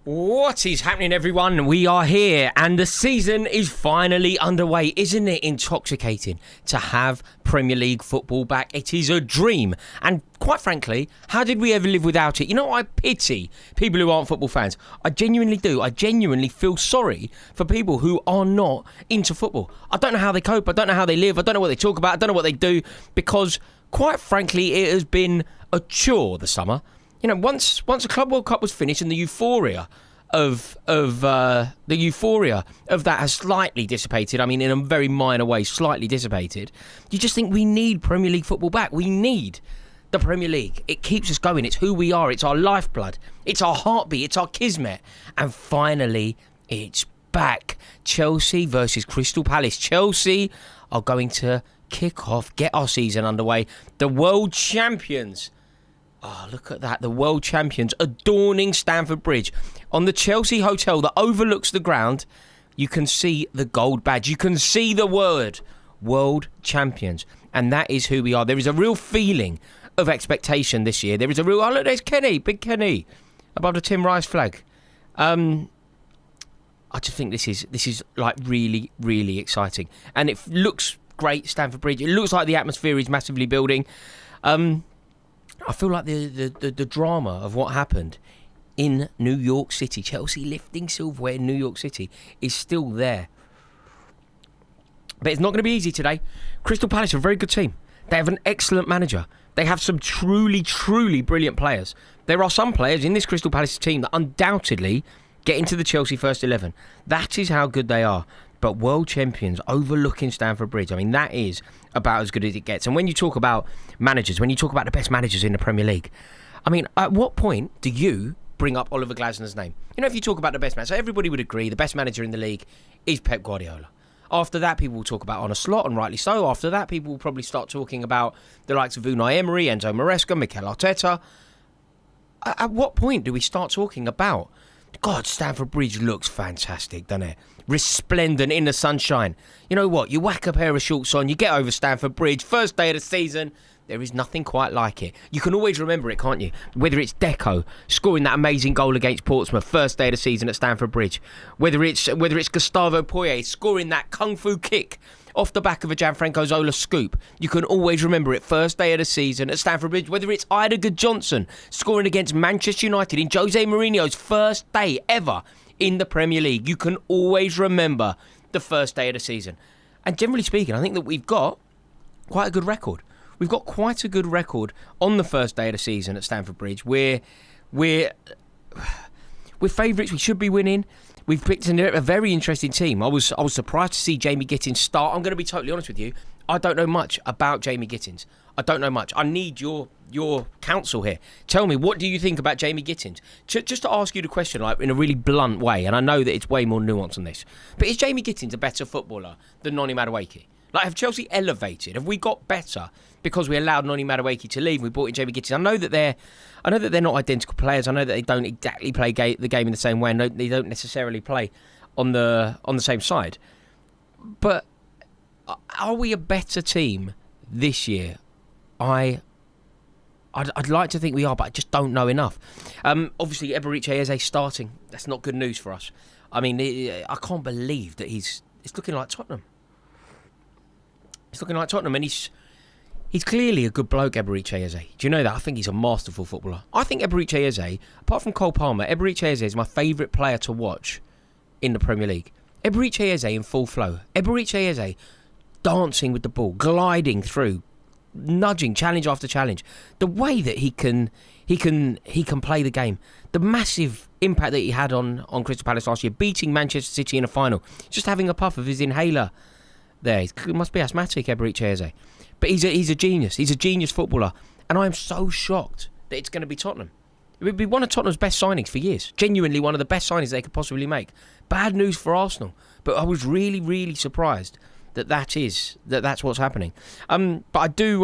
What is happening, everyone? We are here and the season is finally underway. Isn't it intoxicating to have Premier League football back? It is a dream. And quite frankly, how did we ever live without it? You know, I pity people who aren't football fans. I genuinely do. I genuinely feel sorry for people who are not into football. I don't know how they cope. I don't know how they live. I don't know what they talk about. I don't know what they do because, quite frankly, it has been a chore this summer. You know, once a Club World Cup was finished and the euphoria of that has slightly dissipated. I mean, in a very minor way, slightly dissipated. You just think we need Premier League football back. We need the Premier League. It keeps us going. It's who we are. It's our lifeblood. It's our heartbeat. It's our kismet. And finally, it's back. Chelsea versus Crystal Palace. Chelsea are going to kick off, get our season underway. The world champions. Oh, look at that. The world champions adorning Stamford Bridge. On the Chelsea hotel that overlooks the ground, you can see the gold badge. You can see the word world champions. And that is who we are. There is a real feeling of expectation this year. There is a real... Oh, look, there's Kenny. Big Kenny. Above the Tim Rice flag. I just think this is like really, really exciting. And it looks great, Stamford Bridge. It looks like the atmosphere is massively building. I feel like the drama of what happened in New York City, Chelsea lifting silverware in New York City, is still there. But it's not going to be easy today. Crystal Palace are a very good team. They have an excellent manager. They have some truly, truly brilliant players. There are some players in this Crystal Palace team that undoubtedly get into the Chelsea first 11. That is how good they are. But world champions overlooking Stamford Bridge, I mean, that is about as good as it gets. And when you talk about managers, when you talk about the best managers in the Premier League, I mean, at what point do you bring up Oliver Glasner's name? You know, if you talk about the best manager, everybody would agree the best manager in the league is Pep Guardiola. After that, people will talk about Arne Slot, and rightly so. After that, people will probably start talking about the likes of Unai Emery, Enzo Maresca, Mikel Arteta. At what point do we start talking about, God, Stamford Bridge looks fantastic, doesn't it? Resplendent in the sunshine. You know what? You whack a pair of shorts on, you get over Stamford Bridge, first day of the season. There is nothing quite like it. You can always remember it, can't you? Whether it's Deco scoring that amazing goal against Portsmouth, first day of the season at Stamford Bridge. Whether it's Gustavo Poyet scoring that kung fu kick off the back of a Gianfranco Zola scoop. You can always remember it, first day of the season at Stamford Bridge. Whether it's Ida Johnson scoring against Manchester United in Jose Mourinho's first day ever in the Premier League. You can always remember the first day of the season. And generally speaking, I think that we've got quite a good record. We've got quite a good record on the first day of the season at Stamford Bridge. We're favourites. We should be winning. We've picked a very interesting team. I was surprised to see Jamie Gittins start. I'm going to be totally honest with you. I don't know much about Jamie Gittins. I don't know much. I need your counsel here. Tell me, what do you think about Jamie Gittins? Just to ask you the question, like in a really blunt way, and I know that it's way more nuanced than this, but is Jamie Gittins a better footballer than Noni Madueke? Like, have Chelsea elevated? Have we got better because we allowed Noni Madueke to leave? We brought in Jamie Gittins. I know that they're not identical players. I know that they don't exactly play the game in the same way, and they don't necessarily play on the same side. But are we a better team this year? I'd like to think we are, but I just don't know enough. Obviously, Eberechi Eze starting. That's not good news for us. I mean, I can't believe that it's looking like Tottenham. It's looking like Tottenham, and he's clearly a good bloke, Eberechi Eze. Do you know that? I think he's a masterful footballer. I think Eberechi Eze, apart from Cole Palmer, Eberechi Eze is my favourite player to watch in the Premier League. Eberechi Eze in full flow. Eberechi Eze dancing with the ball, gliding through, nudging, challenge after challenge. The way that he can play the game. The massive impact that he had on Crystal Palace last year, beating Manchester City in a final. Just having a puff of his inhaler there. He must be asthmatic, Eberechi Eze. But he's a genius. He's a genius footballer. And I'm so shocked that it's going to be Tottenham. It would be one of Tottenham's best signings for years. Genuinely one of the best signings they could possibly make. Bad news for Arsenal. But I was really, really surprised that's what's happening. But I do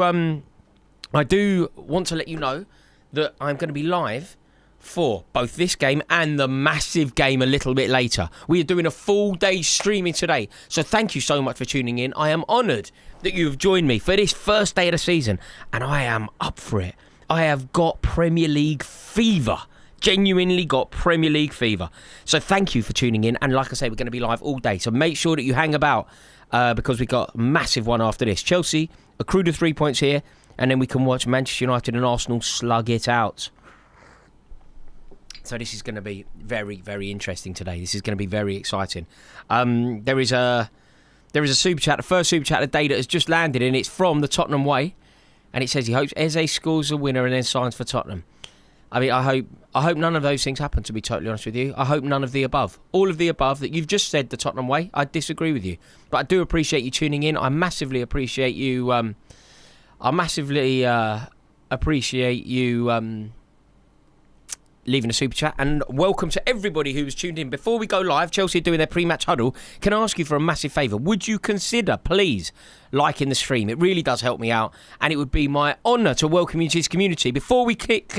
want to let you know that I'm going to be live for both this game and the massive game a little bit later. We are doing a full day streaming today. So thank you so much for tuning in. I am honoured that you have joined me for this first day of the season, and I am up for it. I have got Premier League fever. genuinely got Premier League fever. So thank you for tuning in. And like I say, we're going to be live all day. So make sure that you hang about because we got a massive one after this. Chelsea accrued to 3 points here. And then we can watch Manchester United and Arsenal slug it out. So this is going to be very, very interesting today. This is going to be very exciting. There is a super chat, the first super chat of the day that has just landed, and it's from the Tottenham Way. And it says he hopes Eze scores a winner and then signs for Tottenham. I mean, I hope none of those things happen, to be totally honest with you. I hope none of the above. All of the above that you've just said, the Tottenham Way, I disagree with you. But I do appreciate you tuning in. I massively appreciate you... appreciate you leaving a super chat, and welcome to everybody who's tuned in. Before we go live, Chelsea are doing their pre-match huddle. Can I ask you for a massive favour? Would you consider, please, liking the stream? It really does help me out, and it would be my honour to welcome you to this community. Before we kick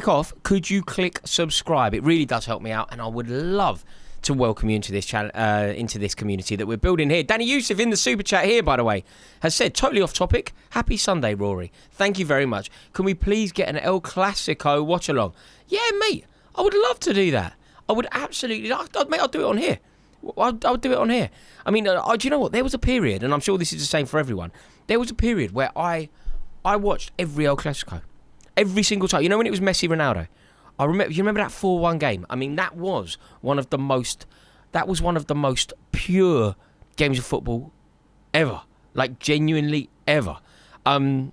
off, could you click subscribe? It really does help me out, and I would love to welcome you into this channel, into this community that we're building here. Danny Youssef in the super chat here, by the way, has said, totally off topic, happy Sunday, Rory. Thank you very much. Can we please get an El Clasico watch along? Yeah, mate, I would love to do that. I would absolutely, mate, I'll do it on here. I'll do it on here. I mean, do you know what? There was a period, and I'm sure this is the same for everyone. There was a period where I watched every El Clasico, every single time. You know when it was Messi, Ronaldo? You remember that 4-1 game? I mean, that was one of the most pure games of football ever. Like, genuinely ever. And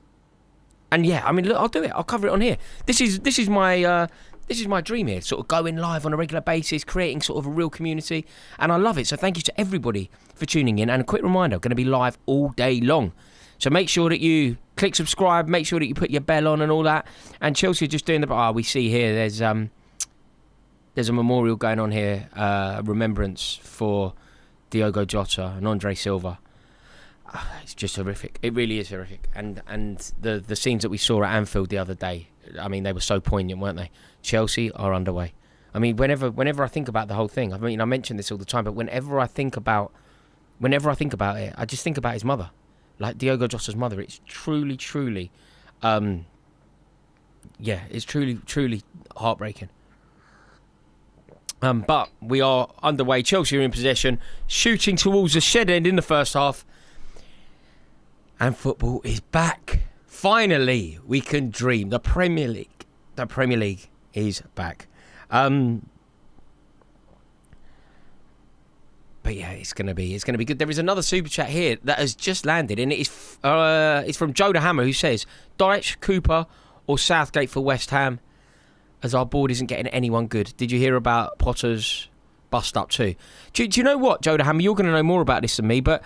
yeah, I mean, look, I'll do it. I'll cover it on here. This is my dream here, sort of going live on a regular basis, creating sort of a real community, and I love it. So thank you to everybody for tuning in. And a quick reminder, I'm going to be live all day long. So make sure that you click subscribe, make sure that you put your bell on and all that. And Chelsea are just doing we see here, there's a memorial going on here, remembrance for Diogo Jota and Andre Silva. It's just horrific. It really is horrific. And the scenes that we saw at Anfield the other day, I mean, they were so poignant, weren't they? Chelsea are underway. I mean, whenever I think about the whole thing, I mean, I mention this all the time, but whenever I think about it, I just think about his mother. Like Diogo Jota's mother, it's truly, it's truly heartbreaking. But we are underway. Chelsea are in possession, shooting towards the shed end in the first half. And football is back. Finally, we can dream. The Premier League is back. But yeah, it's gonna be good. There is another super chat here that has just landed, and it's from Joe the Hammer, who says, Dyche, Cooper, or Southgate for West Ham, as our board isn't getting anyone good. Did you hear about Potter's bust up too? Do you know what, Joe the Hammer? You're going to know more about this than me, but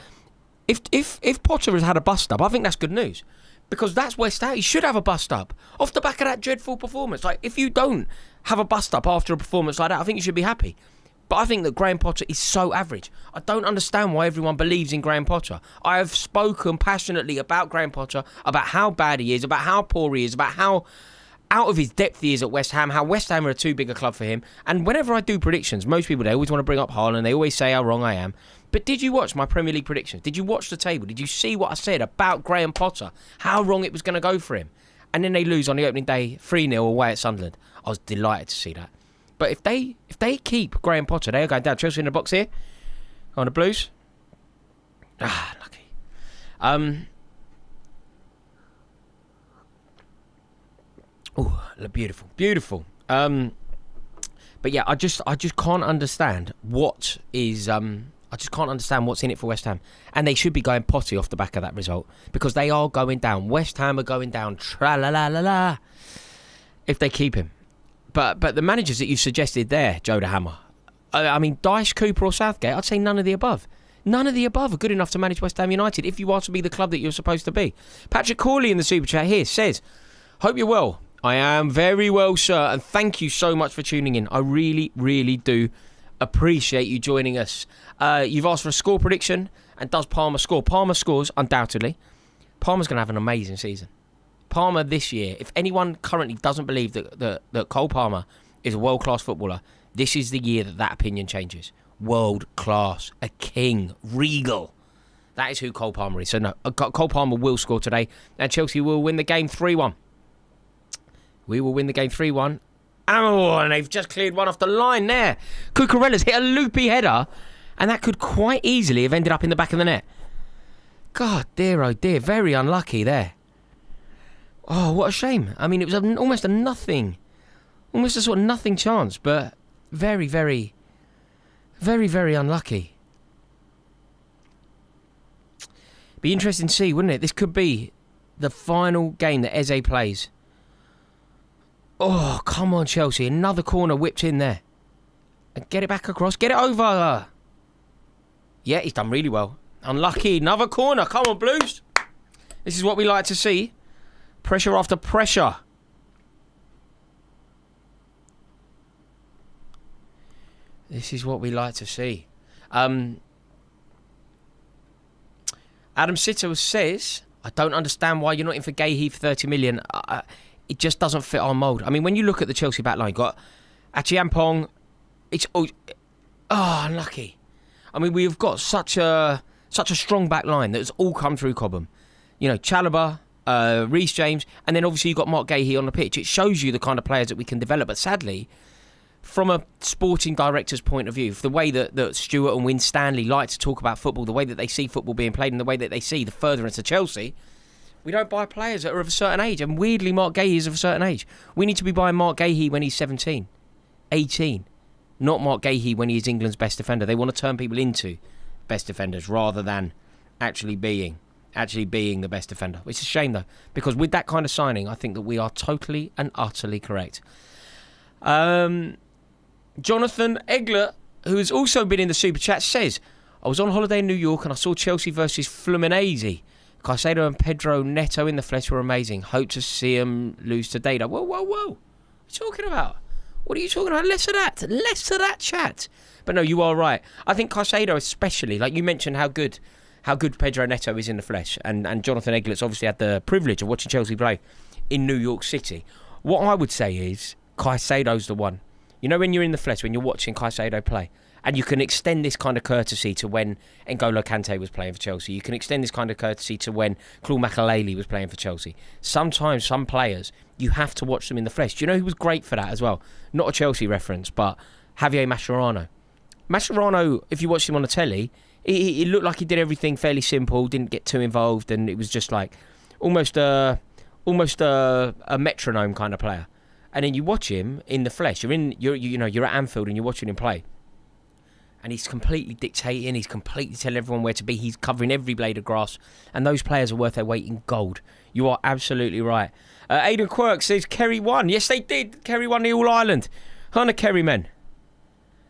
if Potter has had a bust up, I think that's good news, because that's West Ham. He should have a bust up off the back of that dreadful performance. Like, if you don't have a bust up after a performance like that, I think you should be happy. But I think that Graham Potter is so average. I don't understand why everyone believes in Graham Potter. I have spoken passionately about Graham Potter, about how bad he is, about how poor he is, about how out of his depth he is at West Ham, how West Ham are a too big a club for him. And whenever I do predictions, most people, they always want to bring up Haaland. They always say how wrong I am. But did you watch my Premier League predictions? Did you watch the table? Did you see what I said about Graham Potter? How wrong it was going to go for him? And then they lose on the opening day 3-0 away at Sunderland. I was delighted to see that. But if they keep Graham Potter, they are going down. Chelsea in the box here on the Blues. Lucky. Oh, beautiful. But yeah, I just can't understand what is. I just can't understand what's in it for West Ham, and they should be going potty off the back of that result, because they are going down. West Ham are going down. Tra la la la la. If they keep him. But the managers that you suggested there, Joe the Hammer, I mean, Dyche, Cooper or Southgate, I'd say none of the above. None of the above are good enough to manage West Ham United if you are to be the club that you're supposed to be. Patrick Corley in the Super Chat here says, hope you're well. I am very well, sir, and thank you so much for tuning in. I really, really do appreciate you joining us. You've asked for a score prediction, and does Palmer score? Palmer scores, undoubtedly. Palmer's going to have an amazing season. Palmer this year, if anyone currently doesn't believe that Cole Palmer is a world-class footballer, this is the year that opinion changes. World-class, a king, regal. That is who Cole Palmer is. So no, Cole Palmer will score today, and Chelsea will win the game 3-1. We will win the game 3-1, And they've just cleared one off the line there. Cucurella's hit a loopy header, and that could quite easily have ended up in the back of the net. God dear, oh dear, very unlucky there. Oh, what a shame. I mean, it was almost a nothing, almost a sort of nothing chance, but very, very, very, very unlucky. Be interesting to see, wouldn't it? This could be the final game that Eze plays. Oh, come on, Chelsea. Another corner whipped in there. And get it back across. Get it over. Yeah, he's done really well. Unlucky. Another corner. Come on, Blues. This is what we like to see. Pressure after pressure. This is what we like to see. Adam Sitter says, I don't understand why you're not in for Gahey for 30 million. It just doesn't fit our mould. I mean, when you look at the Chelsea back line, you've got Achiampong. It's unlucky. I mean, we've got such a strong back line that's all come through Cobham. You know, Chalobah, Reece James, and then obviously you've got Mark Gahey on the pitch. It shows you the kind of players that we can develop. But sadly, from a sporting director's point of view, the way that Stuart and Wyn Stanley like to talk about football, the way that they see football being played, and the way that they see the furtherance of Chelsea, we don't buy players that are of a certain age. And weirdly, Mark Gahey is of a certain age. We need to be buying Mark Gahey when he's 17, 18. Not Mark Gahey when he is England's best defender. They want to turn people into best defenders rather than actually being the best defender. It's a shame, though, because with that kind of signing, I think that we are totally and utterly correct. Jonathan Egler, who has also been in the Super Chat, says, I was on holiday in New York and I saw Chelsea versus Fluminense. Caicedo and Pedro Neto in the flesh were amazing. Hope to see them lose to Data. Whoa. What are you talking about? What are you talking about? Less of that chat. But no, you are right. I think Caicedo especially, like you mentioned how good Pedro Neto is in the flesh. And Jonathan Eglert's obviously had the privilege of watching Chelsea play in New York City. What I would say is Caicedo's the one. You know, when you're in the flesh, when you're watching Caicedo play, and you can extend this kind of courtesy to when N'Golo Kante was playing for Chelsea. You can extend this kind of courtesy to when Claude Makelele was playing for Chelsea. Sometimes some players, you have to watch them in the flesh. Do you know who was great for that as well? Not a Chelsea reference, but Javier Mascherano. Mascherano, if you watched him on the telly, it looked like he did everything fairly simple, didn't get too involved, and it was just like almost a metronome kind of player. And then you watch him in the flesh. You're at Anfield and you're watching him play. And he's completely dictating. He's completely telling everyone where to be. He's covering every blade of grass. And those players are worth their weight in gold. You are absolutely right. Aidan Quirk says Kerry won. Yes, they did. Kerry won the All-Ireland. On the Kerry men.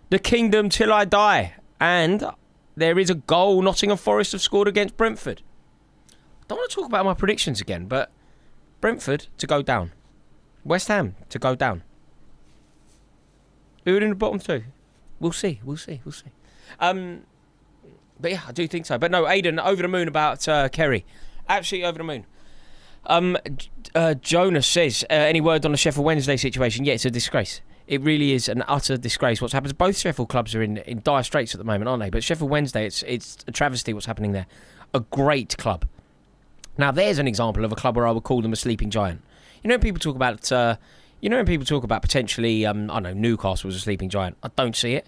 The kingdom till I die. And there is a goal Nottingham Forest have scored against Brentford. I don't want to talk about my predictions again, but Brentford to go down. West Ham to go down. Who are in the bottom two? We'll see. But yeah, I do think so. But no, Aidan, over the moon about Kerry. Absolutely over the moon. Jonas says, any word on the Sheffield Wednesday situation? Yeah, it's a disgrace. It really is an utter disgrace what's happened. Both Sheffield clubs are in dire straits at the moment, aren't they? But Sheffield Wednesday, it's a travesty what's happening there. A great club. Now, there's an example of a club where I would call them a sleeping giant. You know when people talk about potentially, I don't know, Newcastle was a sleeping giant. I don't see it.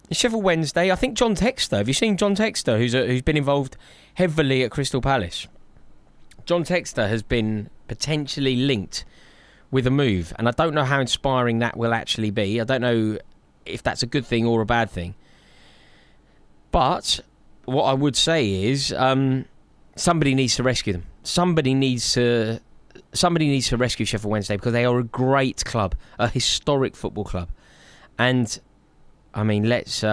Sheffield Wednesday, I think John Textor. Have you seen John Textor, who's been involved heavily at Crystal Palace? John Textor has been potentially linked with a move, and I don't know how inspiring that will actually be. I don't know if that's a good thing or a bad thing. But what I would say is somebody needs to rescue them. Somebody needs to rescue Sheffield Wednesday because they are a great club, a historic football club. And I mean, let's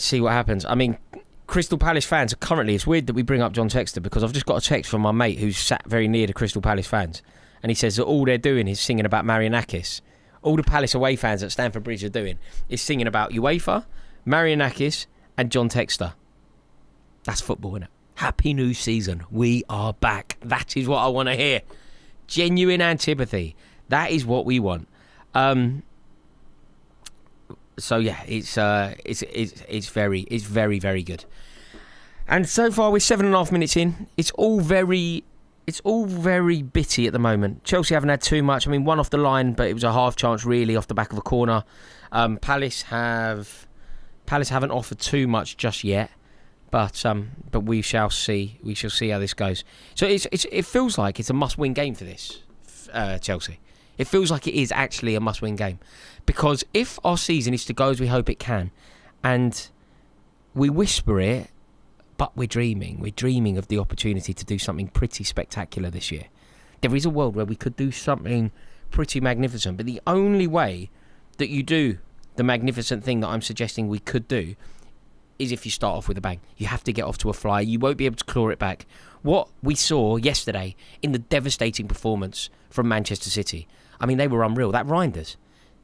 see what happens. I mean, Crystal Palace fans are currently, it's weird that we bring up John Textor because I've just got a text from my mate who's sat very near the Crystal Palace fans, and he says that all they're doing is singing about Marianakis. All the Palace away fans at Stamford Bridge are doing is singing about UEFA, Marianakis and John Textor. That's football, isn't it? Happy new season. We are back. That is what I want to hear. Genuine antipathy. That is what we want. So yeah, it's very, very good. And so far we're 7.5 minutes in. It's all very It's all very bitty at the moment. Chelsea haven't had too much. I mean, one off the line, but it was a half chance really off the back of a corner. Palace haven't offered too much just yet, but we shall see. We shall see how this goes. So it feels like it's a must-win game for this Chelsea. It feels like it is actually a must-win game, because if our season is to go as we hope it can, and we whisper it, but we're dreaming. We're dreaming of the opportunity to do something pretty spectacular this year. There is a world where we could do something pretty magnificent, but the only way that you do the magnificent thing that I'm suggesting we could do is if you start off with a bang. You have to get off to a flyer. You won't be able to claw it back. What we saw yesterday in the devastating performance from Manchester City, I mean, they were unreal. That Reinders,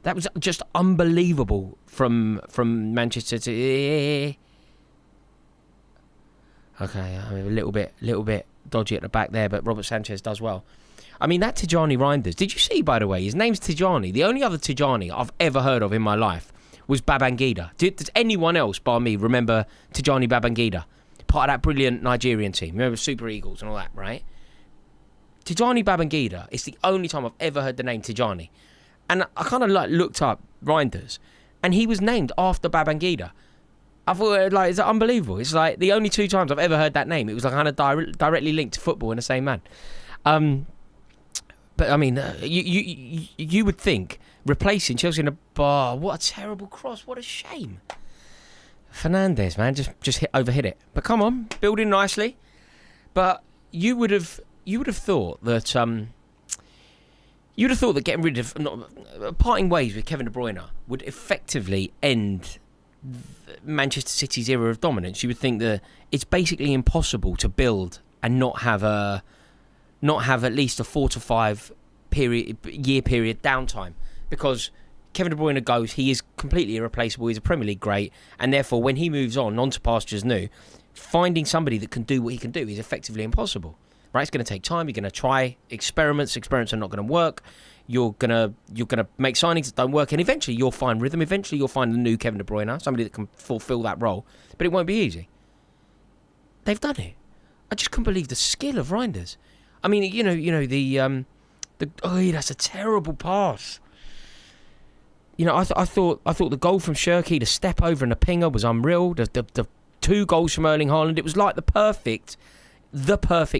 that was just unbelievable from Manchester City. Okay, I mean, a little bit dodgy at the back there, but Robert Sanchez does well. I mean, that Tijani Reinders, did you see, by the way, his name's Tijani. The only other Tijani I've ever heard of in my life was Babangida. Does anyone else, bar me, remember Tijani Babangida? Part of that brilliant Nigerian team. Remember Super Eagles and all that, right? Tijani Babangida is the only time I've ever heard the name Tijani. And I kind of looked up Reinders, and he was named after Babangida. I thought, it's unbelievable. It's like the only 2 times I've ever heard that name. It was like kind of directly linked to football in the same man. But I mean, you would think replacing Chelsea in a bar. What a terrible cross! What a shame. Fernandes, man, just overhit it. But come on, building nicely. But you would have thought that getting rid of parting ways with Kevin De Bruyne would effectively end Manchester City's era of dominance. You would think that it's basically impossible to build and not have at least a 4 to 5 year period downtime, because Kevin De Bruyne goes, he is completely irreplaceable. He's a Premier League great, and therefore when he moves on to pastures new, finding somebody that can do what he can do is effectively impossible. Right? It's going to take time. You're going to try experiments. Experiments are not going to work. You're gonna make signings that don't work, and eventually you'll find rhythm. Eventually you'll find the new Kevin De Bruyne, somebody that can fulfill that role. But it won't be easy. They've done it. I just couldn't believe the skill of Reinders. I mean, that's a terrible pass. I thought the goal from Shirky, the step over and the pinger was unreal. The 2 goals from Erling Haaland, it was like the perfect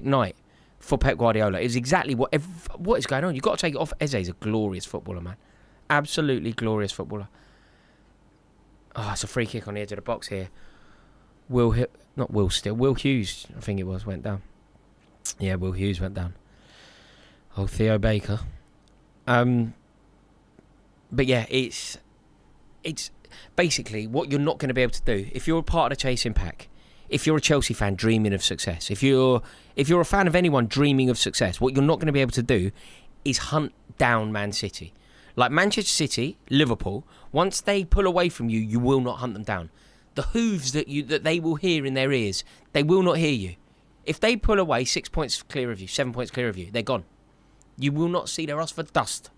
night for Pep Guardiola. It's exactly what is going on. You've got to take it off. Eze's a glorious footballer, man. Absolutely glorious footballer. Oh, it's a free kick on the edge of the box here. Will Hughes, I think it was, went down. Yeah, Will Hughes went down. Oh, Theo Baker. But yeah, it's basically what you're not going to be able to do if you're a part of the chasing pack. If you're a Chelsea fan dreaming of success, if you're a fan of anyone dreaming of success, what you're not going to be able to do is hunt down Man City. Like Manchester City, Liverpool, once they pull away from you, you will not hunt them down. The hooves that they will hear in their ears, they will not hear you. If they pull away 6 points clear of you, 7 points clear of you, they're gone. You will not see their ass for dust.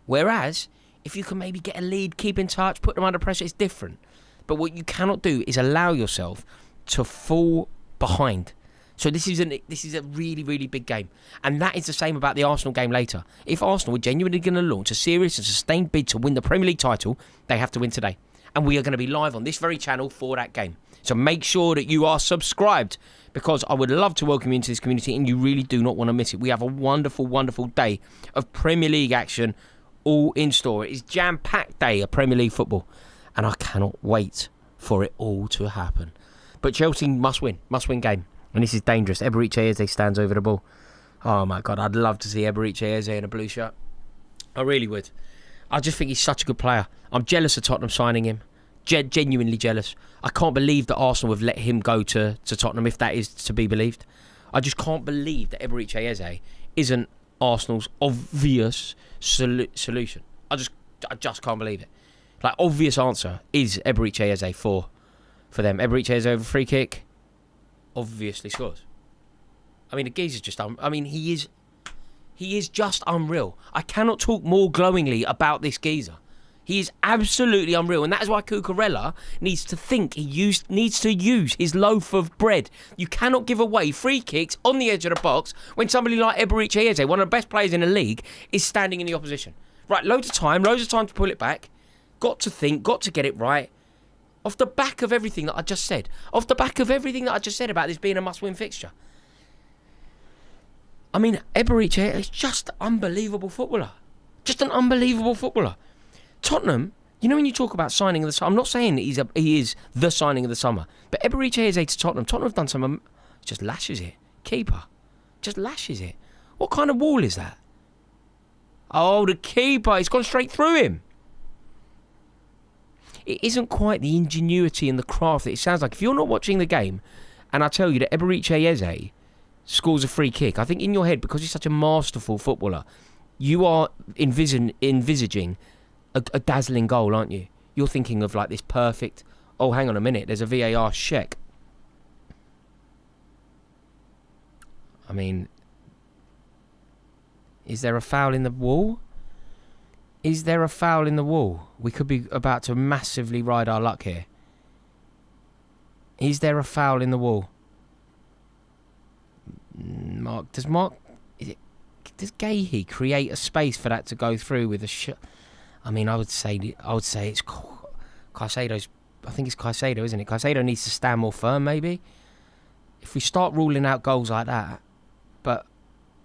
Whereas, if you can maybe get a lead, keep in touch, put them under pressure, it's different. But what you cannot do is allow yourself to fall behind. So this is a really, really big game. And that is the same about the Arsenal game later. If Arsenal were genuinely going to launch a serious and sustained bid to win the Premier League title, they have to win today. And we are going to be live on this very channel for that game. So make sure that you are subscribed, because I would love to welcome you into this community and you really do not want to miss it. We have a wonderful, wonderful day of Premier League action all in store. It is jam-packed day of Premier League football. And I cannot wait for it all to happen. But Chelsea must win game. And this is dangerous. Eberiche Eze stands over the ball. Oh my God, I'd love to see Eberiche Eze in a blue shirt. I really would. I just think he's such a good player. I'm jealous of Tottenham signing him. Genuinely jealous. I can't believe that Arsenal have let him go to Tottenham, if that is to be believed. I just can't believe that Eberiche Eze isn't Arsenal's obvious solution. I just can't believe it. Like, obvious answer is Eberiche Eze for them. Eberiche Eze over free kick, obviously scores. I mean, the geezer's just he is just unreal. I cannot talk more glowingly about this geezer. He is absolutely unreal, and that is why Cucurella needs to think. Needs to use his loaf of bread. You cannot give away free kicks on the edge of the box when somebody like Eberechi Eze, one of the best players in the league, is standing in the opposition. Right, loads of time to pull it back. Got to think, got to get it right. Off the back of everything that I just said. Off the back of everything that I just said about this being a must-win fixture. I mean, Eberechi is just an unbelievable footballer. Just an unbelievable footballer. Tottenham, you know when you talk about signing of the summer, I'm not saying that he is the signing of the summer, but Eberechi Eze to Tottenham have done some, just lashes it. Keeper, just lashes it. What kind of wall is that? Oh, the keeper, it's gone straight through him. It isn't quite the ingenuity and the craft that it sounds like. If you're not watching the game, and I tell you that Eberechi Eze scores a free kick, I think in your head, because he's such a masterful footballer, you are envisaging a dazzling goal, aren't you? You're thinking of like this perfect, oh, hang on a minute, there's a VAR check. I mean, is there a foul in the wall? Is there a foul in the wall? We could be about to massively ride our luck here. Is there a foul in the wall? Does Gahey create a space for that to go through with a shot? I mean, I would say it's Caicedo's. I think it's Caicedo, isn't it? Caicedo needs to stand more firm, maybe. If we start ruling out goals like that, but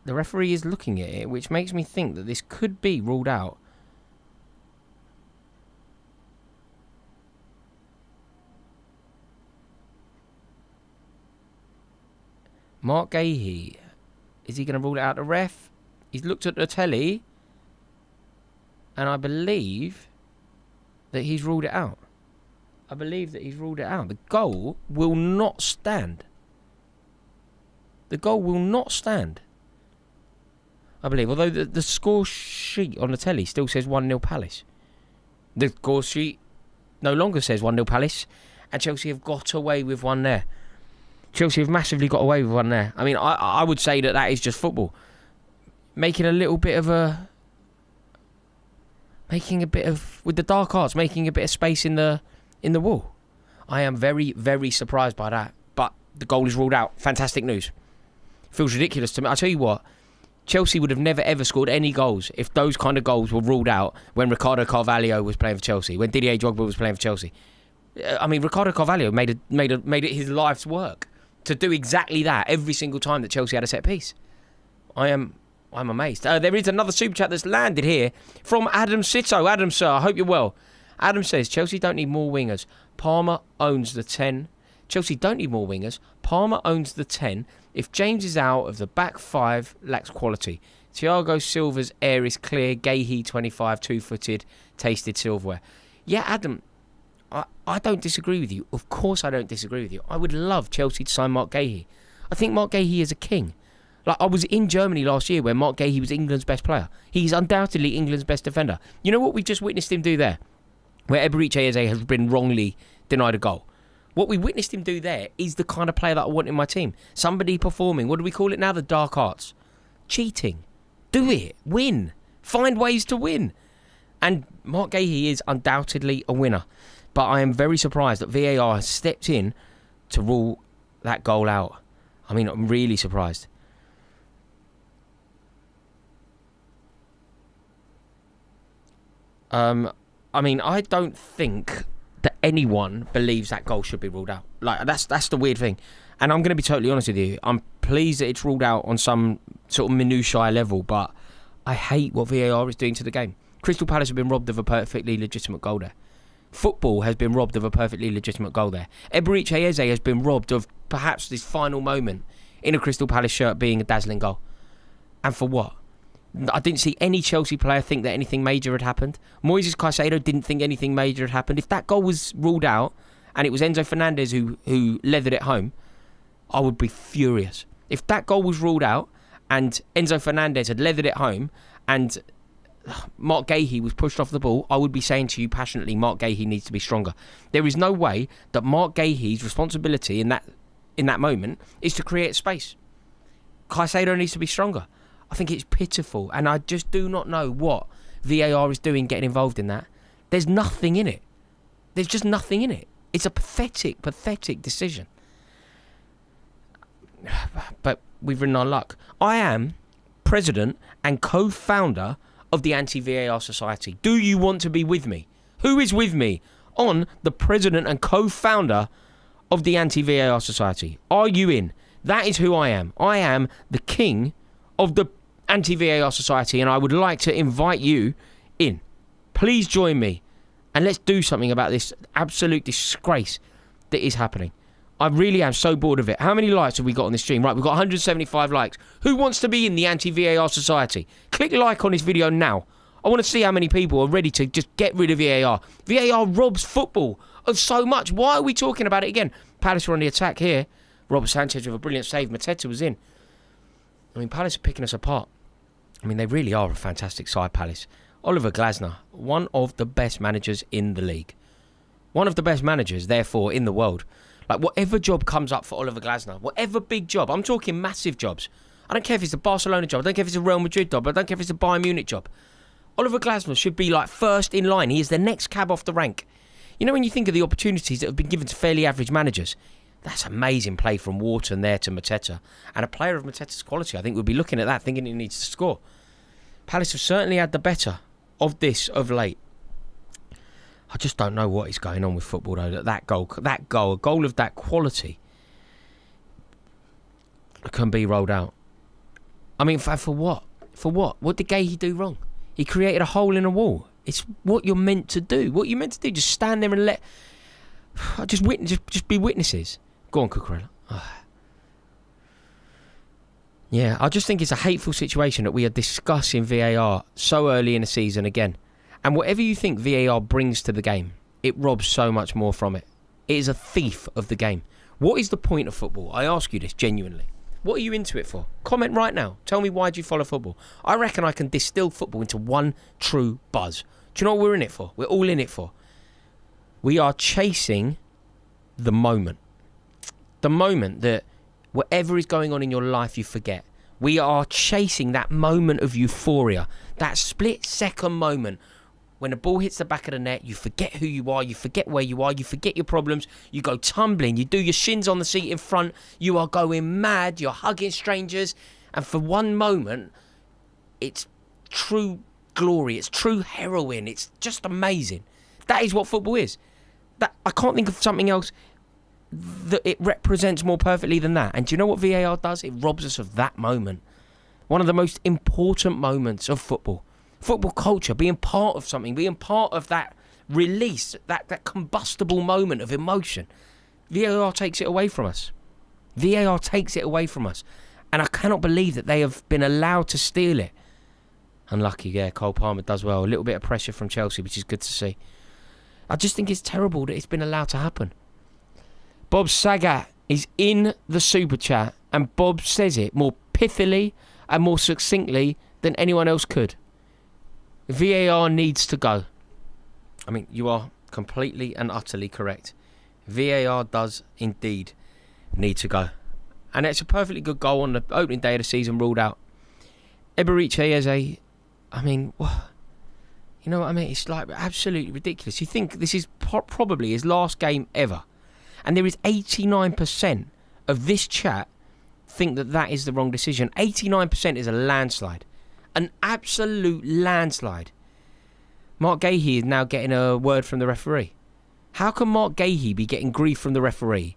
the referee is looking at it, which makes me think that this could be ruled out. Mark Gahey, is he going to rule it out? The ref, he's looked at the telly, and I believe that he's ruled it out. The goal will not stand. I believe, although the score sheet on the telly still says 1-0 Palace. The score sheet no longer says 1-0 Palace, and Chelsea have got away with one there. Chelsea have massively got away with one there. I mean, I would say that is just football. Making a bit of space in the wall. I am very, very surprised by that. But the goal is ruled out. Fantastic news. Feels ridiculous to me. I tell you what, Chelsea would have never ever scored any goals if those kind of goals were ruled out when Ricardo Carvalho was playing for Chelsea, when Didier Drogba was playing for Chelsea. I mean, Ricardo Carvalho made it his life's work to do exactly that every single time that Chelsea had a set piece. I'm amazed. There is another super chat that's landed here from Adam Sito. Adam, sir, I hope you're well. Adam says, Chelsea don't need more wingers. Palmer owns the 10. Chelsea don't need more wingers. Palmer owns the 10. If James is out of the back 5, lacks quality. Thiago Silva's air is clear. Gahey, 25, 2-footed, tasted silverware. Yeah, Adam, I don't disagree with you. Of course I don't disagree with you. I would love Chelsea to sign Mark Gahey. I think Mark Gahey is a king. Like, I was in Germany last year where Mark Gahey was England's best player. He's undoubtedly England's best defender. You know what we just witnessed him do there? Where Eberechi Eze has been wrongly denied a goal. What we witnessed him do there is the kind of player that I want in my team. Somebody performing, what do we call it now? The dark arts. Cheating. Do it. Win. Find ways to win. And Mark Gahey is undoubtedly a winner. But I am very surprised that VAR has stepped in to rule that goal out. I mean, I'm really surprised. I mean, I don't think that anyone believes that goal should be ruled out. Like, that's the weird thing. And I'm going to be totally honest with you. I'm pleased that it's ruled out on some sort of minutiae level, but I hate what VAR is doing to the game. Crystal Palace have been robbed of a perfectly legitimate goal there. Football has been robbed of a perfectly legitimate goal there. Eberechi Eze has been robbed of perhaps this final moment in a Crystal Palace shirt being a dazzling goal. And for what? I didn't see any Chelsea player think that anything major had happened. Moises Caicedo didn't think anything major had happened. If that goal was ruled out and it was Enzo Fernandez who leathered it home, I would be furious. If that goal was ruled out and Enzo Fernandez had leathered it home and Mark Gahey was pushed off the ball, I would be saying to you passionately, Mark Gahey needs to be stronger. There is no way that Mark Gahey's responsibility in that moment is to create space. Caicedo needs to be stronger. I think it's pitiful, and I just do not know what VAR is doing getting involved in that. There's nothing in it. There's just nothing in it. It's a pathetic, pathetic decision. But we've ridden our luck. I am president and co-founder of the Anti-VAR Society. Do you want to be with me? Who is with me on the president and co-founder of the Anti-VAR Society? Are you in? That is who I am. I am the king of the Anti-VAR Society, and I would like to invite you in. Please join me, and let's do something about this absolute disgrace that is happening. I really am so bored of it. How many likes have we got on this stream? Right, we've got 175 likes. Who wants to be in the Anti-VAR Society? Click like on this video now. I want to see how many people are ready to just get rid of VAR. VAR robs football of so much. Why are we talking about it again? Palace were on the attack here. Robert Sanchez with a brilliant save. Mateta was in. I mean, Palace are picking us apart. I mean, they really are a fantastic side, Palace. Oliver Glasner, one of the best managers in the league. One of the best managers, therefore, in the world. Like, whatever job comes up for Oliver Glasner, whatever big job, I'm talking massive jobs. I don't care if it's a Barcelona job, I don't care if it's a Real Madrid job, I don't care if it's a Bayern Munich job. Oliver Glasner should be, like, first in line. He is the next cab off the rank. You know, when you think of the opportunities that have been given to fairly average managers, that's amazing play from Wharton there to Mateta. And a player of Mateta's quality, I think, would be looking at that, thinking he needs to score. Palace have certainly had the better of this of late. I just don't know what is going on with football, though. That goal, a goal of that quality can be rolled out. I mean, for what? For what? What did Gahey do wrong? He created a hole in a wall. It's what you're meant to do. What you're meant to do, just stand there and let... Just be witnesses. Go on, Cucurella. Yeah, I just think it's a hateful situation that we are discussing VAR so early in the season again. And whatever you think VAR brings to the game, it robs so much more from it. It is a thief of the game. What is the point of football? I ask you this genuinely. What are you into it for? Comment right now. Tell me, why do you follow football? I reckon I can distill football into one true buzz. Do you know what we're in it for? We're all in it for. We are chasing the moment. The moment that whatever is going on in your life, you forget. We are chasing that moment of euphoria. That split-second moment when the ball hits the back of the net, you forget who you are, you forget where you are, you forget your problems, you go tumbling, you do your shins on the seat in front, you are going mad, you're hugging strangers, and for one moment, it's true glory, it's true heroin, it's just amazing. That is what football is. That I can't think of something else that it represents more perfectly than that. And do you know what VAR does? It robs us of that moment. One of the most important moments of football. Football culture, being part of something, being part of that release, that combustible moment of emotion. VAR takes it away from us. VAR takes it away from us. And I cannot believe that they have been allowed to steal it. Unlucky, yeah, Cole Palmer does well. A little bit of pressure from Chelsea, which is good to see. I just think it's terrible that it's been allowed to happen. Bob Sagat is in the super chat, and Bob says it more pithily and more succinctly than anyone else could. VAR needs to go. I mean, you are completely and utterly correct. VAR does indeed need to go. And it's a perfectly good goal on the opening day of the season, ruled out. Eberiche Eze, I mean, you know what I mean? It's like absolutely ridiculous. You think this is probably his last game ever. And there is 89% of this chat think that is the wrong decision. 89% is a landslide. An absolute landslide. Mark Gahey is now getting a word from the referee. How can Mark Gahey be getting grief from the referee?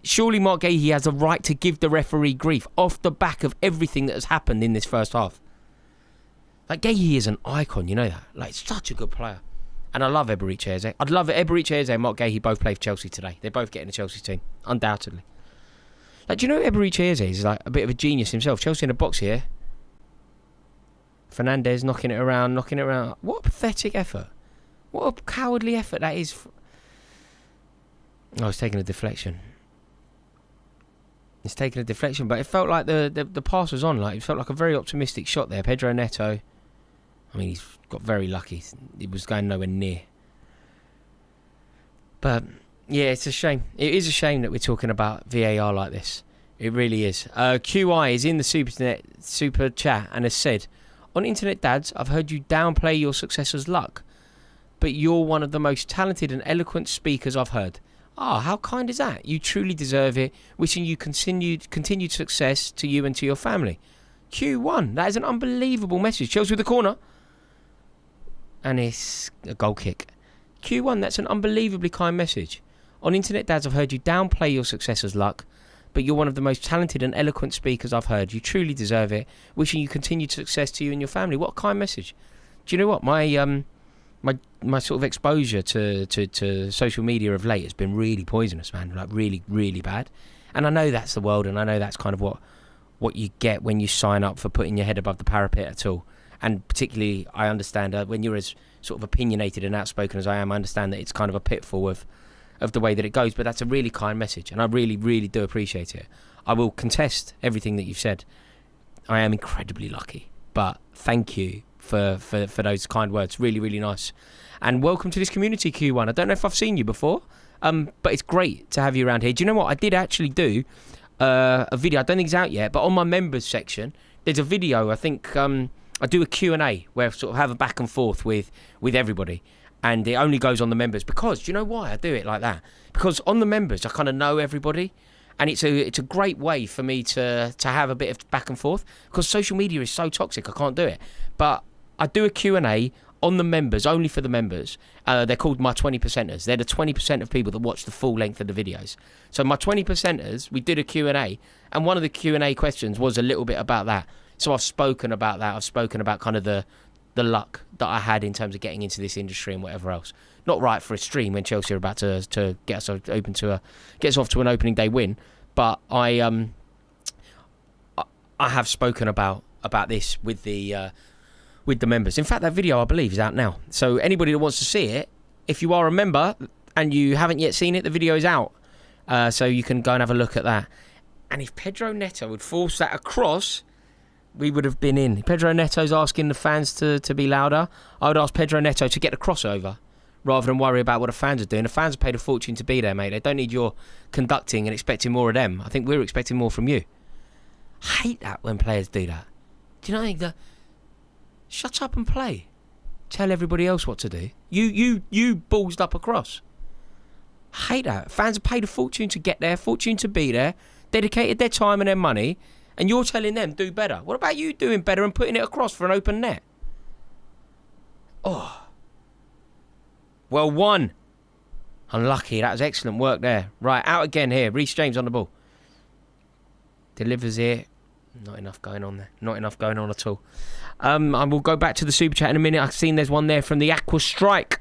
Surely Mark Gahey has a right to give the referee grief off the back of everything that has happened in this first half. Like, Gahey is an icon, you know that? Like, such a good player. And I love Eberiche Eze. I'd love it. Eberiche Eze and Mark Gahey both play for Chelsea today. They're both getting the Chelsea team, undoubtedly. Like, do you know Eberiche Eze is like a bit of a genius himself? Chelsea in a box here. Fernandez knocking it around. What a pathetic effort. What a cowardly effort that is. He's taking a deflection. He's taking a deflection, but it felt like the pass was on. Like, it felt like a very optimistic shot there. Pedro Neto. I mean, he's got very lucky. It was going nowhere near. But, yeah, it's a shame. It is a shame that we're talking about VAR like this. It really is. QI is in the super chat and has said, on Internet Dads, I've heard you downplay your successor's luck. but you're one of the most talented and eloquent speakers I've heard. Ah, how kind is that? You truly deserve it. Wishing you continued success to you and to your family. Q1, that is an unbelievable message. Chelsea with the corner. And it's a goal kick. Q1, that's an unbelievably kind message. On Internet Dads, I've heard you downplay your successor's luck, but you're one of the most talented and eloquent speakers I've heard. You truly deserve it. Wishing you continued success to you and your family. What a kind message. Do you know what? My sort of exposure to social media of late has been really poisonous, man. Like really, really bad. And I know that's the world, and I know that's kind of what you get when you sign up for putting your head above the parapet at all. And particularly, I understand when you're as sort of opinionated and outspoken as I am, I understand that it's kind of a pitfall of the way that it goes. But that's a really kind message, and I really, really do appreciate it. I will contest everything that you've said. I am incredibly lucky, but thank you for those kind words. Really, really nice. And welcome to this community, Q1. I don't know if I've seen you before, but it's great to have you around here. Do you know what? I did actually do a video. I don't think it's out yet, but on my members section, there's a video. I think I do a Q&A where I sort of have a back and forth with everybody. And it only goes on the members because, do you know why I do it like that? Because on the members, I kind of know everybody. And it's a great way for me to have a bit of back and forth, because social media is so toxic, I can't do it. But I do a Q&A on the members, only for the members. They're called my 20%ers. They're the 20% of people that watch the full length of the videos. So my 20%ers, we did a Q&A, and one of the Q&A questions was a little bit about that. So I've spoken about that. I've spoken about kind of the luck that I had in terms of getting into this industry and whatever else. Not right for a stream when Chelsea are about to get us off to an opening day win. But I have spoken about this with the members. In fact, that video, I believe, is out now. So anybody that wants to see it, if you are a member and you haven't yet seen it, the video is out. So you can go and have a look at that. And if Pedro Neto would force that across, we would have been in. Pedro Neto's asking the fans to be louder. I would ask Pedro Neto to get the crossover rather than worry about what the fans are doing. The fans have paid a fortune to be there, mate. They don't need your conducting and expecting more of them. I think we're expecting more from you. I hate that when players do that. Do you know what I think? Shut up and play. Tell everybody else what to do. You ballsed up across. I hate that. Fans have paid a fortune to get there, fortune to be there, dedicated their time and their money, and you're telling them do better. What about you doing better and putting it across for an open net? Oh. Well won. Unlucky. That was excellent work there. Right, out again here. Reece James on the ball. Delivers here. Not enough going on there. Not enough going on at all. I will go back to the super chat in a minute. I've seen there's one there from the Aqua Strike,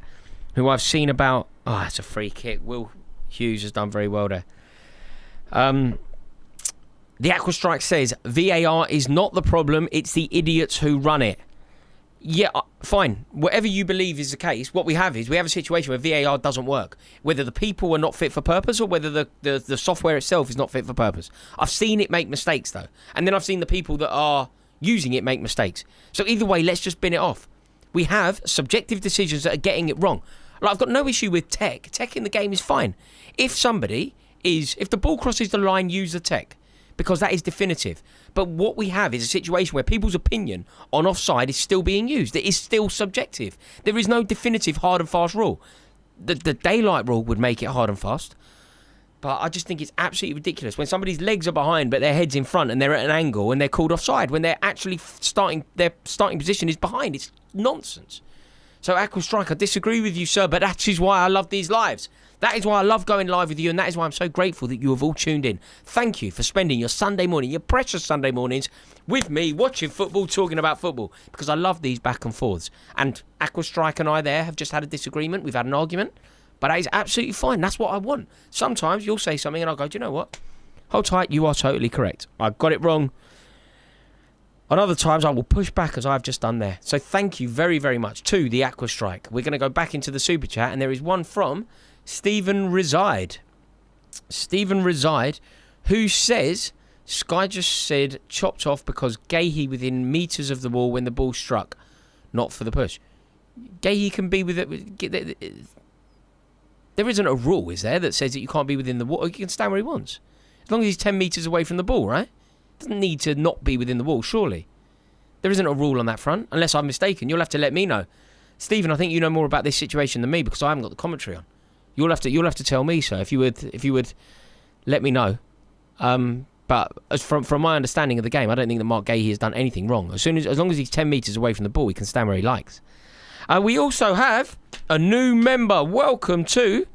who I've seen about. Oh, it's a free kick. Will Hughes has done very well there. The Aqua Strike says VAR is not the problem. It's the idiots who run it. Yeah, fine. Whatever you believe is the case, what we have is we have a situation where VAR doesn't work. Whether the people are not fit for purpose or whether the software itself is not fit for purpose. I've seen it make mistakes, though. And then I've seen the people that are using it make mistakes. So either way, let's just bin it off. We have subjective decisions that are getting it wrong. Like, I've got no issue with tech. Tech in the game is fine. If the ball crosses the line, use the tech, because that is definitive. But what we have is a situation where people's opinion on offside is still being used. It is still subjective. There is no definitive hard and fast rule. The daylight rule would make it hard and fast. But I just think it's absolutely ridiculous when somebody's legs are behind but their head's in front and they're at an angle and they're called offside when they're actually their starting position is behind. It's nonsense. So Aqua Strike, I disagree with you, sir, but that is why I love these lives. That is why I love going live with you, and that is why I'm so grateful that you have all tuned in. Thank you for spending your Sunday morning, your precious Sunday mornings, with me, watching football, talking about football, because I love these back and forths. And Aqua Strike and I there have just had a disagreement. We've had an argument, but that is absolutely fine. That's what I want. Sometimes you'll say something and I'll go, do you know what? Hold tight, you are totally correct. I got it wrong. On other times, I will push back as I've just done there. So thank you very, very much to the Aqua Strike. We're going to go back into the Super Chat, and there is one from Stephen Reside. Stephen Reside, who says, Sky just said chopped off because Gahey within metres of the wall when the ball struck, not for the push. Gahey can be with it. There isn't a rule, is there, that says that you can't be within the wall? He can stand where he wants. As long as he's 10 metres away from the ball, right? Doesn't need to not be within the wall, surely. There isn't a rule on that front, unless I'm mistaken. You'll have to let me know. Stephen, I think you know more about this situation than me because I haven't got the commentary on. You'll have to tell me, sir, if you would let me know. But as from my understanding of the game, I don't think that Mark Gahey has done anything wrong. As long as he's 10 metres away from the ball, he can stand where he likes. We also have a new member. Welcome to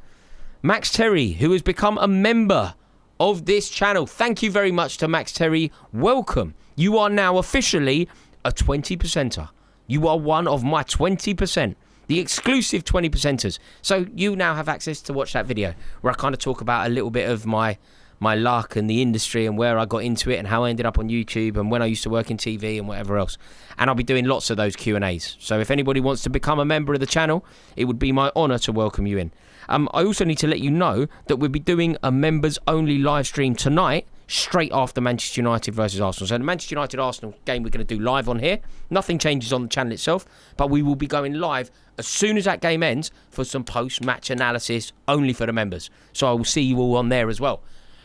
Max Terry, who has become a member of this channel. Thank you very much to Max Terry. Welcome. You are now officially a 20%er. You are one of my 20%. The exclusive 20%ers. So you now have access to watch that video where I kind of talk about a little bit of my luck and the industry and where I got into it and how I ended up on YouTube and when I used to work in TV and whatever else. And I'll be doing lots of those Q&As. So if anybody wants to become a member of the channel, it would be my honour to welcome you in. I also need to let you know that we'll be doing a members only live stream tonight, straight after Manchester United versus Arsenal. So the Manchester United-Arsenal game we're going to do live on here. Nothing changes on the channel itself, but we will be going live as soon as that game ends for some post-match analysis only for the members. So I will see you all on there as well.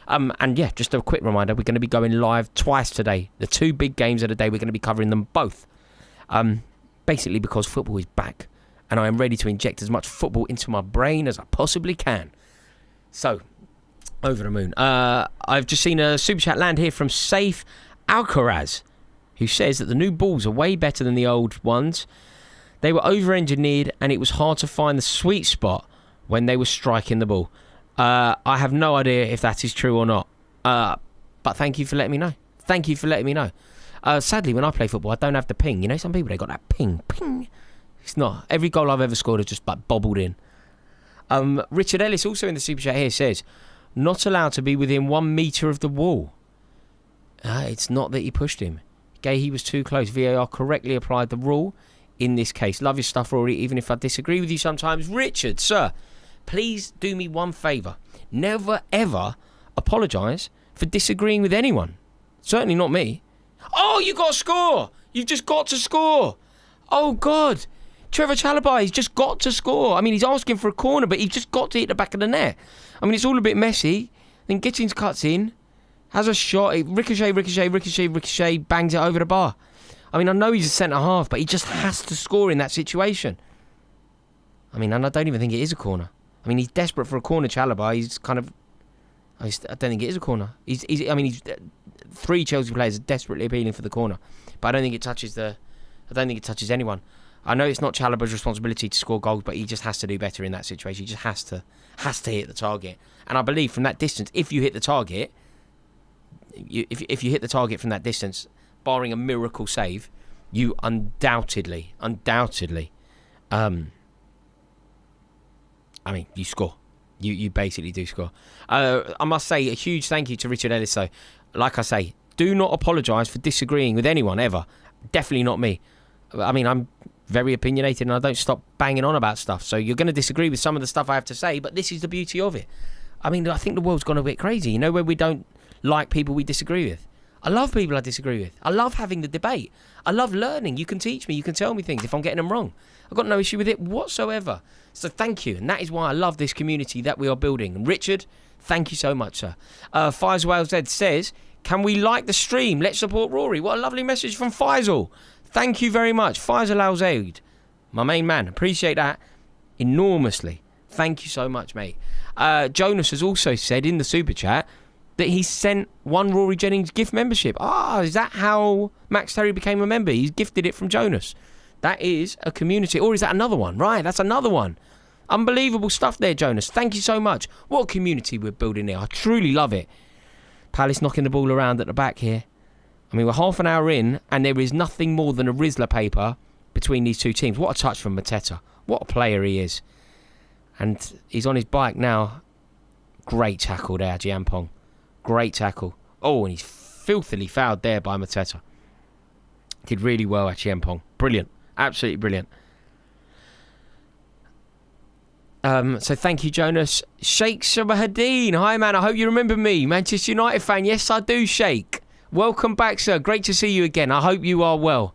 And yeah, just a quick reminder, we're going to be going live twice today. The two big games of the day, we're going to be covering them both. Basically because football is back and I am ready to inject as much football into my brain as I possibly can. So, over the moon. I've just seen a super chat land here from Saif Alcaraz, who says that the new balls are way better than the old ones. They were over-engineered and it was hard to find the sweet spot when they were striking the ball. I have no idea if that is true or not. But thank you for letting me know. Thank you for letting me know. Sadly, when I play football, I don't have the ping. You know, some people, they got that ping. It's not. Every goal I've ever scored has just like bobbled in. Richard Ellis, also in the super chat here, says, not allowed to be within 1 metre of the wall. It's not that he pushed him. Gahey was too close. VAR correctly applied the rule in this case. Love your stuff, Rory, even if I disagree with you sometimes. Richard, sir, please do me one favour. Never, ever apologise for disagreeing with anyone. Certainly not me. Oh, you got to score. You've just got to score. Oh, God. Trevor Chalobah, he's just got to score. I mean, he's asking for a corner, but he's just got to hit the back of the net. I mean, it's all a bit messy. Then Gittins cuts in, has a shot, ricochet, bangs it over the bar. I mean, I know he's a centre-half, but he just has to score in that situation. I mean, and I don't even think it is a corner. I mean, he's desperate for a corner, Chalobah. He's kind of... I don't think it is a corner. He's three Chelsea players are desperately appealing for the corner. But I don't think it touches anyone. I know it's not Chalobah's responsibility to score goals, but he just has to do better in that situation. He just has to hit the target. And I believe from that distance, if you hit the target, if you hit the target from that distance, barring a miracle save, you undoubtedly, you score. You basically do score. I must say a huge thank you to Richard Ellis, though. Like I say, do not apologise for disagreeing with anyone, ever. Definitely not me. I mean, I'm very opinionated and I don't stop banging on about stuff. So you're going to disagree with some of the stuff I have to say, but this is the beauty of it. I mean, I think the world's gone a bit crazy, you know, where we don't like people we disagree with. I love people I disagree with. I love having the debate. I love learning. You can teach me. You can tell me things if I'm getting them wrong. I've got no issue with it whatsoever. So thank you. And that is why I love this community that we are building. And Richard, thank you so much, sir. Faisal Z says, can we like the stream? Let's support Rory. What a lovely message from Faisal. Thank you very much. Faisal Al-Zaid, my main man. Appreciate that enormously. Thank you so much, mate. Jonas has also said in the super chat that he sent one Rory Jennings gift membership. Is that how Max Terry became a member? He's gifted it from Jonas. That is a community. Or is that another one? Right, that's another one. Unbelievable stuff there, Jonas. Thank you so much. What a community we're building here. I truly love it. Palace knocking the ball around at the back here. I mean, we're half an hour in, and there is nothing more than a Rizzler paper between these two teams. What a touch from Mateta. What a player he is. And he's on his bike now. Great tackle there, Giampong. Great tackle. Oh, and he's filthily fouled there by Mateta. Did really well at Giampong. Brilliant. Absolutely brilliant. So thank you, Jonas. Sheikh Shabahadeen. Hi, man. I hope you remember me. Manchester United fan. Yes, I do, Sheikh. Welcome back, sir. Great to see you again. I hope you are well.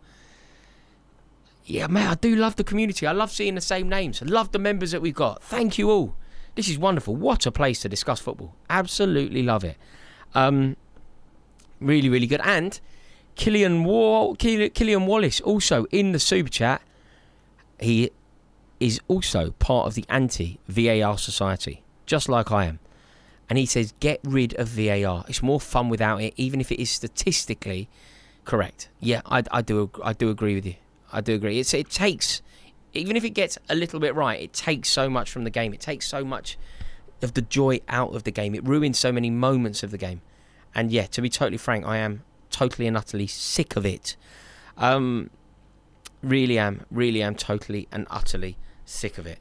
Yeah, man, I do love the community. I love seeing the same names. I love the members that we've got. Thank you all. This is wonderful. What a place to discuss football. Absolutely love it. Really, really good. And Killian Wallace also in the super chat. He is also part of the anti-VAR society, just like I am. And he says, get rid of VAR. It's more fun without it, even if it is statistically correct. Yeah, I do agree with you. I do agree. It takes, even if it gets a little bit right, it takes so much from the game. It takes so much of the joy out of the game. It ruins so many moments of the game. And yeah, to be totally frank, I am totally and utterly sick of it. Really am totally and utterly sick of it.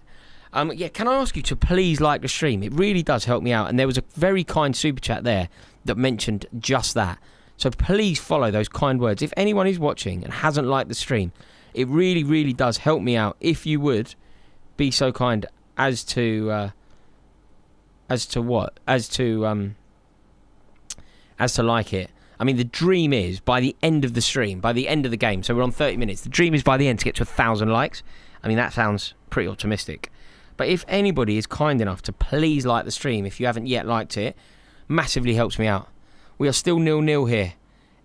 Yeah, can I ask you to please like the stream? It really does help me out. And there was a very kind super chat there that mentioned just that. So please follow those kind words. If anyone is watching and hasn't liked the stream, it really, really does help me out. If you would be so kind as to like it. I mean, the dream is by the end of the stream, by the end of the game. So we're on 30 minutes. The dream is by the end to get to 1,000 likes. I mean, that sounds pretty optimistic. But if anybody is kind enough to please like the stream, if you haven't yet liked it, massively helps me out. We are still 0-0 here.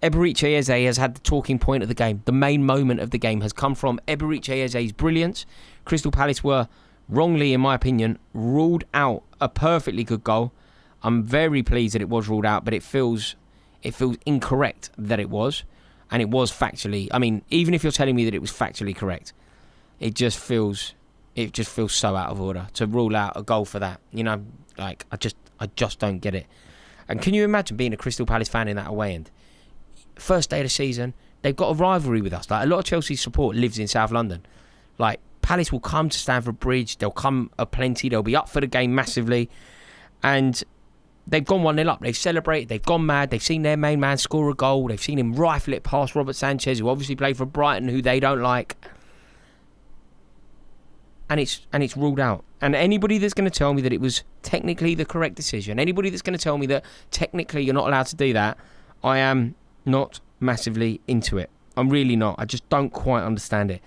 Eberechi Eze has had the talking point of the game. The main moment of the game has come from Eberechi Eze's brilliance. Crystal Palace were wrongly, in my opinion, ruled out a perfectly good goal. I'm very pleased that it was ruled out, but it feels incorrect that it was. And it was factually, I mean, even if you're telling me that it was factually correct, it just feels so out of order to rule out a goal for that. You know, like, I just don't get it. And can you imagine being a Crystal Palace fan in that away end? First day of the season, they've got a rivalry with us. Like, a lot of Chelsea support lives in South London. Like, Palace will come to Stamford Bridge. They'll come aplenty. They'll be up for the game massively. And they've gone 1-0 up. They've celebrated. They've gone mad. They've seen their main man score a goal. They've seen him rifle it past Robert Sanchez, who obviously played for Brighton, who they don't like. And it's ruled out. And anybody that's going to tell me that it was technically the correct decision, anybody that's going to tell me that technically you're not allowed to do that, I am not massively into it. I'm really not. I just don't quite understand it.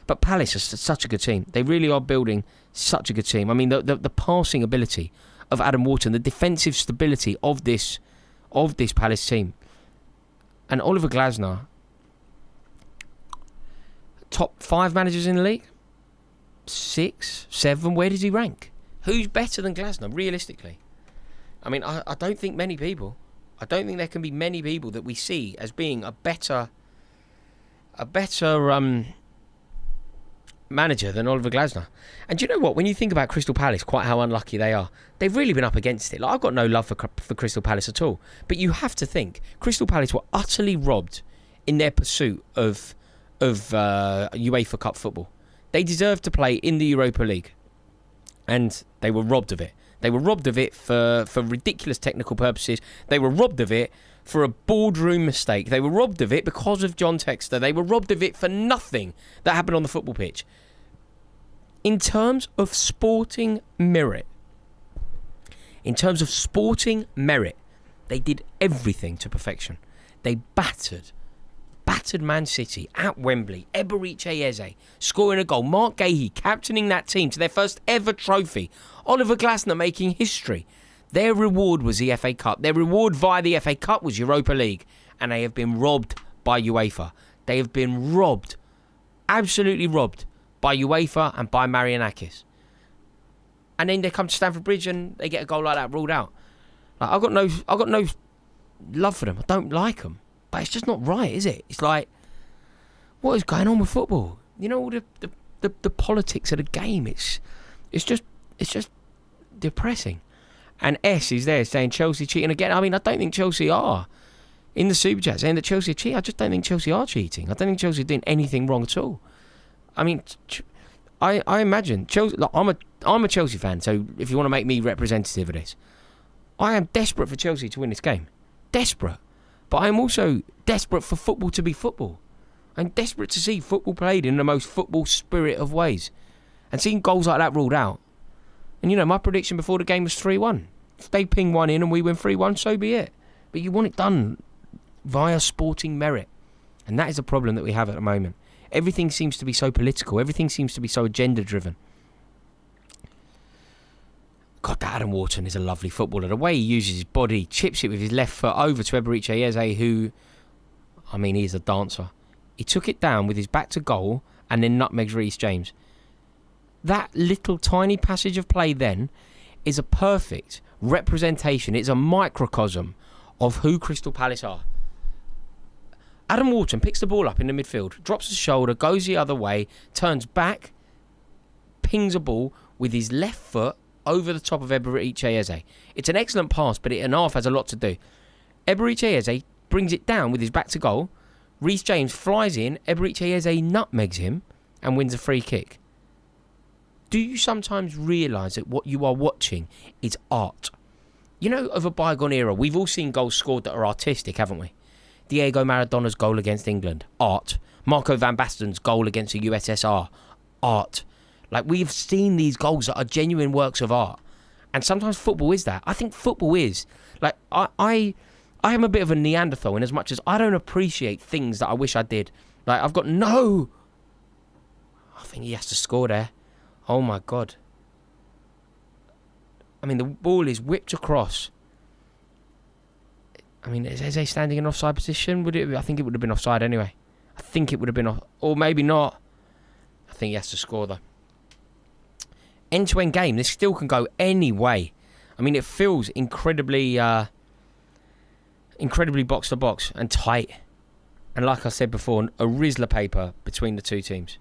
But Palace is such a good team. They really are building such a good team. I mean, the passing ability of Adam Wharton, the defensive stability of this Palace team. And Oliver Glasner, top 5 managers in the league? 6, 7, where does he rank? Who's better than Glasner, realistically? I mean, I don't think many people. I don't think there can be many people that we see as being a better manager than Oliver Glasner. And do you know what? When you think about Crystal Palace, quite how unlucky they are, they've really been up against it. Like, I've got no love for Crystal Palace at all. But you have to think, Crystal Palace were utterly robbed in their pursuit of UEFA Cup football. They deserved to play in the Europa League, and they were robbed of it. They were robbed of it for ridiculous technical purposes. They were robbed of it for a boardroom mistake. They were robbed of it because of John Textor. They were robbed of it for nothing that happened on the football pitch. In terms of sporting merit, they did everything to perfection. They battered Man City at Wembley. Eberechi Eze scoring a goal. Mark Gahey captaining that team to their first ever trophy. Oliver Glasner making history. Their reward was the FA Cup. Their reward via the FA Cup was Europa League. And they have been robbed by UEFA. They have been robbed. Absolutely robbed by UEFA and by Marianakis. And then they come to Stamford Bridge and they get a goal like that ruled out. Like, I've got no love for them. I don't like them. But it's just not right, is it? It's like, what is going on with football? You know, all the politics of the game. It's just depressing. And S is there saying Chelsea cheating again. I mean, I don't think Chelsea are. In the super chat saying that Chelsea are cheating. I just don't think Chelsea are cheating. I don't think Chelsea are doing anything wrong at all. I mean, I imagine Chelsea. Like, I'm a Chelsea fan, so if you want to make me representative of this, I am desperate for Chelsea to win this game. Desperate. But I'm also desperate for football to be football. I'm desperate to see football played in the most football spirit of ways. And seeing goals like that ruled out. And, you know, my prediction before the game was 3-1. If they ping one in and we win 3-1, so be it. But you want it done via sporting merit. And that is a problem that we have at the moment. Everything seems to be so political. Everything seems to be so agenda-driven. God, that Adam Wharton is a lovely footballer. The way he uses his body, chips it with his left foot over to Eberechi Eze, who, I mean, he's a dancer. He took it down with his back to goal and then nutmegs Reece James. that little tiny passage of play then is a perfect representation. It's a microcosm of who Crystal Palace are. Adam Wharton picks the ball up in the midfield, drops his shoulder, goes the other way, turns back, pings a ball with his left foot over the top of Eberechi Eze. It's an excellent pass, but an half has a lot to do. Eberechi Eze brings it down with his back to goal. Reece James flies in, Eberechi Eze nutmegs him and wins a free kick. Do you sometimes realise that what you are watching is art? You know, of a bygone era, we've all seen goals scored that are artistic, haven't we? Diego Maradona's goal against England, art. Marco van Basten's goal against the USSR, art. Like, we've seen these goals that are genuine works of art. And sometimes football is that. I think football is. Like, I am a bit of a Neanderthal in as much as I don't appreciate things that I wish I did. Like, I've got no... I think he has to score there. Oh, my God. I mean, the ball is whipped across. I mean, is Eze standing in offside position? I think it would have been offside anyway. I think it would have been off... Or maybe not. I think he has to score, though. End-to-end game. This still can go any way. I mean, it feels incredibly box-to-box and tight. And like I said before, a Rizzler paper between the two teams.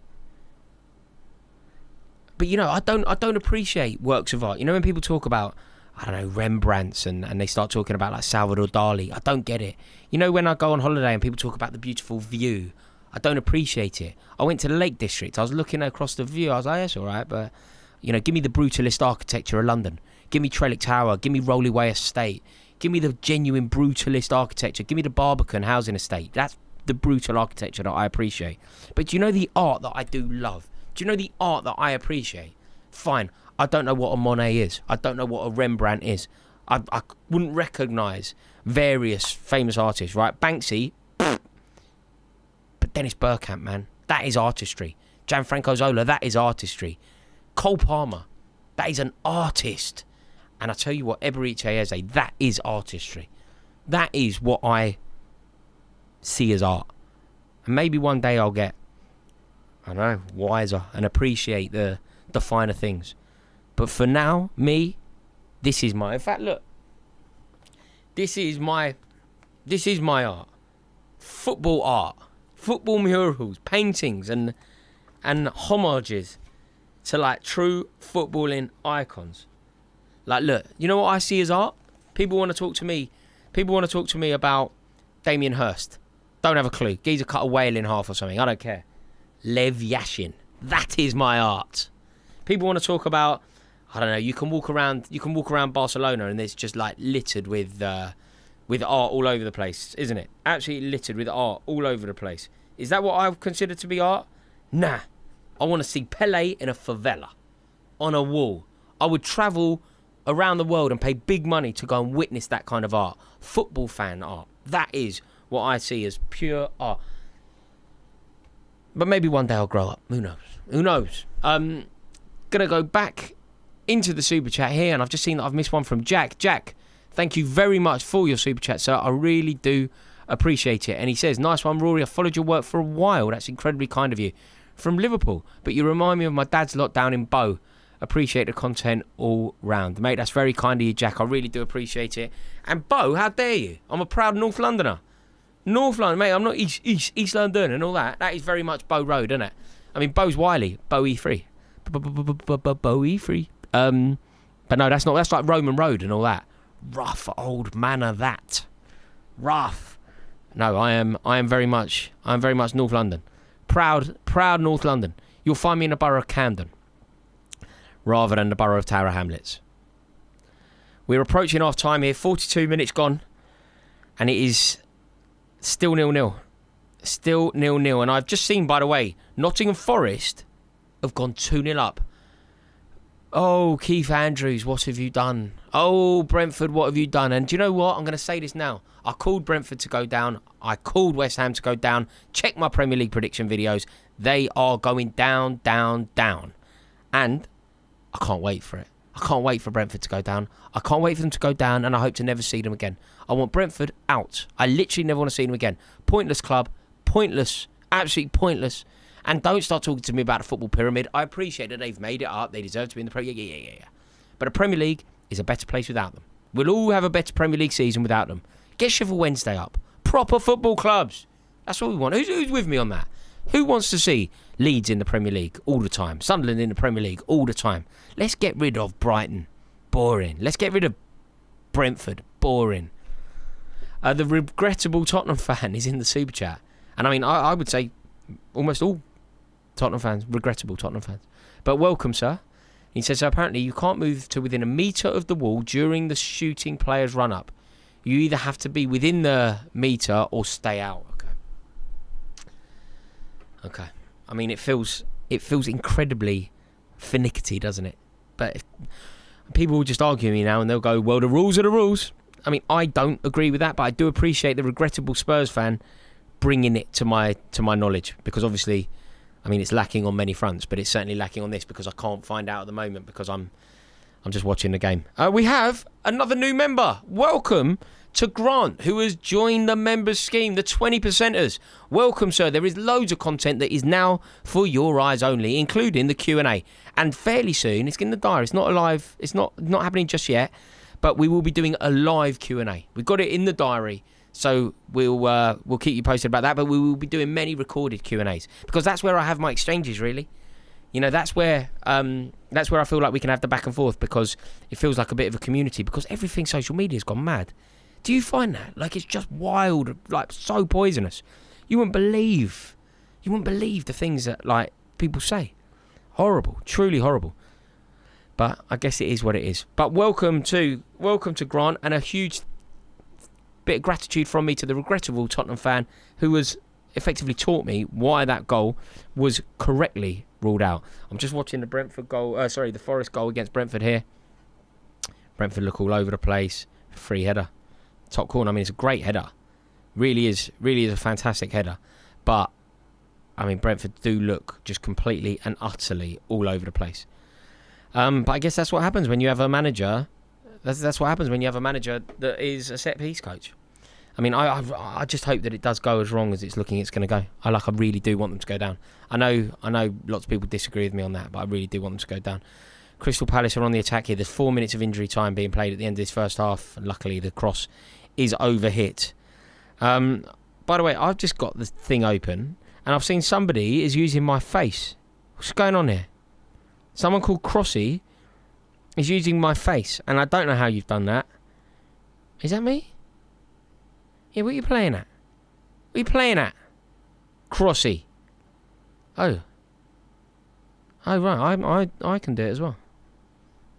But, you know, I don't appreciate works of art. You know, when people talk about, I don't know, Rembrandts and they start talking about, like, Salvador Dali, I don't get it. You know, when I go on holiday and people talk about the beautiful view, I don't appreciate it. I went to the Lake District. I was looking across the view. I was like, that's all right, but, you know, give me the brutalist architecture of London. Give me Trellick Tower. Give me Roley Way Estate. Give me the genuine brutalist architecture. Give me the Barbican housing estate. That's the brutal architecture that I appreciate. But do you know the art that I do love? Do you know the art that I appreciate? Fine. I don't know what a Monet is. I don't know what a Rembrandt is. I wouldn't recognise various famous artists, right? Banksy, but Dennis Bergkamp, man, that is artistry. Gianfranco Zola, that is artistry. Cole Palmer, that is an artist. And I tell you what, Eberechi Eze, that is artistry. That is what I see as art. And maybe one day I'll get, I don't know, wiser and appreciate the finer things. But for now, this is my... In fact, look. This is my art. Football art. Football murals, paintings and homages to, like, true footballing icons. Like, look, you know what I see as art? People want to talk to me about Damien Hirst. Don't have a clue. Geezer cut a whale in half or something. I don't care. Lev Yashin. That is my art. People want to talk about, I don't know, you can walk around Barcelona and it's just, like, littered with art all over the place, isn't it? Absolutely littered with art all over the place. Is that what I consider to be art? Nah. I want to see Pele in a favela, on a wall. I would travel around the world and pay big money to go and witness that kind of art. Football fan art. That is what I see as pure art. But maybe one day I'll grow up. Who knows? Who knows? Gonna go back into the super chat here, and I've just seen that I've missed one from Jack. Jack, thank you very much for your super chat, sir. I really do appreciate it. And he says, nice one, Rory. I followed your work for a while. That's incredibly kind of you. From Liverpool, but you remind me of my dad's lot down in Bow. Appreciate the content all round. Mate, that's very kind of you, Jack. I really do appreciate it. And Bow, how dare you? I'm a proud North Londoner. North London, mate, I'm not East London and all that. That is very much Bow Road, isn't it? I mean, Bow's Wiley. Bow E3. Bow E3. But no, that's not. That's like Roman Road and all that. Rough old manor, that. Rough. No, I am very much North London. Proud North London. You'll find me in the borough of Camden rather than the borough of Tower Hamlets. We're approaching half time here. 42 minutes gone. And it is still 0-0. Still 0-0. And I've just seen, by the way, Nottingham Forest have gone 2-0 up. Oh, Keith Andrews, what have you done? Oh, Brentford, what have you done? And do you know what? I'm going to say this now. I called Brentford to go down. I called West Ham to go down. Check my Premier League prediction videos. They are going down, down, down. And I can't wait for it. I can't wait for Brentford to go down. I can't wait for them to go down, and I hope to never see them again. I want Brentford out. I literally never want to see them again. Pointless club. Pointless. Absolutely pointless. And don't start talking to me about a football pyramid. I appreciate that they've made it up. They deserve to be in the Premier League. Yeah. But the Premier League is a better place without them. We'll all have a better Premier League season without them. Get Sheffield Wednesday up. Proper football clubs. That's what we want. Who's with me on that? Who wants to see Leeds in the Premier League all the time? Sunderland in the Premier League all the time? Let's get rid of Brighton. Boring. Let's get rid of Brentford. Boring. The regrettable Tottenham fan is in the super chat. And I mean, I would say almost all Tottenham fans, regrettable Tottenham fans. But welcome, sir. He says, apparently you can't move to within a metre of the wall during the shooting player's run-up. You either have to be within the metre or stay out. Okay. I mean, it feels incredibly finicky, doesn't it? But people will just argue me now and they'll go, well, the rules are the rules. I mean, I don't agree with that, but I do appreciate the regrettable Spurs fan bringing it to my knowledge, because obviously, I mean, it's lacking on many fronts, but it's certainly lacking on this because I can't find out at the moment because I'm just watching the game. We have another new member. Welcome to Grant, who has joined the members scheme, the 20%ers. Welcome, sir. There is loads of content that is now for your eyes only, including the Q&A. And fairly soon, it's in the diary. It's not alive. It's not happening just yet, but we will be doing a live Q&A. We've got it in the diary, so we'll keep you posted about that. But we will be doing many recorded Q&As because that's where I have my exchanges. Really, you know, that's where I feel like we can have the back and forth because it feels like a bit of a community. Because everything social media has gone mad. Do you find that? Like, it's just wild, like, so poisonous. You wouldn't believe the things that, like, people say. Horrible, truly horrible. But I guess it is what it is. But welcome to Grant, and a huge bit of gratitude from me to the regrettable Tottenham fan who has effectively taught me why that goal was correctly ruled out. I'm just watching the the Forest goal against Brentford here. Brentford look all over the place. Free header. Top corner. I mean, it's a great header. Really is a fantastic header. But, I mean, Brentford do look just completely and utterly all over the place. But I guess that's what happens when you have a manager. That's what happens when you have a manager that is a set-piece coach. I mean, I just hope that it does go as wrong as it's looking it's going to go. I really do want them to go down. I know lots of people disagree with me on that, but I really do want them to go down. Crystal Palace are on the attack here. There's 4 minutes of injury time being played at the end of this first half. And luckily, the cross is overhit. By the way, I've just got the thing open, and I've seen somebody is using my face. What's going on here? Someone called Crossy is using my face, and I don't know how you've done that. Is that me? Yeah, what are you playing at? What are you playing at? Crossy. Oh, right. I can do it as well.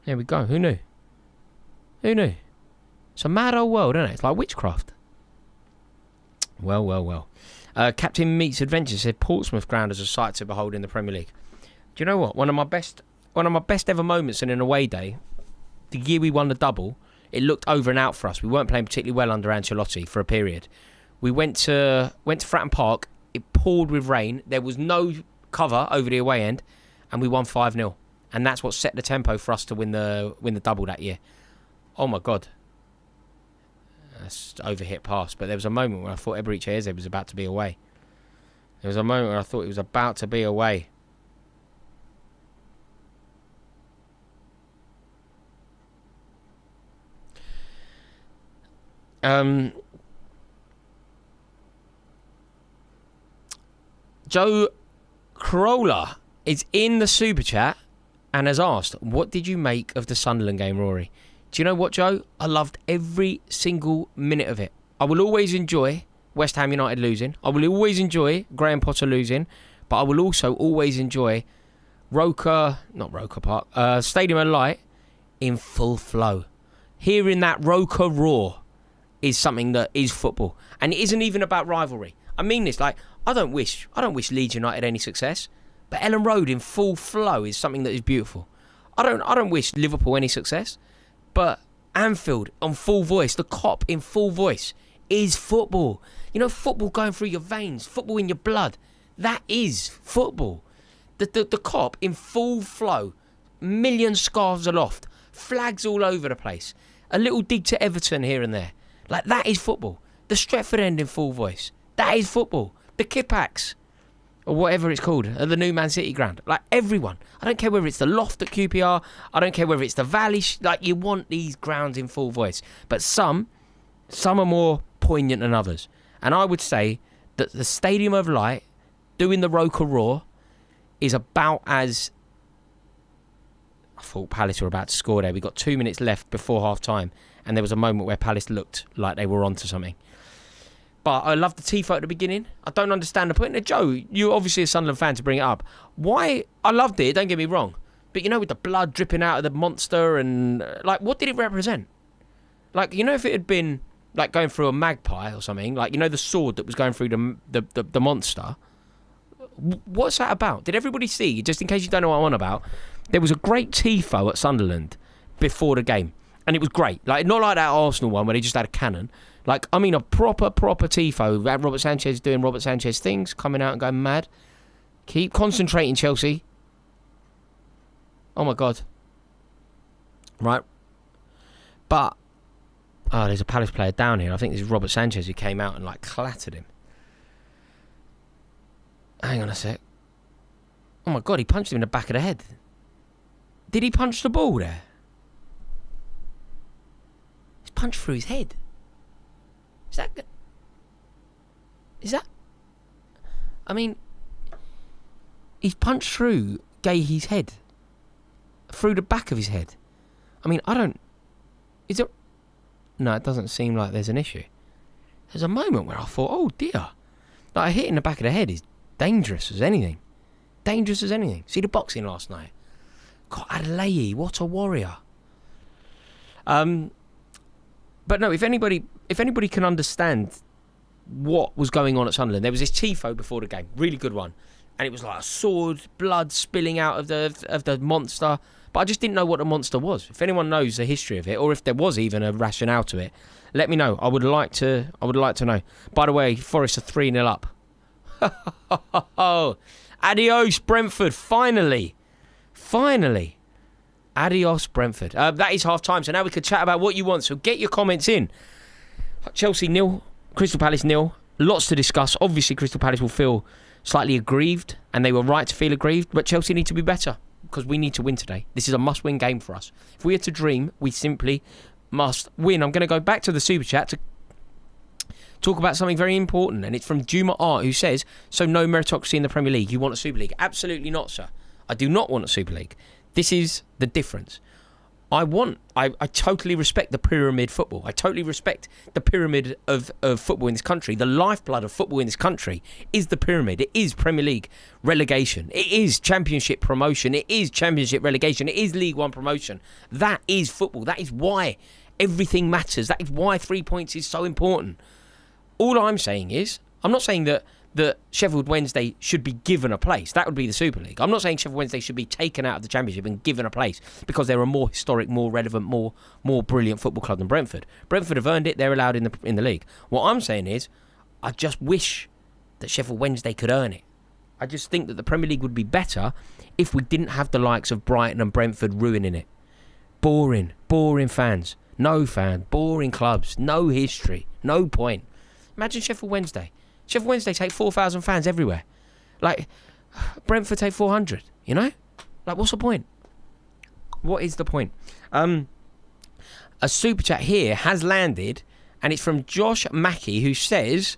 There we go. Who knew? It's a mad old world, isn't it? It's like witchcraft. Well. Captain Meets Adventure said Portsmouth ground is a sight to behold in the Premier League. Do you know what? One of my best ever moments in an away day, the year we won the double, it looked over and out for us. We weren't playing particularly well under Ancelotti for a period. We went to Fratton Park. It poured with rain. There was no cover over the away end, and we won 5-0. And that's what set the tempo for us to win the double that year. Oh my God. That's overhit pass. But there was a moment where I thought Eberechi Eze was about to be away. There was a moment where I thought he was about to be away. Joe Corolla is in the super chat and has asked, what did you make of the Sunderland game, Rory? Do you know what, Joe? I loved every single minute of it. I will always enjoy West Ham United losing. I will always enjoy Graham Potter losing. But I will also always enjoy Stadium of Light in full flow. Hearing that Roker roar is something that is football. And it isn't even about rivalry. I mean this, like, I don't wish Leeds United any success. But Ellen Road in full flow is something that is beautiful. I don't wish Liverpool any success. But Anfield on full voice, the Kop in full voice is football. You know, football going through your veins, football in your blood. That is football. The Kop in full flow, million scarves aloft, flags all over the place, a little dig to Everton here and there. Like, that is football. The Stretford end in full voice. That is football. The Kippax. or whatever it's called, at the new Man City ground. Like, everyone. I don't care whether it's the Loft at QPR. I don't care whether it's the Valley. Like, you want these grounds in full voice. But some are more poignant than others. And I would say that the Stadium of Light, doing the Roker Roar, is about as... I thought Palace were about to score there. We got 2 minutes left before half-time, and there was a moment where Palace looked like they were onto something. But I love the tifo at the beginning. I don't understand the point. Now, Joe, you're obviously a Sunderland fan to bring it up. Why? I loved it, don't get me wrong. But, you know, with the blood dripping out of the monster and... like, what did it represent? Like, you know, if it had been, like, going through a magpie or something, like, you know, the sword that was going through the monster... What's that about? Did everybody see, just in case you don't know what I'm on about, there was a great tifo at Sunderland before the game. And it was great. Like, not like that Arsenal one where they just had a cannon. Like, I mean, a proper tifo. We had Robert Sanchez doing Robert Sanchez things, coming out and going mad. Keep concentrating, Chelsea. Oh, my God. Right. But, oh, there's a Palace player down here. I think this is Robert Sanchez who came out and, like, clattered him. Hang on a sec. Oh, my God, he punched him in the back of the head. Did he punch the ball there? He's punched through his head. Is that... I mean... He's punched through Gahey's head. Through the back of his head. I mean, I don't... Is there... No, it doesn't seem like there's an issue. There's a moment where I thought, oh, dear. Like, a hit in the back of the head is dangerous as anything. Dangerous as anything. See the boxing last night? God, Adelaide, what a warrior. But no, if anybody can understand what was going on at Sunderland, there was this tifo before the game, really good one, and it was like a sword, blood spilling out of the monster. But I just didn't know what the monster was. If anyone knows the history of it, or if there was even a rationale to it, let me know. I would like to know. By the way, Forest are 3-0 up. Adios, Brentford. Finally. Adios, Brentford. That is half time, so now we could chat about what you want. So get your comments in. Chelsea 0, Crystal Palace 0. Lots to discuss. Obviously, Crystal Palace will feel slightly aggrieved, and they were right to feel aggrieved, but Chelsea need to be better because we need to win today. This is a must-win game for us. If we are to dream, we simply must win. I'm going to go back to the Super Chat to talk about something very important, and it's from Juma Art, who says, so no meritocracy in the Premier League. You want a Super League? Absolutely not, sir. I do not want a Super League. This is the difference. I totally respect the pyramid football. I totally respect the pyramid of football in this country. The lifeblood of football in this country is the pyramid. It is Premier League relegation. It is Championship promotion. It is Championship relegation. It is League One promotion. That is football. That is why everything matters. That is why 3 points is so important. All I'm saying is, I'm not saying that Sheffield Wednesday should be given a place. That would be the Super League. I'm not saying Sheffield Wednesday should be taken out of the Championship and given a place because they're a more historic, more relevant, more brilliant football club than Brentford. Brentford have earned it. They're allowed in the league. What I'm saying is, I just wish that Sheffield Wednesday could earn it. I just think that the Premier League would be better if we didn't have the likes of Brighton and Brentford ruining it. Boring fans. No fan. Boring clubs. No history. No point. Imagine Sheffield Wednesday. Sheffield Wednesday take 4,000 fans everywhere. Like, Brentford take 400, you know? Like, what's the point? What is the point? A super chat here has landed, and it's from Josh Mackey, who says,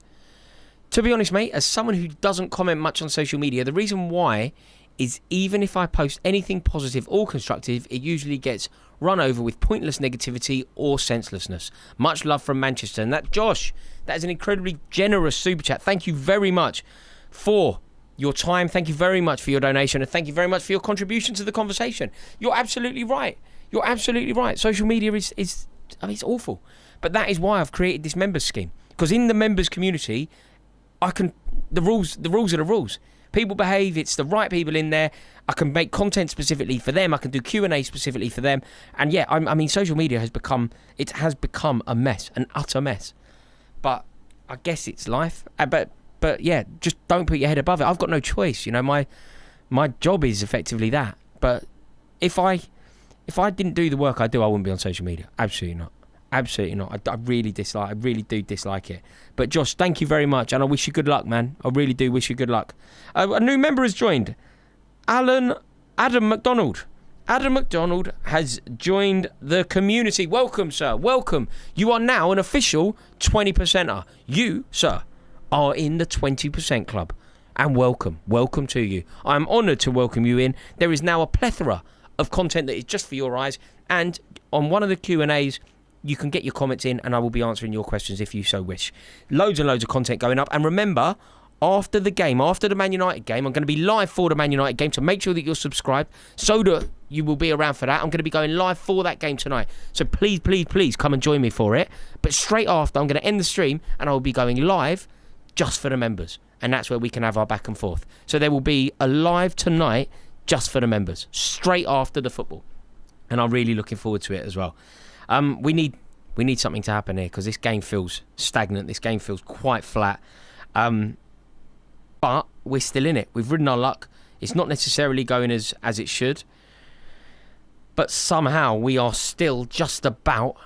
to be honest, mate, as someone who doesn't comment much on social media, the reason why is even if I post anything positive or constructive, it usually gets run over with pointless negativity or senselessness. Much love from Manchester. And that, Josh, that is an incredibly generous super chat. Thank you very much for your time. Thank you very much for your donation. And thank you very much for your contribution to the conversation. You're absolutely right. You're absolutely right. Social media is I mean, it's awful. But that is why I've created this members scheme. Because in the members community, the rules are the rules. People behave, it's the right people in there. I can make content specifically for them. I can do Q&A specifically for them. And yeah, I mean, social media has become a mess, an utter mess. But I guess it's life. But yeah, just don't put your head above it. I've got no choice. You know, my job is effectively that. But if I didn't do the work I do, I wouldn't be on social media. Absolutely not. Absolutely not. I really do dislike it. But Josh, thank you very much, and I wish you good luck, man. I really do wish you good luck. A new member has joined. Adam McDonald. Adam McDonald has joined the community. Welcome, sir. Welcome. You are now an official 20%er. You, sir, are in the 20% club. And welcome. Welcome to you. I am honoured to welcome you in. There is now a plethora of content that is just for your eyes. And on one of the Q&As, you can get your comments in and I will be answering your questions if you so wish. Loads and loads of content going up. And remember, after the game, after the Man United game, I'm going to be live for the Man United game. So make sure that you're subscribed so that you will be around for that. I'm going to be going live for that game tonight. So please, please, please come and join me for it. But straight after, I'm going to end the stream and I will be going live just for the members. And that's where we can have our back and forth. So there will be a live tonight just for the members, straight after the football. And I'm really looking forward to it as well. We need something to happen here because this game feels stagnant. This game feels quite flat. But we're still in it. We've ridden our luck. It's not necessarily going as it should. But somehow we are still just about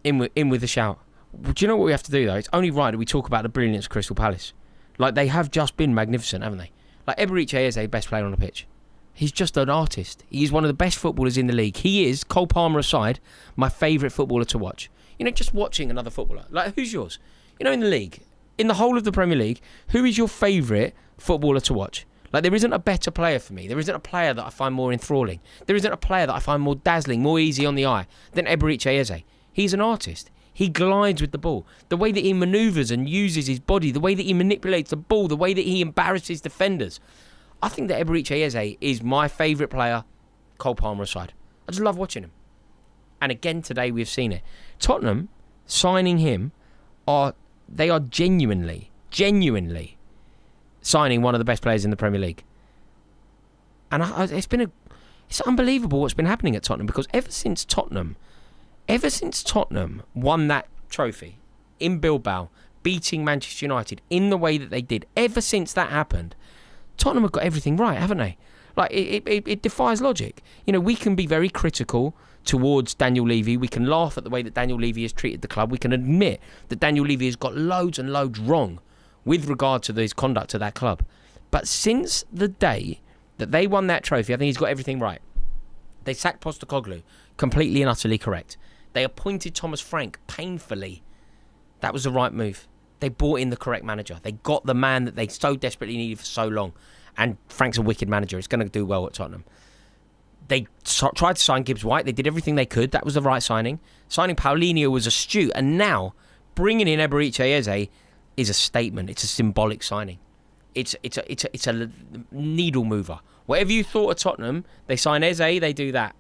in with a shout. Do you know what we have to do, though? It's only right that we talk about the brilliance of Crystal Palace. Like, they have just been magnificent, haven't they? Like, Eberechi is the best player on the pitch. He's just an artist. He's one of the best footballers in the league. He is, Cole Palmer aside, my favourite footballer to watch. You know, just watching another footballer. Like, who's yours? You know, in the league, in the whole of the Premier League, who is your favourite footballer to watch? Like, there isn't a better player for me. There isn't a player that I find more enthralling. There isn't a player that I find more dazzling, more easy on the eye than Eberechi Eze. He's an artist. He glides with the ball. The way that he manoeuvres and uses his body, the way that he manipulates the ball, the way that he embarrasses defenders. I think that Eberechi Eze is my favourite player, Cole Palmer aside. I just love watching him. And again today we've seen it. Tottenham signing him they are genuinely signing one of the best players in the Premier League. And it's unbelievable what's been happening at Tottenham, because ever since Tottenham won that trophy in Bilbao, beating Manchester United in the way that they did, ever since that happened, Tottenham have got everything right, haven't they? Like, it defies logic. You know, we can be very critical towards Daniel Levy. We can laugh at the way that Daniel Levy has treated the club. We can admit that Daniel Levy has got loads and loads wrong with regard to his conduct at that club. But since the day that they won that trophy, I think he's got everything right. They sacked Postecoglou, completely and utterly correct. They appointed Thomas Frank painfully. That was the right move. They brought in the correct manager. They got the man that they so desperately needed for so long. And Frank's a wicked manager. It's going to do well at Tottenham. They tried to sign Gibbs White. They did everything they could. That was the right signing. Signing Paulinho was astute. And now, bringing in Eberechi Eze is a statement. It's a symbolic signing. It's a needle mover. Whatever you thought of Tottenham, they sign Eze, they do that.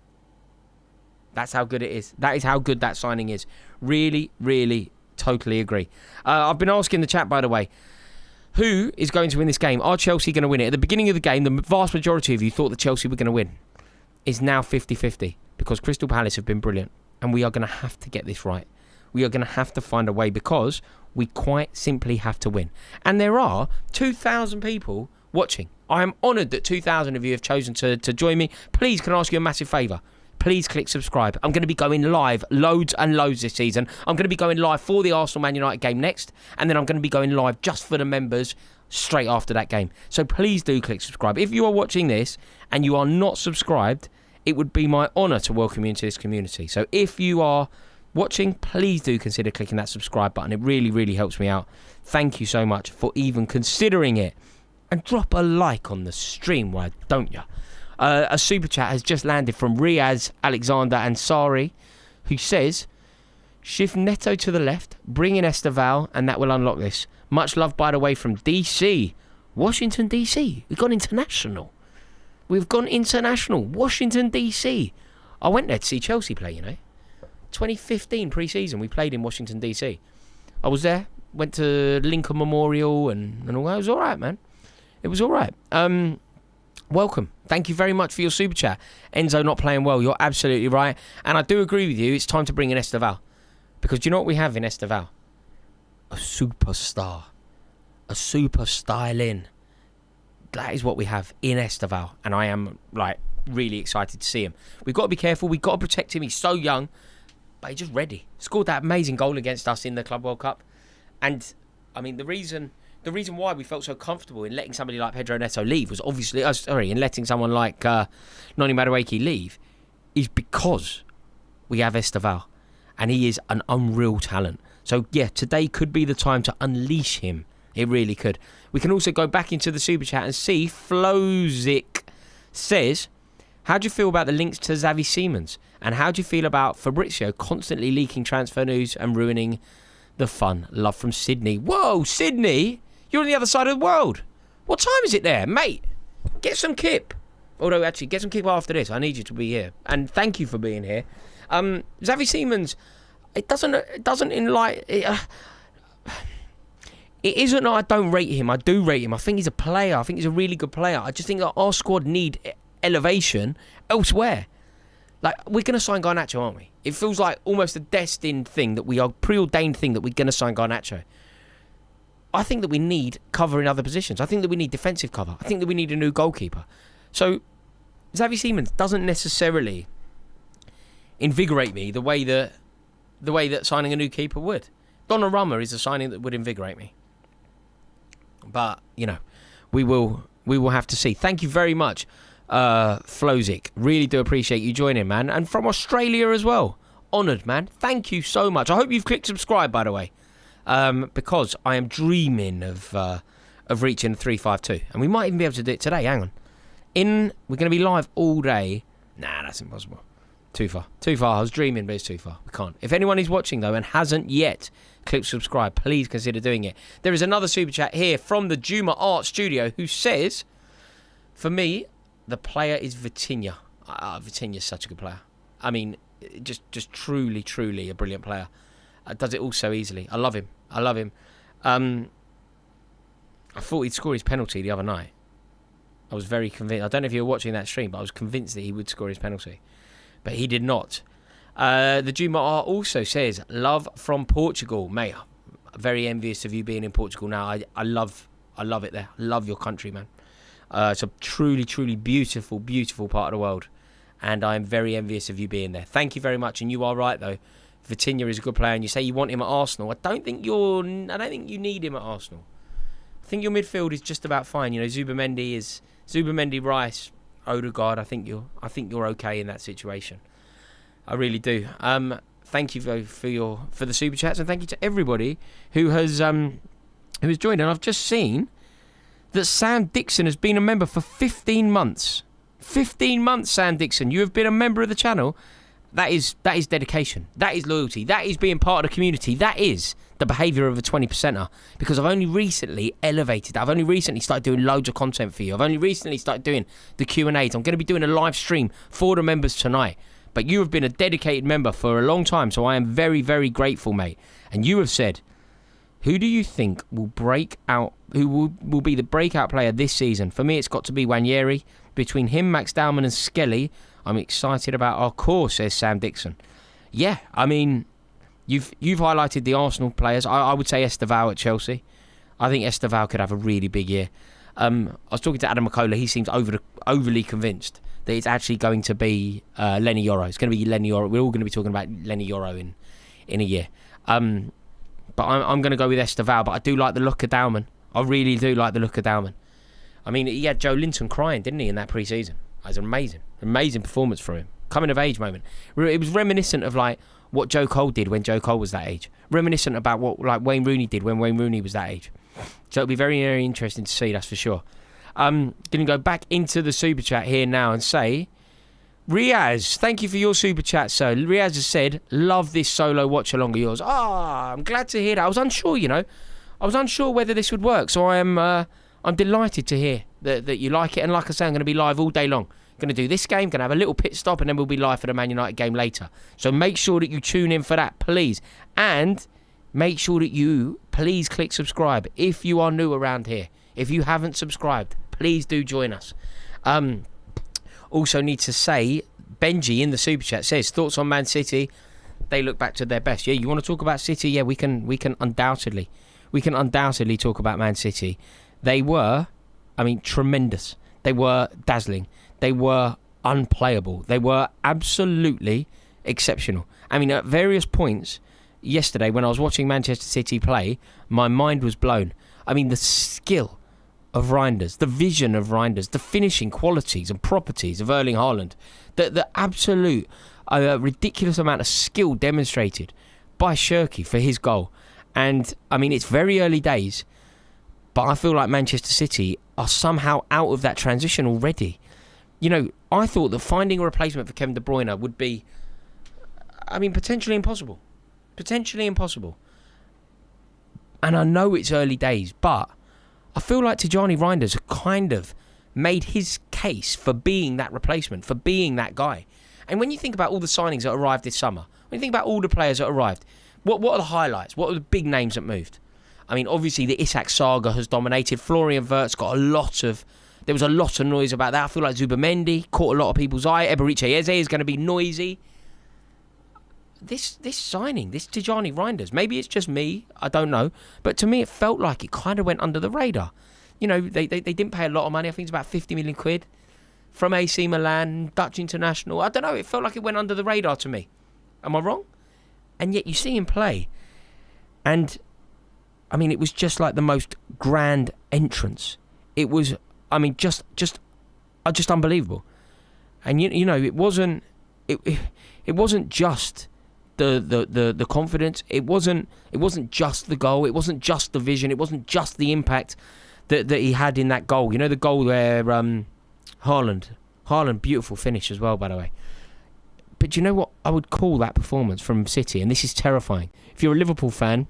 That's how good it is. That is how good that signing is. Really, really, totally agree. I've been asking the chat, by the way, who is going to win this game? Are Chelsea going to win it? At the beginning of the game, the vast majority of you thought that Chelsea were going to win. It's now 50-50 because Crystal Palace have been brilliant. And we are going to have to get this right. We are going to have to find a way because we quite simply have to win. And there are 2,000 people watching. I am honoured that 2,000 of you have chosen to join me. Please, can I ask you a massive favour? Please click subscribe. I'm going to be going live loads and loads this season. I'm going to be going live for the Arsenal Man United game next. And then I'm going to be going live just for the members straight after that game. So please do click subscribe. If you are watching this and you are not subscribed, it would be my honour to welcome you into this community. So if you are watching, please do consider clicking that subscribe button. It really, really helps me out. Thank you so much for even considering it. And drop a like on the stream, why don't you? A super chat has just landed from Riaz, Alexander Ansari, who says, shift Neto to the left, bring in Esteval, and that will unlock this. Much love, by the way, from DC. Washington, DC. We've gone international. Washington, DC. I went there to see Chelsea play, you know. 2015 pre-season, we played in Washington, DC. I was there, went to Lincoln Memorial and all that. It was all right, man. It was all right. Welcome. Thank you very much for your super chat. Enzo not playing well. You're absolutely right. And I do agree with you. It's time to bring in Esteval. Because do you know what we have in Esteval? A superstar. A super styling. That is what we have in Esteval. And I am, really excited to see him. We've got to be careful. We've got to protect him. He's so young. but he's just ready. Scored that amazing goal against us in the Club World Cup. And, I mean, the reason why we felt so comfortable in letting somebody like Pedro Neto leave was obviously... in letting someone like Noni Madueke leave is because we have Esteval. And he is an unreal talent. So, yeah, today could be the time to unleash him. It really could. We can also go back into the Super Chat and see Flozik says, how do you feel about the links to Xavi Simons? And how do you feel about Fabrizio constantly leaking transfer news and ruining the fun? Love from Sydney. Whoa, Sydney? You're on the other side of the world. What time is it there, mate? Get some kip. Although, actually, get some kip after this. I need you to be here. And thank you for being here. Xavi Simons, it isn't that I don't rate him. I do rate him. I think he's a player. I think he's a really good player. I just think that our squad need elevation elsewhere. Like, we're going to sign Garnacho, aren't we? It feels like almost a destined thing that we are, preordained thing that we're going to sign Garnacho. I think that we need cover in other positions. I think that we need defensive cover. I think that we need a new goalkeeper. So, Xavi Simons doesn't necessarily invigorate me the way that signing a new keeper would. Donnarumma is a signing that would invigorate me. But, you know, we will have to see. Thank you very much, Flozik. Really do appreciate you joining, man. And from Australia as well. Honoured, man. Thank you so much. I hope you've clicked subscribe, by the way. Because I am dreaming of reaching 352. And we might even be able to do it today. Hang on. We're going to be live all day. Nah, that's impossible. Too far. I was dreaming, but it's too far. We can't. If anyone is watching, though, and hasn't yet clicked subscribe, please consider doing it. There is another super chat here from the Juma Art Studio who says, for me, the player is Vitinha. Vitinha's such a good player. I mean, just truly, truly a brilliant player. Does it all so easily. I love him. I thought he'd score his penalty the other night. I was very convinced. I don't know if you were watching that stream, but I was convinced that he would score his penalty. But he did not. The Juma R also says, love from Portugal. Mate, I'm very envious of you being in Portugal now. I love it there. I love your country, man. It's a truly, truly beautiful, beautiful part of the world. And I'm very envious of you being there. Thank you very much. And you are right, though. Vitinha is a good player. And you say you want him at Arsenal. I don't think you need him at Arsenal. I think your midfield is just about fine. You know, Zubimendi, Rice, Odegaard. I think you're okay in that situation. I really do. Thank you for the super chats, and thank you to everybody who has joined. And I've just seen that Sam Dixon has been a member for 15 months. 15 months, Sam Dixon. You have been a member of the channel. That is dedication. That is loyalty. That is being part of the community. That is the behaviour of a 20%er. Because I've only recently elevated. I've only recently started doing loads of content for you. I've only recently started doing the Q&As. I'm going to be doing a live stream for the members tonight. But you have been a dedicated member for a long time. So I am very, very grateful, mate. And you have said, who do you think will break out? Who will be the breakout player this season? For me, it's got to be Wanyeri. Between him, Max Dowman and Skelly, I'm excited about our core, says Sam Dixon. Yeah, I mean, you've highlighted the Arsenal players. I would say Esteval at Chelsea. I think Esteval could have a really big year. I was talking to Adam McCullough. He seems overly convinced that it's actually going to be Lenny Yoro. It's going to be Lenny Yoro. We're all going to be talking about Lenny Yoro in a year. But I'm going to go with Esteval. But I do like the look of Dowman. I really do like the look of Dowman. I mean, he had Joe Linton crying, didn't he, in that pre-season? It was amazing performance for him. Coming of age moment. It was reminiscent of like what Joe Cole did when Joe Cole was that age. Reminiscent about what like Wayne Rooney did when Wayne Rooney was that age. So it'll be very, very interesting to see, that's for sure. Going to go back into the super chat here now and say, Riaz, thank you for your super chat, sir. Riaz has said, love this solo watch along of yours. I'm glad to hear that. I was unsure, you know. I was unsure whether this would work, so I'm delighted to hear that you like it. And like I say, I'm going to be live all day long. Going to do this game, going to have a little pit stop, and then we'll be live for the Man United game later. So make sure that you tune in for that, please. And make sure that you, please click subscribe if you are new around here. If you haven't subscribed, please do join us. Also need to say, Benji in the super chat says, thoughts on Man City? They look back to their best. Yeah, you want to talk about City? Yeah, we can undoubtedly talk about Man City. They were, tremendous. They were dazzling. They were unplayable. They were absolutely exceptional. I mean, at various points yesterday when I was watching Manchester City play, my mind was blown. I mean, the skill of Reinders, the vision of Reinders, the finishing qualities and properties of Erling Haaland, the absolute ridiculous amount of skill demonstrated by Shirky for his goal. And, I mean, it's very early days, but I feel like Manchester City are somehow out of that transition already. You know, I thought that finding a replacement for Kevin De Bruyne would be, I mean, potentially impossible. Potentially impossible. And I know it's early days, but I feel like Tijjani Reinders kind of made his case for being that replacement, for being that guy. And when you think about all the signings that arrived this summer, when you think about all the players that arrived, what are the highlights? What are the big names that moved? I mean, obviously the Isak saga has dominated. Florian Wirtz got there was a lot of noise about that. I feel like Zubimendi caught a lot of people's eye. Eberiche Eze is going to be noisy. This signing, this Tijjani Reinders, maybe it's just me, I don't know, but to me it felt like it kind of went under the radar. You know, they didn't pay a lot of money. I think it's about 50 million quid from AC Milan, Dutch international. I don't know, it felt like it went under the radar to me. Am I wrong? And yet you see him play, and I mean, it was just like the most grand entrance. It was, I mean, just unbelievable. And you know, it wasn't just the confidence. It wasn't just the goal. It wasn't just the vision. It wasn't just the impact that he had in that goal. You know, the goal where Haaland, beautiful finish as well, by the way. But you know what I would call that performance from City, and this is terrifying. If you're a Liverpool fan,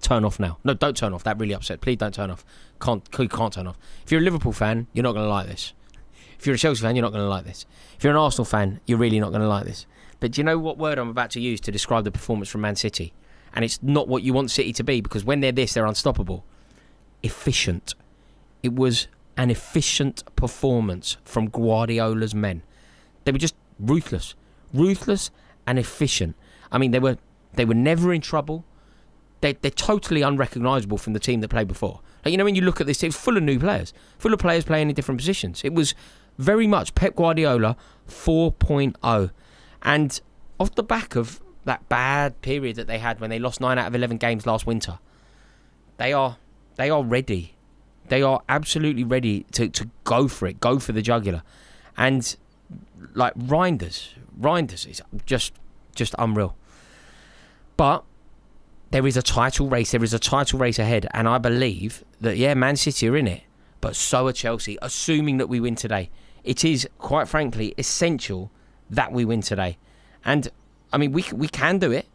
turn off now. No, don't turn off. That really upset. Please don't turn off. You can't turn off. If you're a Liverpool fan, you're not going to like this. If you're a Chelsea fan, you're not going to like this. If you're an Arsenal fan, you're really not going to like this. But do you know what word I'm about to use to describe the performance from Man City? And it's not what you want City to be, because when they're this, they're unstoppable. Efficient. It was an efficient performance from Guardiola's men. They were just ruthless. Ruthless and efficient. I mean, they were never in trouble. They're totally unrecognisable from the team that played before. Like, you know, when you look at this, it was full of new players. Full of players playing in different positions. It was very much Pep Guardiola 4.0. And off the back of that bad period that they had when they lost 9 out of 11 games last winter, they are ready. They are absolutely ready to go for it, go for the jugular. And like Reinders is just unreal. But there is a title race. There is a title race ahead. And I believe that, yeah, Man City are in it, but so are Chelsea, assuming that we win today. It is, quite frankly, essential that we win today. And, I mean, we can do it.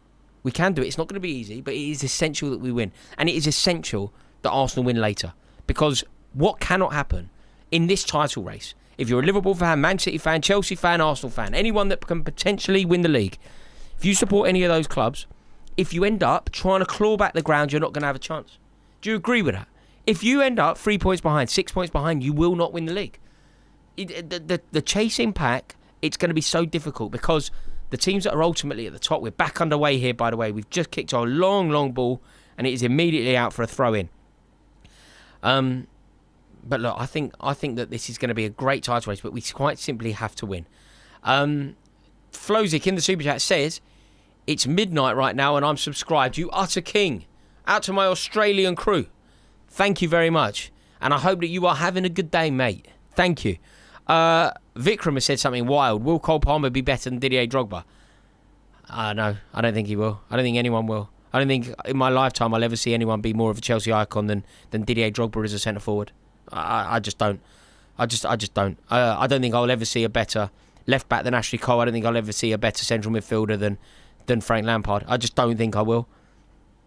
We can do it. It's not going to be easy, but it is essential that we win. And it is essential that Arsenal win later. Because what cannot happen in this title race, if you're a Liverpool fan, Man City fan, Chelsea fan, Arsenal fan, anyone that can potentially win the league, if you support any of those clubs, if you end up trying to claw back the ground, you're not going to have a chance. Do you agree with that? If you end up 3 points behind, 6 points behind, you will not win the league. The chasing pack, it's going to be so difficult because the teams that are ultimately at the top, we're back underway here, by the way. We've just kicked our long ball and it is immediately out for a throw-in. But look, I think that this is going to be a great title race, but we quite simply have to win. Flozik in the Super Chat says, it's midnight right now and I'm subscribed. You utter king. Out to my Australian crew. Thank you very much. And I hope that you are having a good day, mate. Thank you. Vikram has said something wild. Will Cole Palmer be better than Didier Drogba? No, I don't think he will. I don't think anyone will. I don't think in my lifetime I'll ever see anyone be more of a Chelsea icon than Didier Drogba as a centre forward. I just don't. I just don't. I don't think I'll ever see a better left back than Ashley Cole. I don't think I'll ever see a better central midfielder than Frank Lampard. I just don't think I will.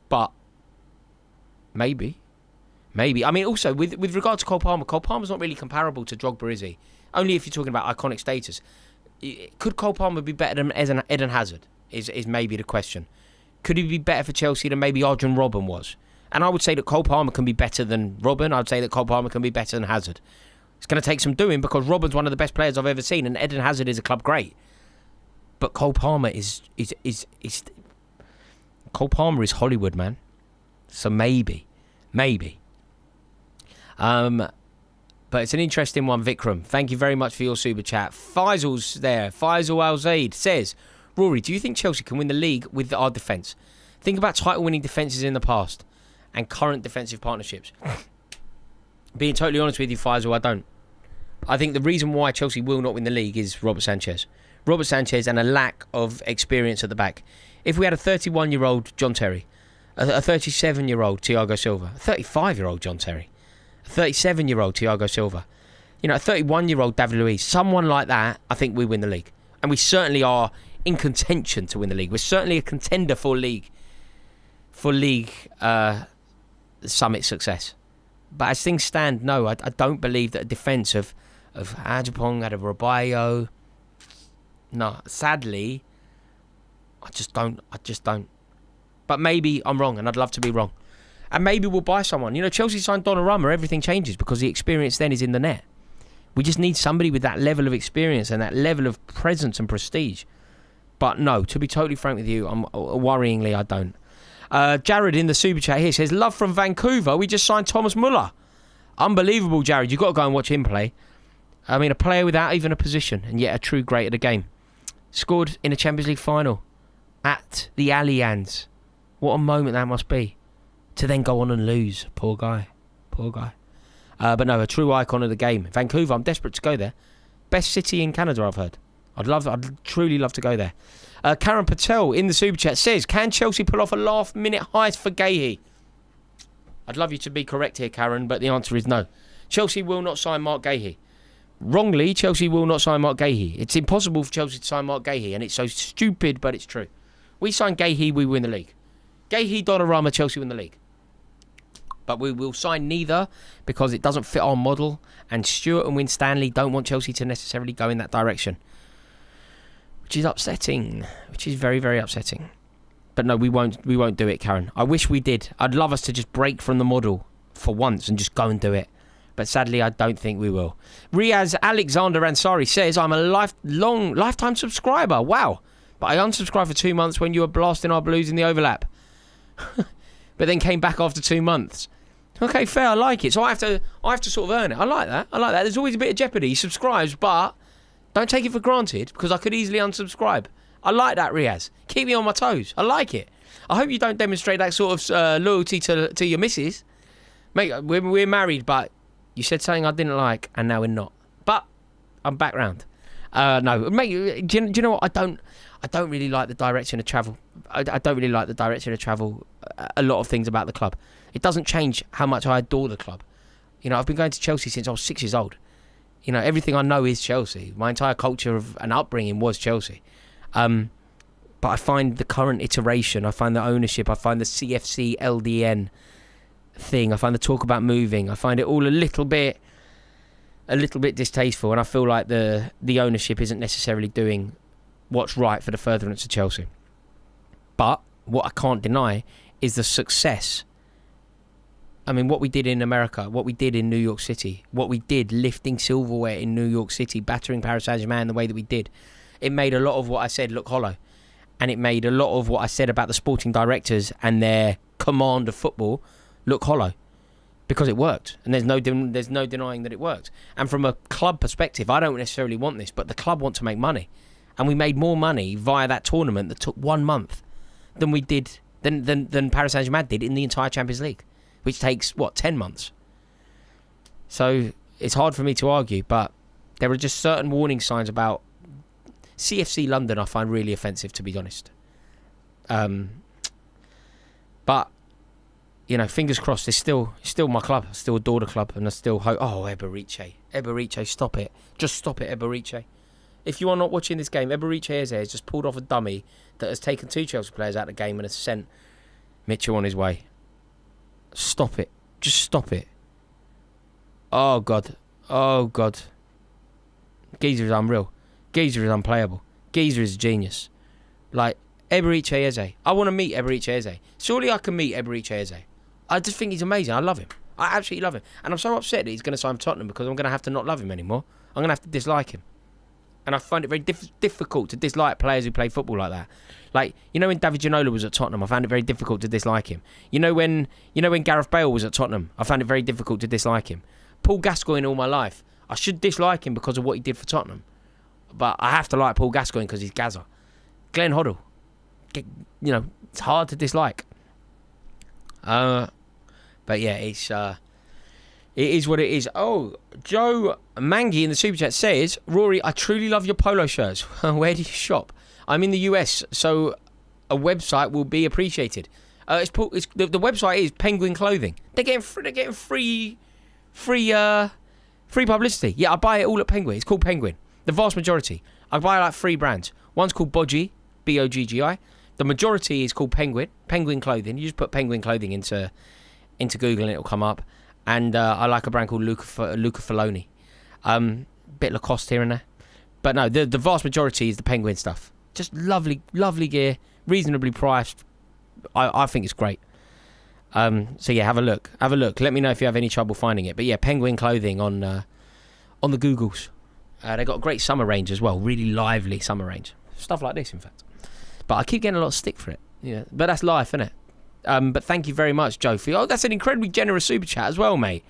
But maybe. I mean, also with regard to Cole Palmer's not really comparable to Drogba, is he? Only if you're talking about iconic status. Could Cole Palmer be better than Eden Hazard? Is maybe the question. Could he be better for Chelsea than maybe Arjen Robben was? And I would say that Cole Palmer can be better than Robben. I'd say that Cole Palmer can be better than Hazard. It's going to take some doing because Robben's one of the best players I've ever seen, and Eden Hazard is a club great. But Cole Palmer is Cole Palmer is Hollywood, man. So maybe. But it's an interesting one, Vikram. Thank you very much for your super chat. Faisal's there. Faisal Al Zaid says, Rory, do you think Chelsea can win the league with our defence? Think about title-winning defences in the past and current defensive partnerships. Being totally honest with you, Faisal, I don't. I think the reason why Chelsea will not win the league is Robert Sanchez. Robert Sanchez and a lack of experience at the back. If we had a 31-year-old John Terry, a 37-year-old Thiago Silva, a 35-year-old John Terry, a 37-year-old Thiago Silva, a 31-year-old David Luiz, someone like that, I think we win the league. And we certainly are in contention to win the league. We're certainly a contender for league summit success. But as things stand, no, I don't believe that a defence of Ajapong, Adebayo, no, sadly, I just don't. But maybe I'm wrong, and I'd love to be wrong. And maybe we'll buy someone. Chelsea signed Donnarumma, everything changes because the experience then is in the net. We just need somebody with that level of experience and that level of presence and prestige. But no, to be totally frank with you, worryingly, I don't. Jared in the super chat here says, love from Vancouver. We just signed Thomas Muller. Unbelievable, Jared. You've got to go and watch him play. I mean, a player without even a position, and yet a true great at the game. Scored in a Champions League final at the Allianz. What a moment that must be. To then go on and lose. Poor guy. But no, a true icon of the game. Vancouver, I'm desperate to go there. Best city in Canada, I've heard. I'd truly love to go there. Karen Patel in the super chat says, can Chelsea pull off a last-minute heist for Gahey? I'd love you to be correct here, Karen, but the answer is no. Chelsea will not sign Mark Gahey. Wrongly, Chelsea will not sign Mark Gahey. It's impossible for Chelsea to sign Mark Gahey, and it's so stupid, but it's true. We sign Gahey, we win the league. Gahey, Donnarumma, Chelsea win the league. But we will sign neither because it doesn't fit our model, and Stuart and Winstanley don't want Chelsea to necessarily go in that direction. Which is upsetting. Which is very, very upsetting. But no, we won't do it, Karen. I wish we did. I'd love us to just break from the model for once and just go and do it. But sadly, I don't think we will. Riaz Alexander Ansari says, I'm a lifetime subscriber. Wow. But I unsubscribed for 2 months when you were blasting our Blues in the overlap. But then came back after 2 months. Okay, fair, I like it. So I have to sort of earn it. I like that. There's always a bit of jeopardy. He subscribes, but don't take it for granted because I could easily unsubscribe. I like that, Riaz. Keep me on my toes. I like it. I hope you don't demonstrate that sort of loyalty to your missus. Mate, we're married, but you said something I didn't like, and now we're not. But I'm back round. No, mate, do you know what? I don't really like the direction of travel. I don't really like the direction of travel. A lot of things about the club. It doesn't change how much I adore the club. I've been going to Chelsea since I was 6 years old. Everything I know is Chelsea. My entire culture of an upbringing was Chelsea. But I find the current iteration, I find the ownership, I find the CFC LDN thing, I find the talk about moving, I find it all a little bit distasteful, and I feel like the ownership isn't necessarily doing what's right for the furtherance of Chelsea. But what I can't deny is the success. I mean, what we did in America, what we did in New York City, what we did lifting silverware in New York City, battering Paris Saint-Germain the way that we did, it made a lot of what I said look hollow. And it made a lot of what I said about the sporting directors and their command of football look hollow. Because it worked. And there's no denying that it worked. And from a club perspective, I don't necessarily want this, but the club want to make money. And we made more money via that tournament that took 1 month than we did than Paris Saint-Germain did in the entire Champions League, which takes 10 months. So it's hard for me to argue, but there are just certain warning signs about CFC London I find really offensive, to be honest. But fingers crossed. It's still my club. I still adore the club, and I still hope. Oh, Eberiche, stop it! Just stop it, Eberiche. If you are not watching this game, Eberiche has just pulled off a dummy that has taken 2 Chelsea players out of the game and has sent Mitchell on his way. Stop it! Just stop it! Oh God! Geezer is unreal. Geezer is unplayable. Geezer is a genius. Like Eberiche Eze. I want to meet Eberiche Eze. Surely I can meet Eberiche Eze. I just think he's amazing. I love him. I absolutely love him. And I'm so upset that he's going to sign for Tottenham because I'm going to have to not love him anymore. I'm going to have to dislike him. And I find it very difficult to dislike players who play football like that. Like, when David Ginola was at Tottenham, I found it very difficult to dislike him. When Gareth Bale was at Tottenham, I found it very difficult to dislike him. Paul Gascoigne all my life, I should dislike him because of what he did for Tottenham. But I have to like Paul Gascoigne because he's Gazza. Glenn Hoddle. You know, it's hard to dislike. But yeah, it is what it is. Oh, Joe Mangy in the Super Chat says, Rory, I truly love your polo shirts. Where do you shop? I'm in the US, so a website will be appreciated. The website is Penguin Clothing. They're getting free publicity. Yeah, I buy it all at Penguin. It's called Penguin. The vast majority. I buy like 3 brands. One's called Bodgy, Boggi. The majority is called Penguin Clothing. You just put Penguin Clothing into Google and it'll come up. And I like a brand called Luca Faloni. Bit Lacoste here and there. But no, the vast majority is the Penguin stuff. Just lovely gear, reasonably priced. I think it's great. So yeah, have a look. Let me know if you have any trouble finding it. But yeah, Penguin Clothing on the Googles. They got a great summer range as well. Really lively summer range. Stuff like this, in fact. But I keep getting a lot of stick for it. Yeah, but that's life, isn't it? But thank you very much, Joe. That's an incredibly generous super chat as well, mate.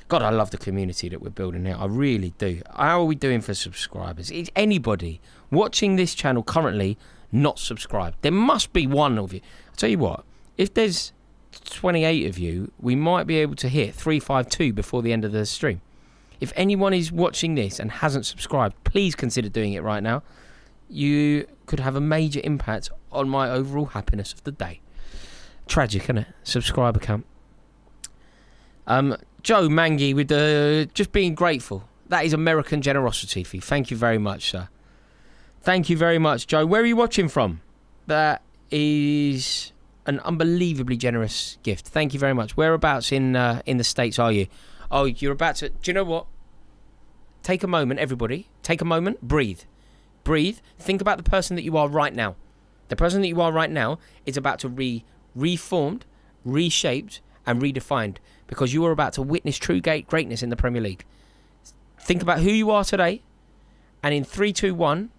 God, I love the community that we're building here. I really do. How are we doing for subscribers? Is anybody watching this channel currently not subscribed? There must be one of you. I'll tell you what. If there's 28 of you, we might be able to hit 352 before the end of the stream. If anyone is watching this and hasn't subscribed, please consider doing it right now. You could have a major impact on my overall happiness of the day. Tragic, isn't it? Subscriber count. Joe Mangy with the just being grateful. That is American generosity for you. Thank you very much, sir. Thank you very much, Joe. Where are you watching from? That is an unbelievably generous gift. Thank you very much. Whereabouts in the States are you? Oh, you're about to... Do you know what? Take a moment, everybody. Take a moment. Breathe. Breathe. Think about the person that you are right now. The person that you are right now is about to be reformed, reshaped, and redefined, because you are about to witness true greatness in the Premier League. Think about who you are today, and in 3, 2, 1,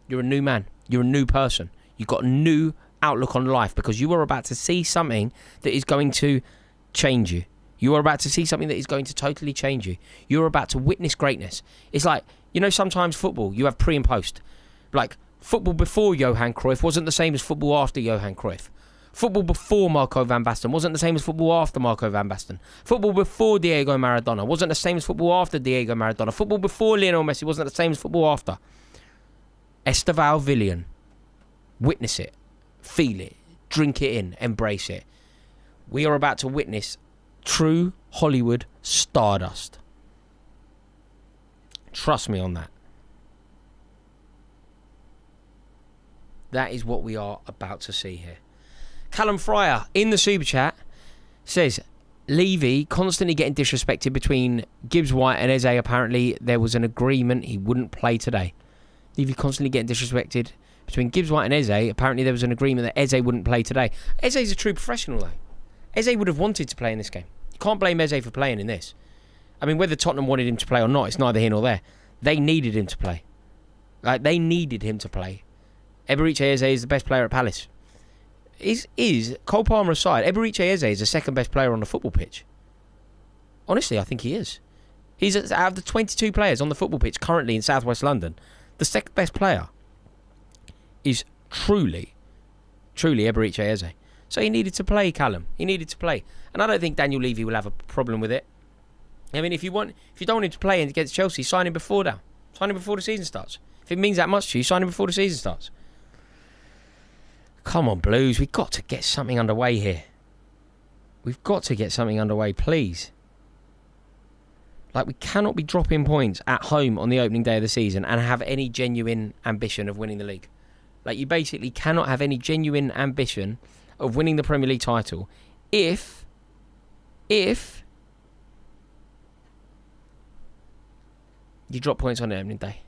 you're a new man. You're a new person. You've got a new outlook on life, because you are about to see something that is going to change you. You are about to see something that is going to totally change you. You're about to witness greatness. It's like, you know, sometimes football, you have pre and post. Like, football before Johan Cruyff wasn't the same as football after Johan Cruyff. Football before Marco van Basten wasn't the same as football after Marco van Basten. Football before Diego Maradona wasn't the same as football after Diego Maradona. Football before Lionel Messi wasn't the same as football after. Esteval Villian. Witness it. Feel it. Drink it in. Embrace it. We are about to witness true Hollywood stardust. Trust me on that. That is what we are about to see here. Callum Fryer in the super chat says, Levy constantly getting disrespected between Gibbs White and Eze. Apparently there was an agreement he wouldn't play today. Levy constantly getting disrespected between Gibbs White and Eze. Apparently there was an agreement that Eze wouldn't play today. Eze's a true professional though. Eze would have wanted to play in this game. You can't blame Eze for playing in this. I mean, whether Tottenham wanted him to play or not, it's neither here nor there. They needed him to play. Like, they needed him to play. Eberiche Eze is the best player at Palace. Is Cole Palmer aside, Eberiche Eze is the second best player on the football pitch. Honestly, I think he is. He's out of the 22 players on the football pitch currently in South West London, the second best player is truly Eberiche Eze. So he needed to play, Callum. He needed to play. And I don't think Daniel Levy will have a problem with it. I mean, if you don't want him to play against Chelsea, sign him before now. Sign him before the season starts. If it means that much to you, sign him before the season starts. Come on, Blues. We've got to get something underway here. We've got to get something underway, please. Like, we cannot be dropping points at home on the opening day of the season and have any genuine ambition of winning the league. Like, you basically cannot have any genuine ambition of winning the Premier League title if you drop points on the opening day.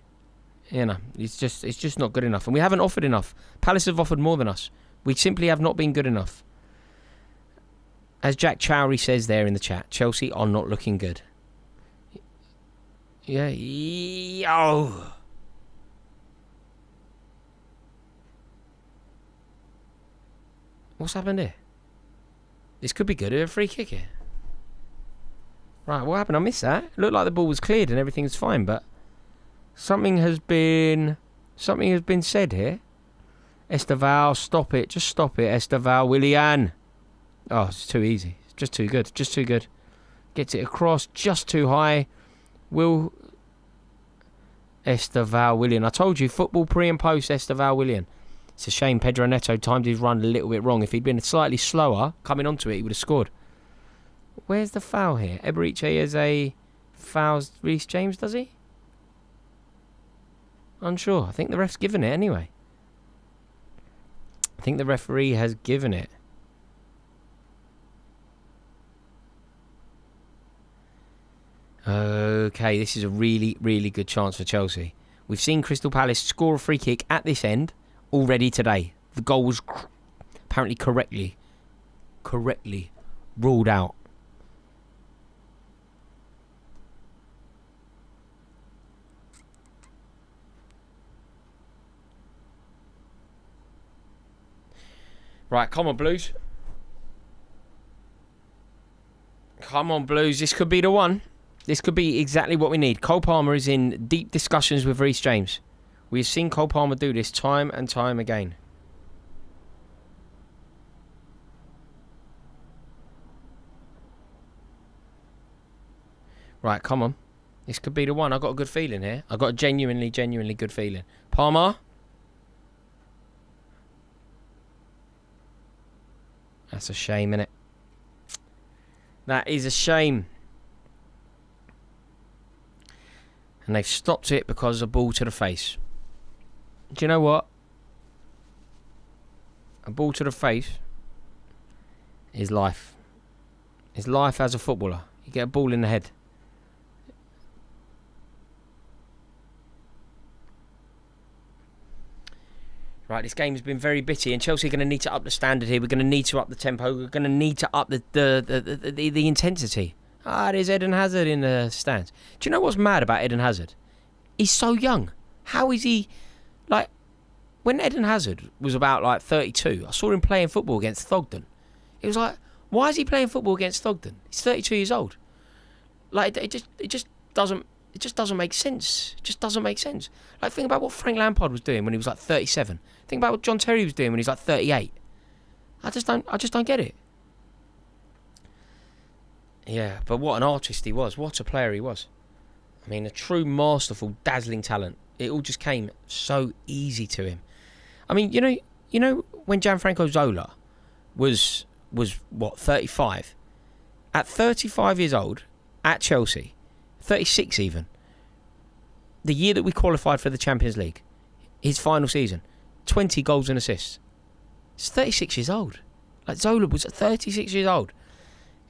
You know, it's just not good enough. And we haven't offered enough. Palace have offered more than us. We simply have not been good enough. As Jack Chowry says there in the chat, Chelsea are not looking good. Yeah. Oh. What's happened here? This could be good. A free kick here. Right, what happened? I missed that. It looked like the ball was cleared and everything's fine, but something has been Something has been said here. Esteval, stop it. Just stop it, Esteval. Willian. Oh, it's too easy. It's just too good. Just too good. Gets it across just too high. Will Esteval Willian. I told you, football pre and post Esteval Willian. It's a shame Pedro Neto timed his run a little bit wrong. If he'd been slightly slower coming onto it, he would have scored. Where's the foul here? Eberiche has a fouls Reece James, does he? Unsure. I think the ref's given it anyway. I think the referee has given it. Okay, this is a really, really good chance for Chelsea. We've seen Crystal Palace score a free kick at this end already today. The goal was apparently correctly ruled out. Right, come on, Blues. Come on, Blues. This could be the one. This could be exactly what we need. Cole Palmer is in deep discussions with Reece James. We've seen Cole Palmer do this time and time again. Right, come on. This could be the one. I've got a good feeling here. I've got a genuinely good feeling. Palmer. That's a shame, innit? That is a shame. And they've stopped it because of a ball to the face. Do you know what? A ball to the face is life. It's life as a footballer. You get a ball in the head. Right, this game has been very bitty, and Chelsea are going to need to up the standard here. We're going to need to up the tempo. We're going to need to up the intensity. There's Eden Hazard in the stands. Do you know what's mad about Eden Hazard? He's so young. How is he... Like, when Eden Hazard was about, like, 32, I saw him playing football against Thogden. It was like, why is he playing football against Thogden? He's 32 years old. Like, it just doesn't make sense. It just doesn't make sense. Like, think about what Frank Lampard was doing when he was, like, 37. Think about what John Terry was doing when he was, like, 38. I just don't get it. Yeah, but what an artist he was. What a player he was. I mean, a true masterful, dazzling talent. It all just came so easy to him. I mean, you know when Gianfranco Zola was what, 35? At 35 years old, at Chelsea, 36 even, the year that we qualified for the Champions League, his final season, 20 goals and assists. He's 36 years old. Like, Zola was 36 years old.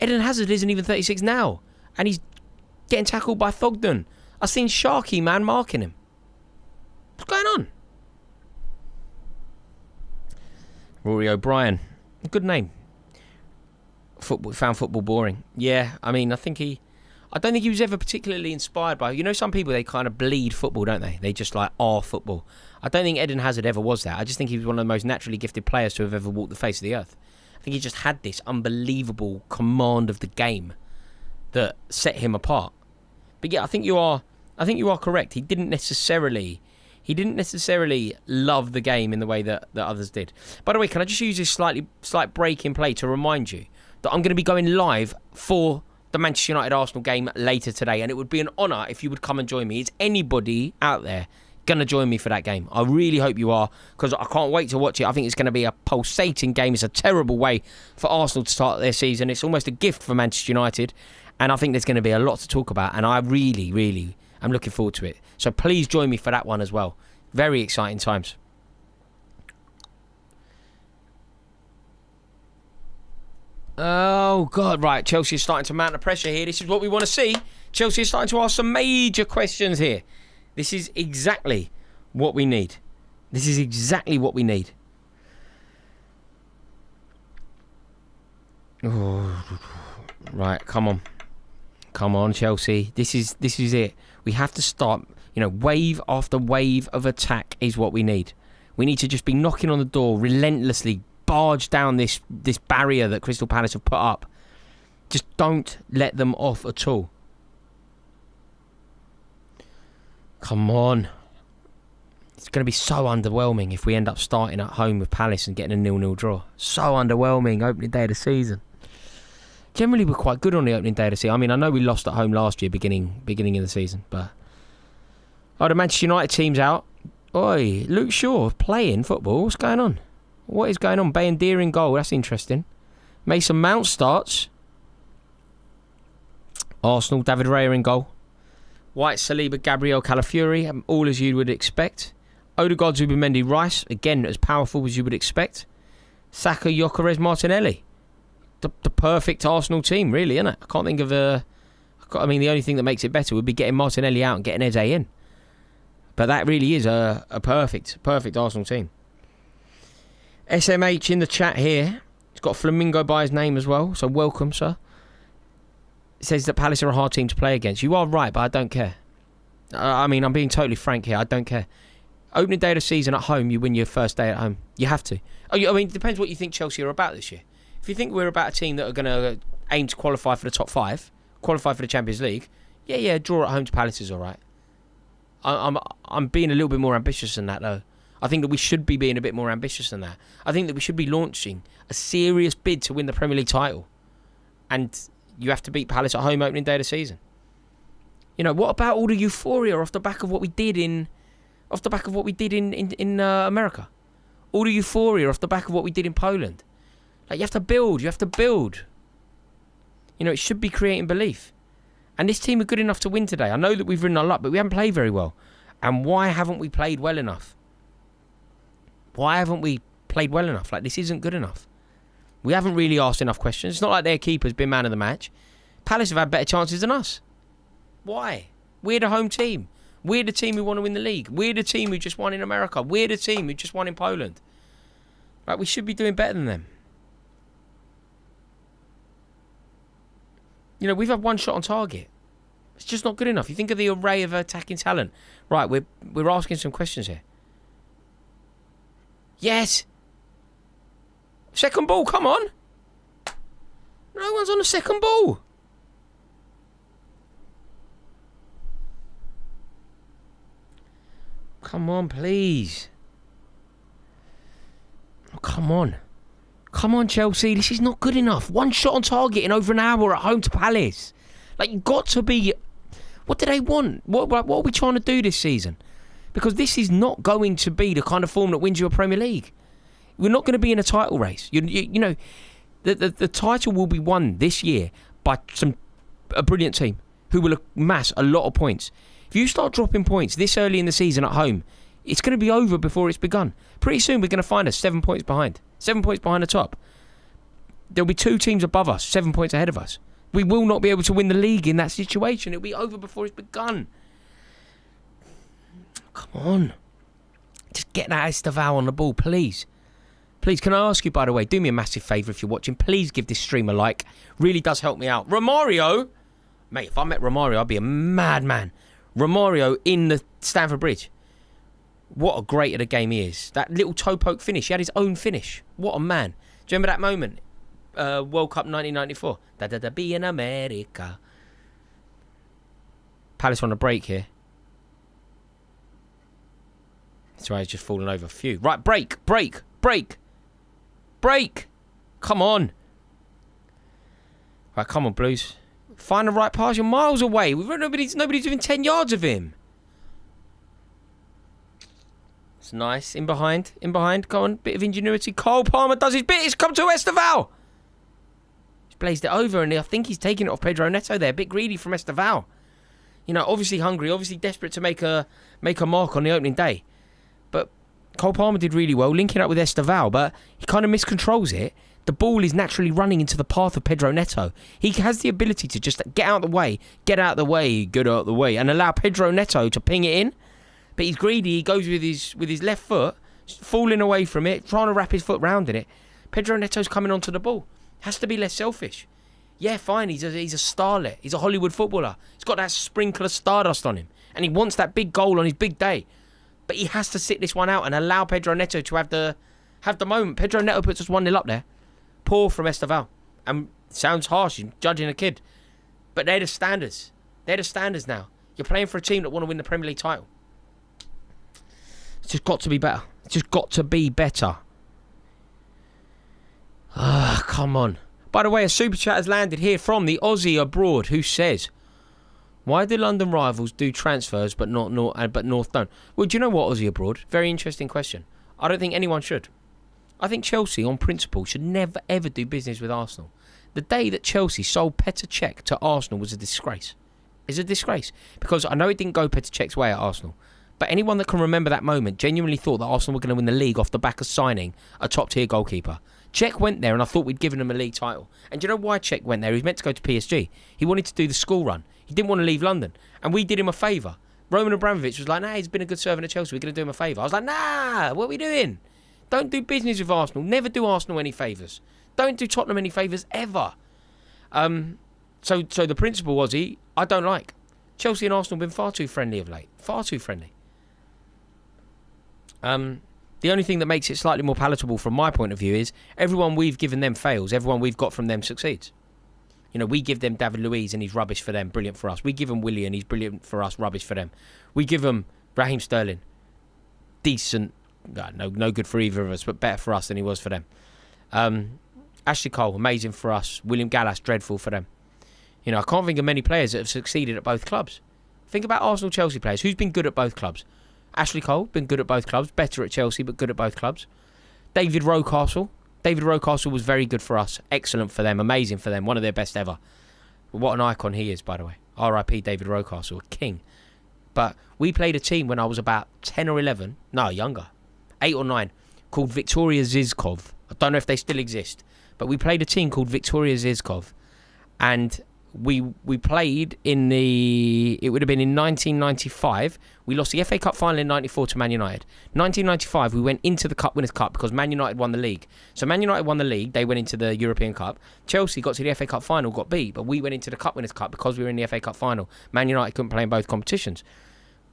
Eden Hazard isn't even 36 now. And he's getting tackled by Thogden. I've seen Sharky, man, marking him. What's going on? Rory O'Brien. Good name. Found football boring. Yeah, I mean, I don't think he was ever particularly inspired by... You know, some people, they kind of bleed football, don't they? They just, like, are football. I don't think Eden Hazard ever was that. I just think he was one of the most naturally gifted players to have ever walked the face of the earth. I think he just had this unbelievable command of the game that set him apart. But yeah, I think you are correct. He didn't necessarily love the game in the way that others did. By the way, can I just use this slight break in play to remind you that I'm going to be going live for the Manchester United Arsenal game later today, and it would be an honour if you would come and join me. Is anybody out there going to join me for that game? I really hope you are, because I can't wait to watch it. I think it's going to be a pulsating game. It's a terrible way for Arsenal to start their season. It's almost a gift for Manchester United, and I think there's going to be a lot to talk about, and I really am looking forward to it. So please join me for that one as well. Very exciting times. Oh, God, right. Chelsea is starting to mount the pressure here. This is what we want to see. Chelsea is starting to ask some major questions here. This is exactly what we need. This is exactly what we need. Oh, right, come on. Come on, Chelsea. This is it. We have to start, wave after wave of attack is what we need. We need to just be knocking on the door, relentlessly barge down this barrier that Crystal Palace have put up. Just don't let them off at all. Come on. It's going to be so underwhelming if we end up starting at home with Palace and getting a 0-0 draw. So underwhelming opening day of the season. Generally, we're quite good on the opening day of the season. I mean, I know we lost at home last year, beginning of the season, but the Manchester United team's out. Oi, Luke Shaw playing football. What's going on? What is going on? Bayendier in goal. That's interesting. Mason Mount starts. Arsenal, David Raya in goal. White, Saliba, Gabriel, Calafiori, all as you would expect. Odegaard, Zubimendi, Rice, again as powerful as you would expect. Saka, Gyökeres, Martinelli. The perfect Arsenal team, really, isn't it? I can't think of the only thing that makes it better would be getting Martinelli out and getting Eze in. But that really is a perfect Arsenal team. SMH in the chat here. He's got Flamingo by his name as well, so welcome, sir. It says that Palace are a hard team to play against. You are right, but I don't care. I mean, I'm being totally frank here. I don't care. Opening day of the season at home, you win your first day at home. You have to. I mean, it depends what you think Chelsea are about this year. If you think we're about a team that are going to aim to qualify for the top 5, qualify for the Champions League, yeah, draw at home to Palace is all right. I'm being a little bit more ambitious than that, though. I think that we should be being a bit more ambitious than that. I think that we should be launching a serious bid to win the Premier League title. And you have to beat Palace at home opening day of the season. You know, what about all the euphoria off the back of what we did in America? All the euphoria off the back of what we did in Poland. Like, you have to build. You know, it should be creating belief. And this team are good enough to win today. I know that we've ridden our luck, but we haven't played very well. And why haven't we played well enough? Why haven't we played well enough? Like, this isn't good enough. We haven't really asked enough questions. It's not like their keeper's been man of the match. Palace have had better chances than us. Why? We're the home team. We're the team who want to win the league. We're the team who just won in America. We're the team who just won in Poland. Like, we should be doing better than them. You know, we've had one shot on target. It's just not good enough. You think of the array of attacking talent. Right, we're asking some questions here. Yes. Second ball, come on. No one's on the second ball. Come on, please. Oh, come on. Come on, Chelsea. This is not good enough. One shot on target in over an hour at home to Palace. Like, you've got to be... What do they want? What are we trying to do this season? Because this is not going to be the kind of form that wins you a Premier League. We're not going to be in a title race. You know, the title will be won this year by a brilliant team who will amass a lot of points. If you start dropping points this early in the season at home, it's going to be over before it's begun. Pretty soon we're going to find us 7 points behind. 7 points behind the top. There'll be 2 teams above us, 7 points ahead of us. We will not be able to win the league in that situation. It'll be over before it's begun. Come on. Just get that Estevao on the ball, please. Please, can I ask you, by the way, do me a massive favour if you're watching. Please give this stream a like. Really does help me out. Romario. Mate, if I met Romario, I'd be a madman. Romario in the Stamford Bridge. What a great at a game he is. That little toe poke finish. He had his own finish. What a man. Do you remember that moment? World Cup 1994. Da be in America. Palace on a break here. That's right, he's just fallen over. Phew. Right, break. Come on. Right, come on, Blues. Find the right pass. You're miles away. Nobody's within 10 yards of him. It's nice. In behind. Go on. Bit of ingenuity. Cole Palmer does his bit. It's come to Estevao. He's blazed it over, and I think he's taking it off Pedro Neto there. A bit greedy from Estevao. You know, obviously hungry, obviously desperate to make a mark on the opening day. But Cole Palmer did really well, linking up with Estevao, but he kind of miscontrols it. The ball is naturally running into the path of Pedro Neto. He has the ability to just get out of the way, and allow Pedro Neto to ping it in. But he's greedy. He goes with his left foot, falling away from it, trying to wrap his foot round in it. Pedro Neto's coming onto the ball. Has to be less selfish. Yeah, fine. He's a starlet. He's a Hollywood footballer. He's got that sprinkle of stardust on him, and he wants that big goal on his big day. But he has to sit this one out and allow Pedro Neto to have the moment. Pedro Neto puts us 1-0 up there. Poor from Estevao. And sounds harsh, you're judging a kid. But they're the standards. They're the standards now. You're playing for a team that want to win the Premier League title. It's just got to be better. It's just got to be better. Ah, come on. By the way, a super chat has landed here from the Aussie abroad who says, why do London rivals do transfers but North don't? Well, do you know what, Aussie abroad? Very interesting question. I don't think anyone should. I think Chelsea, on principle, should never ever do business with Arsenal. The day that Chelsea sold Petr Cech to Arsenal was a disgrace. It's a disgrace. Because I know it didn't go Petr Cech's way at Arsenal. But anyone that can remember that moment genuinely thought that Arsenal were going to win the league off the back of signing a top-tier goalkeeper. Cech went there and I thought we'd given him a league title. And do you know why Cech went there? He was meant to go to PSG. He wanted to do the school run. He didn't want to leave London. And we did him a favour. Roman Abramovich was like, nah, he's been a good servant at Chelsea. We're going to do him a favour. I was like, nah, what are we doing? Don't do business with Arsenal. Never do Arsenal any favours. Don't do Tottenham any favours ever. So the principle was, I don't like. Chelsea and Arsenal have been far too friendly of late. Far too friendly. The only thing that makes it slightly more palatable from my point of view is everyone we've given them fails. Everyone we've got from them succeeds. You know, we give them David Luiz and he's rubbish for them, brilliant for us. We give them Willie and he's brilliant for us, rubbish for them. We give them Raheem Sterling, decent, no good for either of us, but better for us than he was for them. Ashley Cole, amazing for us. William Gallas, dreadful for them. You know, I can't think of many players that have succeeded at both clubs. Think about Arsenal, Chelsea players. Who's been good at both clubs? Ashley Cole, been good at both clubs. Better at Chelsea, but good at both clubs. David Rocastle. David Rocastle was very good for us. Excellent for them. Amazing for them. One of their best ever. What an icon he is, by the way. R.I.P. David Rocastle. A king. But we played a team when I was about 10 or 11. No, younger. 8 or 9. Called Victoria Zizkov. I don't know if they still exist. But we played a team called Victoria Zizkov. And we played in it would have been in 1995. We lost the FA Cup final in 94 to Man United. 1995, we went into the Cup Winners' Cup because Man United won the league. So Man United won the league, they went into the European Cup. Chelsea got to the FA Cup final, got beat, but we went into the Cup Winners' Cup because we were in the FA Cup final. Man United couldn't play in both competitions.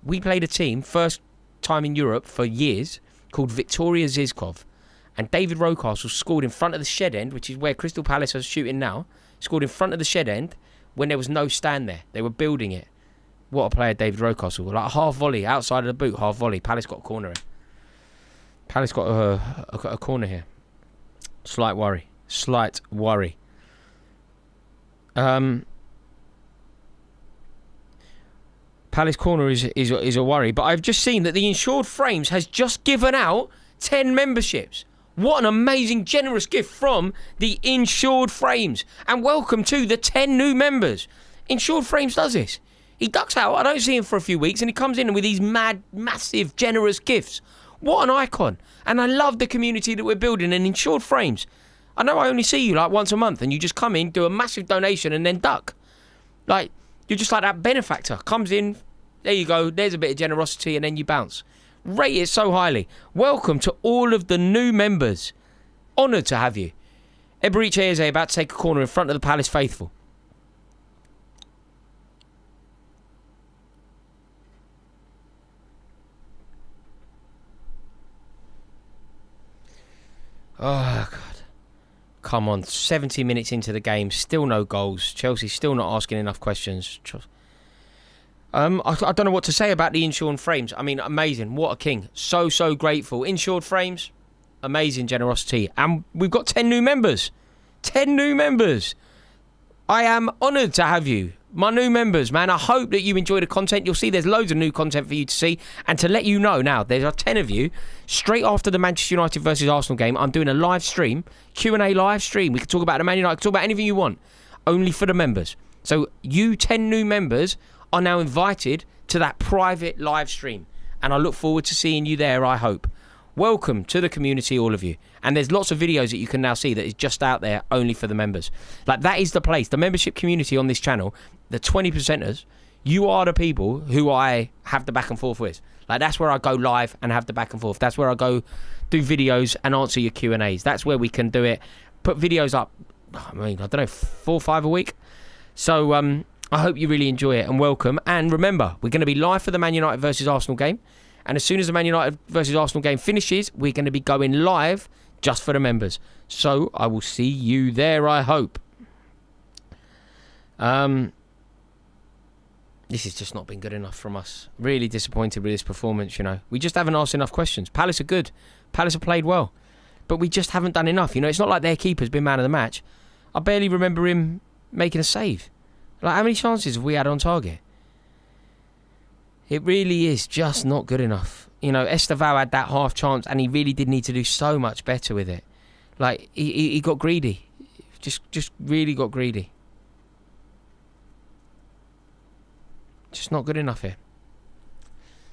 We played a team, first time in Europe for years, called Victoria Zizkov. And David Rocastle scored in front of the shed end, which is where Crystal Palace are shooting now. Scored in front of the shed end when there was no stand there. They were building it. What a player, David Rocastle. Like a half volley, outside of the boot, half volley. Palace got a corner here. Palace got a corner here. Slight worry. Palace corner is a worry. But I've just seen that the Insured Frames has just given out 10 memberships. What an amazing, generous gift from the Insured Frames. And welcome to the 10 new members. Insured Frames does this. He ducks out, I don't see him for a few weeks, and he comes in with these mad, massive, generous gifts. What an icon. And I love the community that we're building in Insured Frames. I know I only see you like once a month, and you just come in, do a massive donation, and then duck. Like, you're just like that benefactor. Comes in, there you go, there's a bit of generosity, and then you bounce. Rate it so highly. Welcome to all of the new members. Honoured to have you. Eberiche Eze about to take a corner in front of the Palace faithful. Oh, God. Come on. 70 minutes into the game. Still no goals. Chelsea still not asking enough questions. I don't know what to say about the Insured Frames. I mean, amazing. What a king. So grateful. Insured Frames, amazing generosity. And we've got 10 new members. 10 new members. I am honoured to have you. My new members, man. I hope that you enjoy the content. You'll see there's loads of new content for you to see. And to let you know now, there are 10 of you. Straight after the Manchester United versus Arsenal game, I'm doing a live stream, Q&A live stream. We can talk about the Man United, talk about anything you want. Only for the members. So you 10 new members are now invited to that private live stream. And I look forward to seeing you there, I hope. Welcome to the community, all of you. And there's lots of videos that you can now see that is just out there only for the members. Like, that is the place. The membership community on this channel, the 20%ers, you are the people who I have the back and forth with. Like, that's where I go live and have the back and forth. That's where I go do videos and answer your Q&As. That's where we can do it. Put videos up, I mean, I don't know, 4 or 5 a week. So, I hope you really enjoy it and welcome. And remember, we're going to be live for the Man United versus Arsenal game. And as soon as the Man United versus Arsenal game finishes, we're going to be going live just for the members. So I will see you there, I hope. This has just not been good enough from us. Really disappointed with this performance, you know. We just haven't asked enough questions. Palace are good. Palace have played well. But we just haven't done enough. You know, it's not like their keeper's been man of the match. I barely remember him making a save. Like, how many chances have we had on target? It really is just not good enough. You know, Estevao had that half chance and he really did need to do so much better with it. Like, he got greedy. Just really got greedy. Just not good enough here.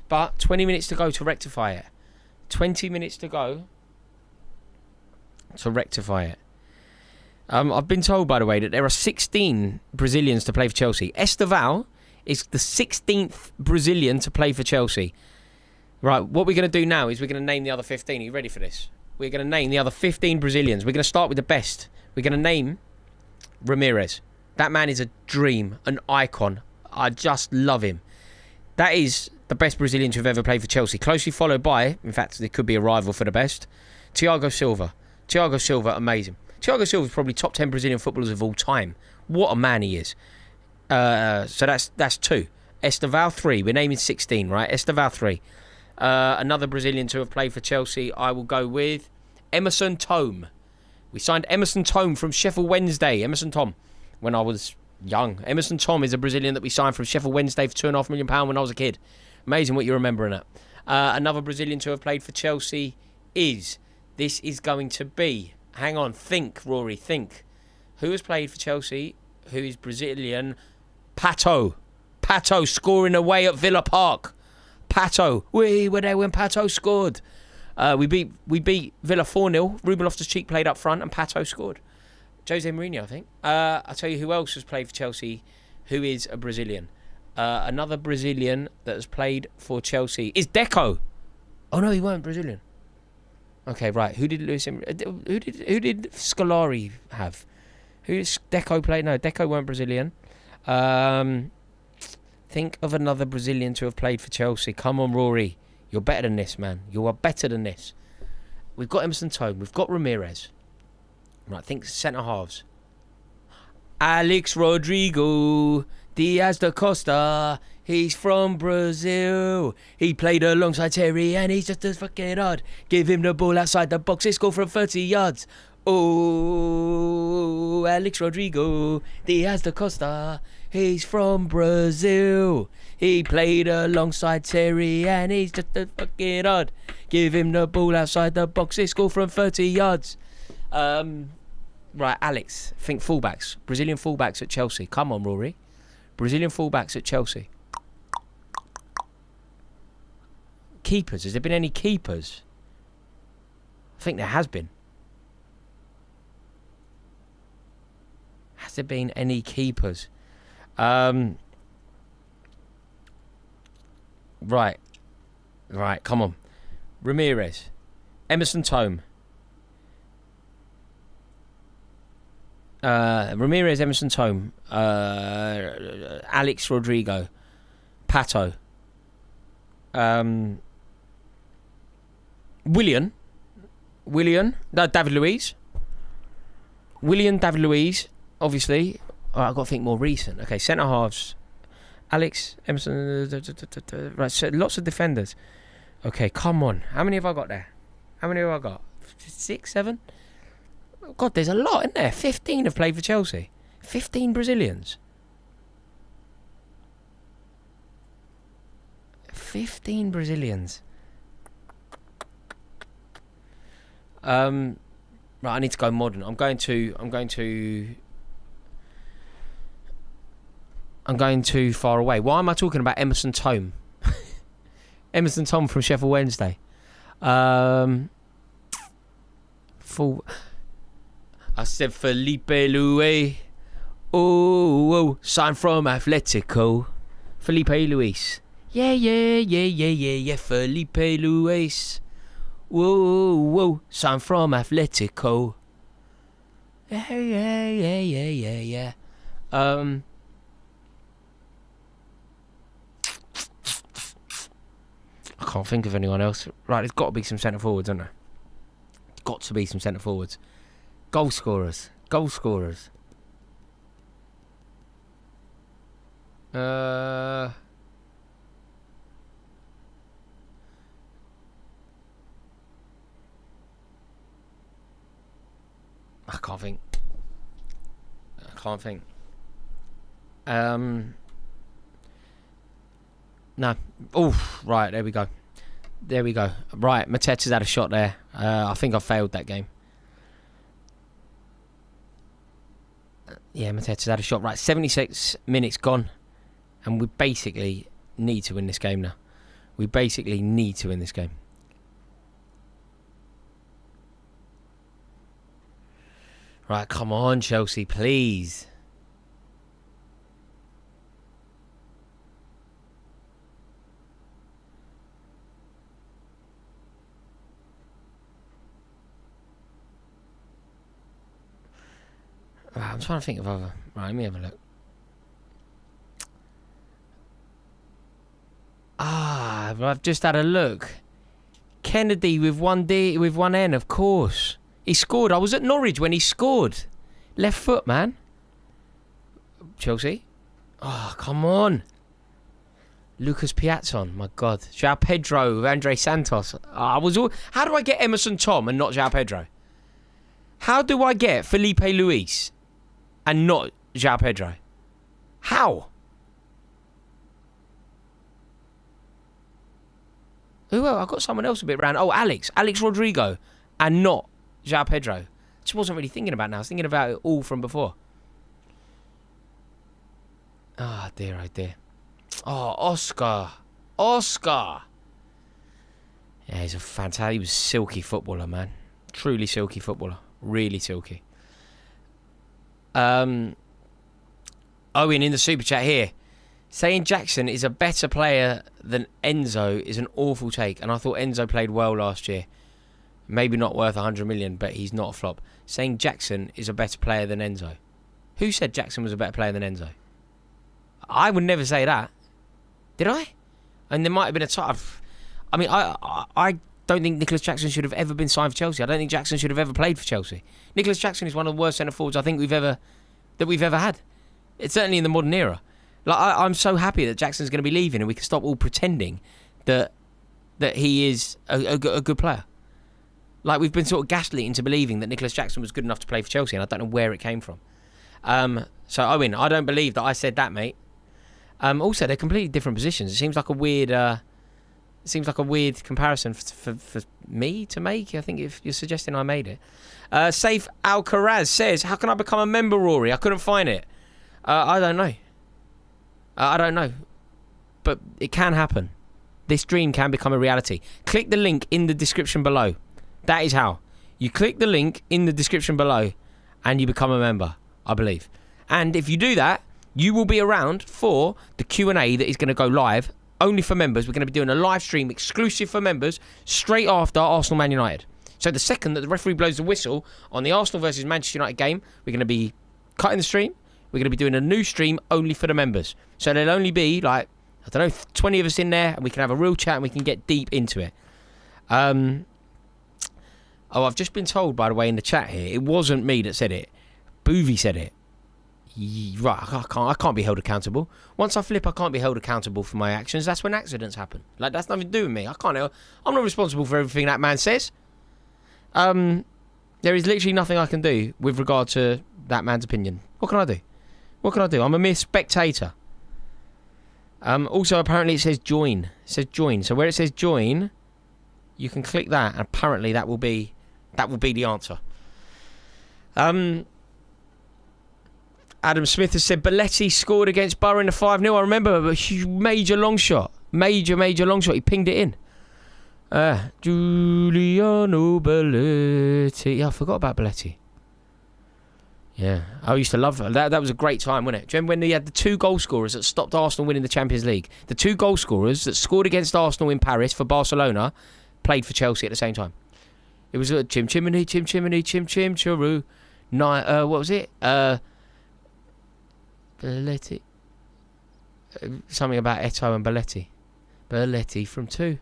But 20 minutes to go to rectify it. 20 minutes to go to rectify it. I've been told, by the way, that there are 16 Brazilians to play for Chelsea. Estevao is the 16th Brazilian to play for Chelsea. Right, what we're going to do now is we're going to name the other 15. Are you ready for this? We're going to name the other 15 Brazilians. We're going to start with the best. We're going to name Ramirez. That man is a dream, an icon. I just love him. That is the best Brazilian to have ever played for Chelsea. Closely followed by, in fact, there could be a rival for the best, Thiago Silva. Thiago Silva, amazing. Thiago Silva is probably top 10 Brazilian footballers of all time. What a man he is. So that's 2. Estevao 3. We're naming 16, right? Estevao 3. Another Brazilian to have played for Chelsea, I will go with Emerson Tome. We signed Emerson Tome from Sheffield Wednesday. Emerson Tome, when I was young. Emerson Tome is a Brazilian that we signed from Sheffield Wednesday for £2.5 million when I was a kid. Amazing what you're remembering it. Another Brazilian to have played for Chelsea is... This is going to be... Hang on, think, Rory, think. Who has played for Chelsea? Who is Brazilian? Pato. Pato scoring away at Villa Park. Pato. We were there when Pato scored. We beat Villa 4-0. Ruben Loftus-Cheek played up front and Pato scored. Jose Mourinho, I think. I'll tell you who else has played for Chelsea who is a Brazilian. Another Brazilian that has played for Chelsea is Deco. Oh, no, he weren't Brazilian. Okay, right. Who did who did Scolari have? Who did Deco play? No, Deco weren't Brazilian. Think of another Brazilian to have played for Chelsea. Come on, Rory. You're better than this, man. You are better than this. We've got Emerson Tome. We've got Ramirez. Right, think centre halves. Alex Rodrigo Diaz da Costa. He's from Brazil. He played alongside Terry and he's just as fucking hard. Give him the ball outside the box. He scored from 30 yards. Oh, Alex Rodrigo Diaz da Costa. He's from Brazil. He played alongside Terry and he's just as fucking hard. Give him the ball outside the box. He scored from 30 yards. Right, Alex. Think fullbacks. Brazilian fullbacks at Chelsea. Come on, Rory. Brazilian fullbacks at Chelsea. Keepers. Has there been any keepers? I think there has been. Has there been any keepers? Right. Right, come on. Ramirez. Emerson Tome. Ramirez, Emerson Tome. Alex Rodrigo. Pato. William. No, David Luiz. David Luiz, obviously. Oh, I've got to think more recent. Okay, centre halves. Alex, Emerson. Right, so lots of defenders. Okay, come on. How many have I got there? How many have I got? 6, 7? God, there's a lot, isn't there? 15 have played for Chelsea. 15 Brazilians. 15 Brazilians. Right, I need to go modern. I'm going too far away. Why am I talking about Emerson Tome? Emerson Tome from Sheffield Wednesday. I said Felipe Luis. Oh, signed from Atletico. Felipe Luis. Yeah. Felipe Luis. Whoa. Signed from Atletico. Yeah. I can't think of anyone else. Right, there's got to be some centre forwards, isn't there? Got to be some centre forwards. Goal scorers. I can't think. No. Oh, right. There we go. Right, Mateta's had a shot there. I think I failed that game. Yeah, Mateta's had a shot. Right, 76 minutes gone. And we basically need to win this game now. Right, come on, Chelsea, please. Right, I'm trying to think of other... Right, let me have a look. I've just had a look. Kennedy with one D, with one N, of course. He scored. I was at Norwich when he scored. Left foot, man. Chelsea. Oh, come on. Lucas Piazzon, my God. João Pedro, Andre Santos. How do I get Emerson Tom and not João Pedro? How do I get Felipe Luis and not João Pedro? How? Who else? I've got someone else a bit around. Oh, Alex Rodrigo, and not João Pedro. Just wasn't really thinking about now. I was thinking about it all from before. Oh, dear, oh, dear. Oh, Oscar. Yeah, he's a fantastic... He was a silky footballer, man. Truly silky footballer. Really silky. Owen in the super chat here. Saying Jackson is a better player than Enzo is an awful take. And I thought Enzo played well last year. Maybe not worth 100 million, but he's not a flop. Saying Jackson is a better player than Enzo. Who said Jackson was a better player than Enzo? I would never say that. Did I? And there might have been a time... I mean, I don't think Nicholas Jackson should have ever been signed for Chelsea. I don't think Jackson should have ever played for Chelsea. Nicholas Jackson is one of the worst centre forwards I think we've ever had. It's certainly in the modern era. Like I'm so happy that Jackson's going to be leaving, and we can stop all pretending that he is a good player. Like we've been sort of gaslit into believing that Nicholas Jackson was good enough to play for Chelsea, and I don't know where it came from. So Owen, I don't believe that I said that, mate. Also, they're completely different positions. It seems like a weird comparison for me to make. I think if you're suggesting I made it. Safe Alcaraz says, "How can I become a member, Rory? I couldn't find it. I don't know. I don't know, but it can happen. This dream can become a reality. Click the link in the description below. That is how. You click the link in the description below, and you become a member. I believe. And if you do that, you will be around for the Q&A that is going to go live only for members. We're going to be doing a live stream exclusive for members straight after Arsenal Man United. So the second that the referee blows the whistle on the Arsenal versus Manchester United game, we're going to be cutting the stream. We're going to be doing a new stream only for the members. So there'll only be, like, I don't know, 20 of us in there, and we can have a real chat and we can get deep into it. I've just been told, by the way, in the chat here, it wasn't me that said it. Boovy said it. Right, I can't be held accountable. Once I flip, I can't be held accountable for my actions. That's when accidents happen. Like, that's nothing to do with me. I'm not responsible for everything that man says. There is literally nothing I can do with regard to that man's opinion. What can I do? I'm a mere spectator. Also, apparently it says join. It says join. So where it says join, you can click that, and apparently that will be the answer. Adam Smith has said Belletti scored against Borough in the 5-0. I remember a major long shot. Major long shot. He pinged it in. Giuliano Belletti. Yeah, I forgot about Belletti. Yeah, I used to love that. That was a great time, wasn't it? Do you remember when they had the two goal scorers that stopped Arsenal winning the Champions League? The two goal scorers that scored against Arsenal in Paris for Barcelona played for Chelsea at the same time. It was Chim Chimney, Chim Chiroo. What was it? Belletti. Something about Eto'o and Belletti. Belletti from 2.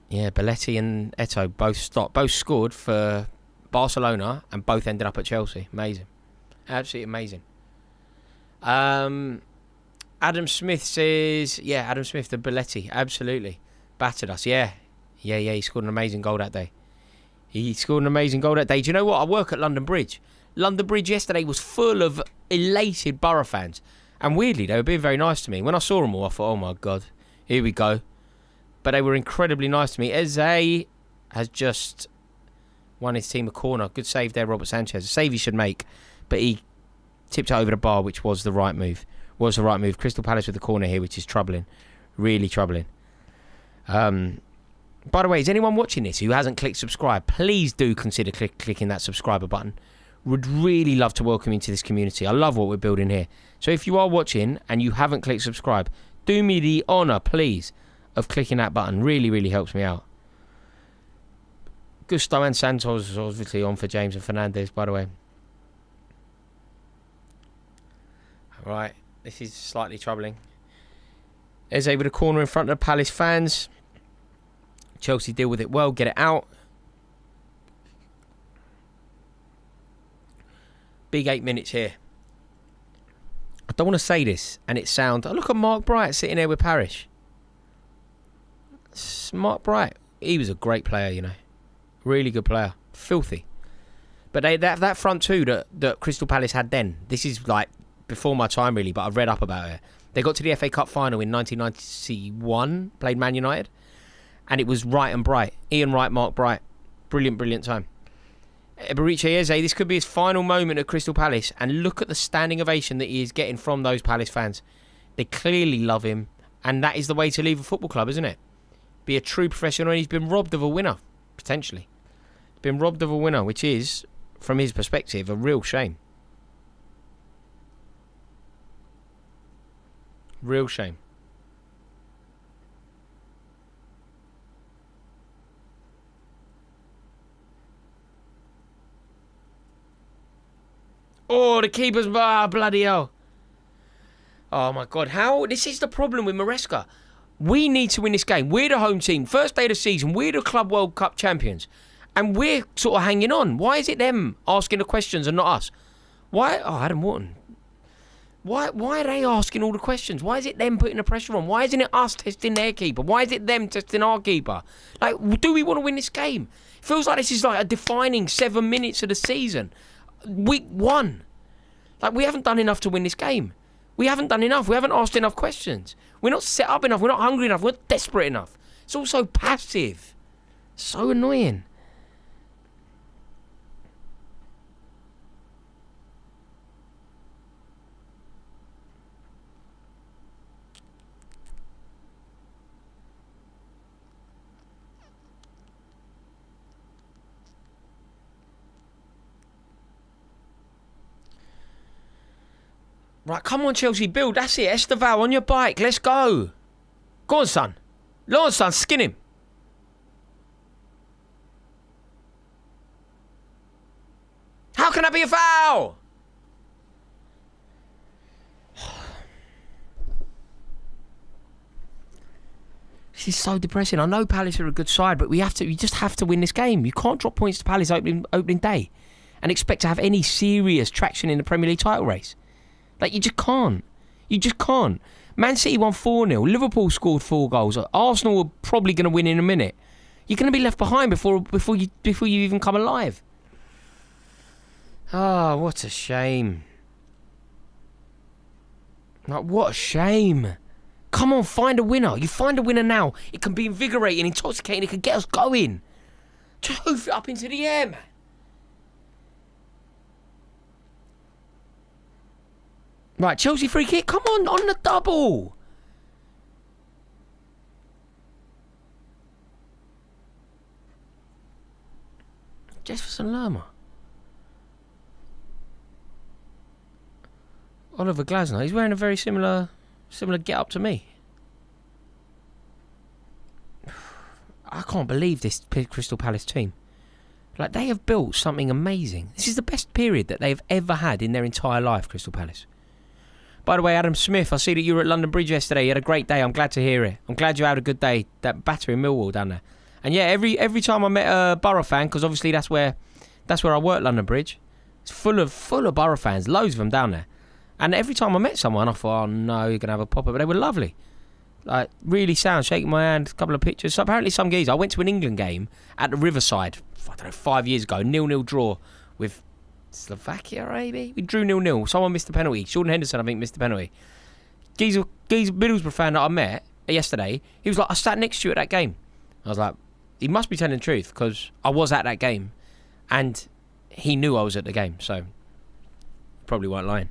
Yeah, Belletti and Eto'o both scored for Barcelona and both ended up at Chelsea. Amazing. Absolutely amazing. Adam Smith says, yeah, Adam Smith, the Belletti, absolutely. Battered us, yeah. Yeah, he scored an amazing goal that day. Do you know what? I work at London Bridge. London Bridge yesterday was full of elated Borough fans. And weirdly, they were being very nice to me. When I saw them all, I thought, oh my God, here we go. But they were incredibly nice to me. Eze has just won his team a corner. Good save there, Robert Sanchez. A save he should make. But he tipped it over the bar, which was the right move. Crystal Palace with the corner here, which is troubling. Really troubling. By the way, is anyone watching this who hasn't clicked subscribe? Please do consider clicking that subscriber button. Would really love to welcome you to this community. I love what we're building here. So if you are watching and you haven't clicked subscribe, do me the honour, please, of clicking that button. Really, really helps me out. Gusto and Santos is obviously on for James and Fernandez, by the way. Right, this is slightly troubling. Eze with a corner in front of the Palace fans. Chelsea deal with it well, get it out. Big 8 minutes here. I don't want to say this and it sounds... Oh, look at Mark Bright sitting there with Parish. Mark Bright, he was a great player, you know. Really good player. Filthy. But that front two that Crystal Palace had then, this is like before my time really, but I've read up about it. They got to the FA Cup final in 1991, played Man United, and it was Wright and Bright. Ian Wright, Mark Bright. Brilliant time. Eberiche Eze, this could be his final moment at Crystal Palace, and look at the standing ovation that he is getting from those Palace fans. They clearly love him, and that is the way to leave a football club, isn't it? Be a true professional, and he's been robbed of a winner, potentially. Been robbed of a winner, which is, from his perspective, a real shame. Real shame. Oh, the keeper's... bloody hell. Oh, my God. How... This is the problem with Maresca. We need to win this game. We're the home team. First day of the season. We're the Club World Cup champions. And we're sort of hanging on. Why is it them asking the questions and not us? Why... Oh, Adam Wharton. Why are they asking all the questions? Why is it them putting the pressure on? Why isn't it us testing their keeper? Why is it them testing our keeper? Like, do we want to win this game? It feels like this is like a defining 7 minutes of the season. Week 1. Like, we haven't done enough to win this game. We haven't done enough. We haven't asked enough questions. We're not set up enough. We're not hungry enough. We're not desperate enough. It's all so passive. So annoying. Right, come on, Chelsea, build. That's it. Esteval on your bike. Let's go. Go on, son. Go on, son. Skin him. How can that be a foul? This is so depressing. I know Palace are a good side, but we just have to win this game. You can't drop points to Palace opening day and expect to have any serious traction in the Premier League title race. Like, you just can't. You just can't. Man City won 4-0. Liverpool scored 4 goals. Arsenal were probably going to win in a minute. You're going to be left behind before you even come alive. Ah, what a shame. Like, what a shame. Come on, find a winner. You find a winner now. It can be invigorating, intoxicating. It can get us going. Just hoof it up into the air, man. Right, Chelsea free kick. Come on the double. Jefferson Lerma. Oliver Glasner. He's wearing a very similar get-up to me. I can't believe this Crystal Palace team. Like, they have built something amazing. This is the best period that they've ever had in their entire life, Crystal Palace. By the way, Adam Smith, I see that you were at London Bridge yesterday. You had a great day. I'm glad to hear it. I'm glad you had a good day. That batter in Millwall down there. And yeah, every time I met a Borough fan, because obviously that's where I work, London Bridge. It's full of Borough fans, loads of them down there. And every time I met someone, I thought, oh no, you're going to have a pop-up. But they were lovely. Like, really sound, shaking my hand, a couple of pictures. So apparently some geese. I went to an England game at the Riverside, I don't know, 5 years ago, 0-0 draw with Slovakia, maybe? We drew 0-0. Someone missed the penalty. Jordan Henderson, I think, missed the penalty. Geese Middlesbrough fan that I met yesterday, he was like, I sat next to you at that game. I was like, he must be telling the truth, because I was at that game, and he knew I was at the game, so probably weren't lying.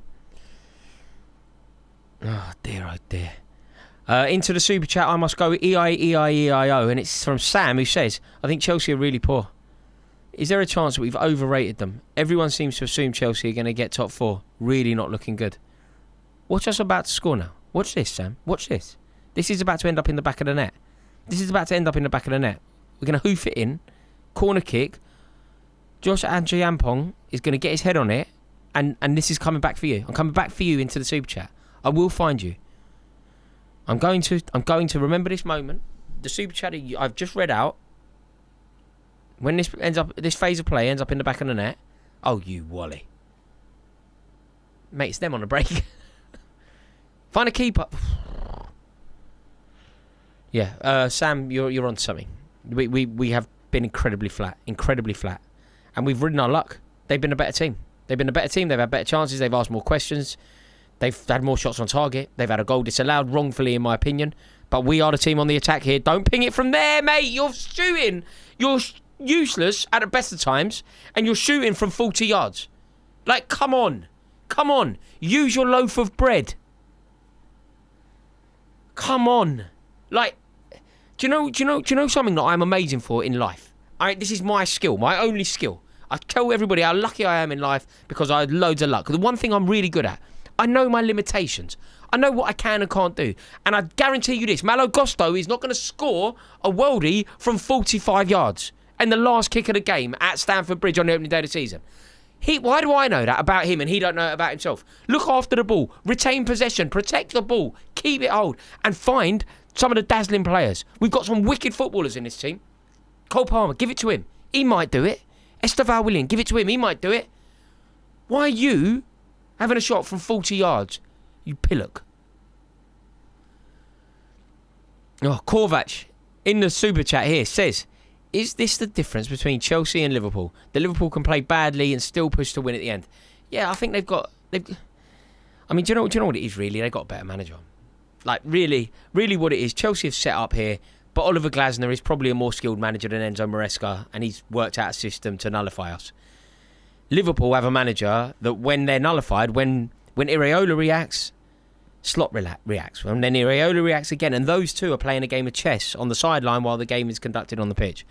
Oh dear. Into the super chat, I must go with EIEIEIO, and it's from Sam, who says, I think Chelsea are really poor. Is there a chance that we've overrated them? Everyone seems to assume Chelsea are going to get top 4. Really not looking good. Watch us about to score now. Watch this, Sam. Watch this. This is about to end up in the back of the net. We're going to hoof it in. Corner kick. Josh Anjayampong is going to get his head on it. And this is coming back for you. I'm coming back for you into the super chat. I will find you. I'm going to remember this moment. The super chat I've just read out. When this phase of play ends up in the back of the net. Oh, you wally. Mate, it's them on the break. Find a keeper. Yeah, Sam, you're on something. We have been incredibly flat. And we've ridden our luck. They've been a better team. They've had better chances. They've asked more questions. They've had more shots on target. They've had a goal disallowed wrongfully, in my opinion. But we are the team on the attack here. Don't ping it from there, mate. You're shooting. You're useless at the best of times. And you're shooting from 40 yards. Like, come on. Use your loaf of bread. Come on. Like, do you know something that I'm amazing for in life? This is my skill, my only skill. I tell everybody how lucky I am in life because I had loads of luck. The one thing I'm really good at, I know my limitations. I know what I can and can't do. And I guarantee you this, Malo Gusto is not going to score a worldie from 45 yards in the last kick of the game at Stamford Bridge on the opening day of the season. Why do I know that about him and he don't know it about himself? Look after the ball, retain possession, protect the ball, keep it hold, and find some of the dazzling players. We've got some wicked footballers in this team. Cole Palmer, give it to him. He might do it. Esteval William, give it to him. He might do it. Why are you having a shot from 40 yards? You pillock. Oh, Korvac, in the super chat here, says, is this the difference between Chelsea and Liverpool? That Liverpool can play badly and still push to win at the end. Yeah, I think they've I mean, do you know what it is really? They've got a better manager. Like, really what it is. Chelsea have set up here, but Oliver Glasner is probably a more skilled manager than Enzo Maresca, and he's worked out a system to nullify us. Liverpool have a manager that when they're nullified, when Iraola reacts, Slot reacts. And then Iraola reacts again, and those two are playing a game of chess on the sideline while the game is conducted on the pitch.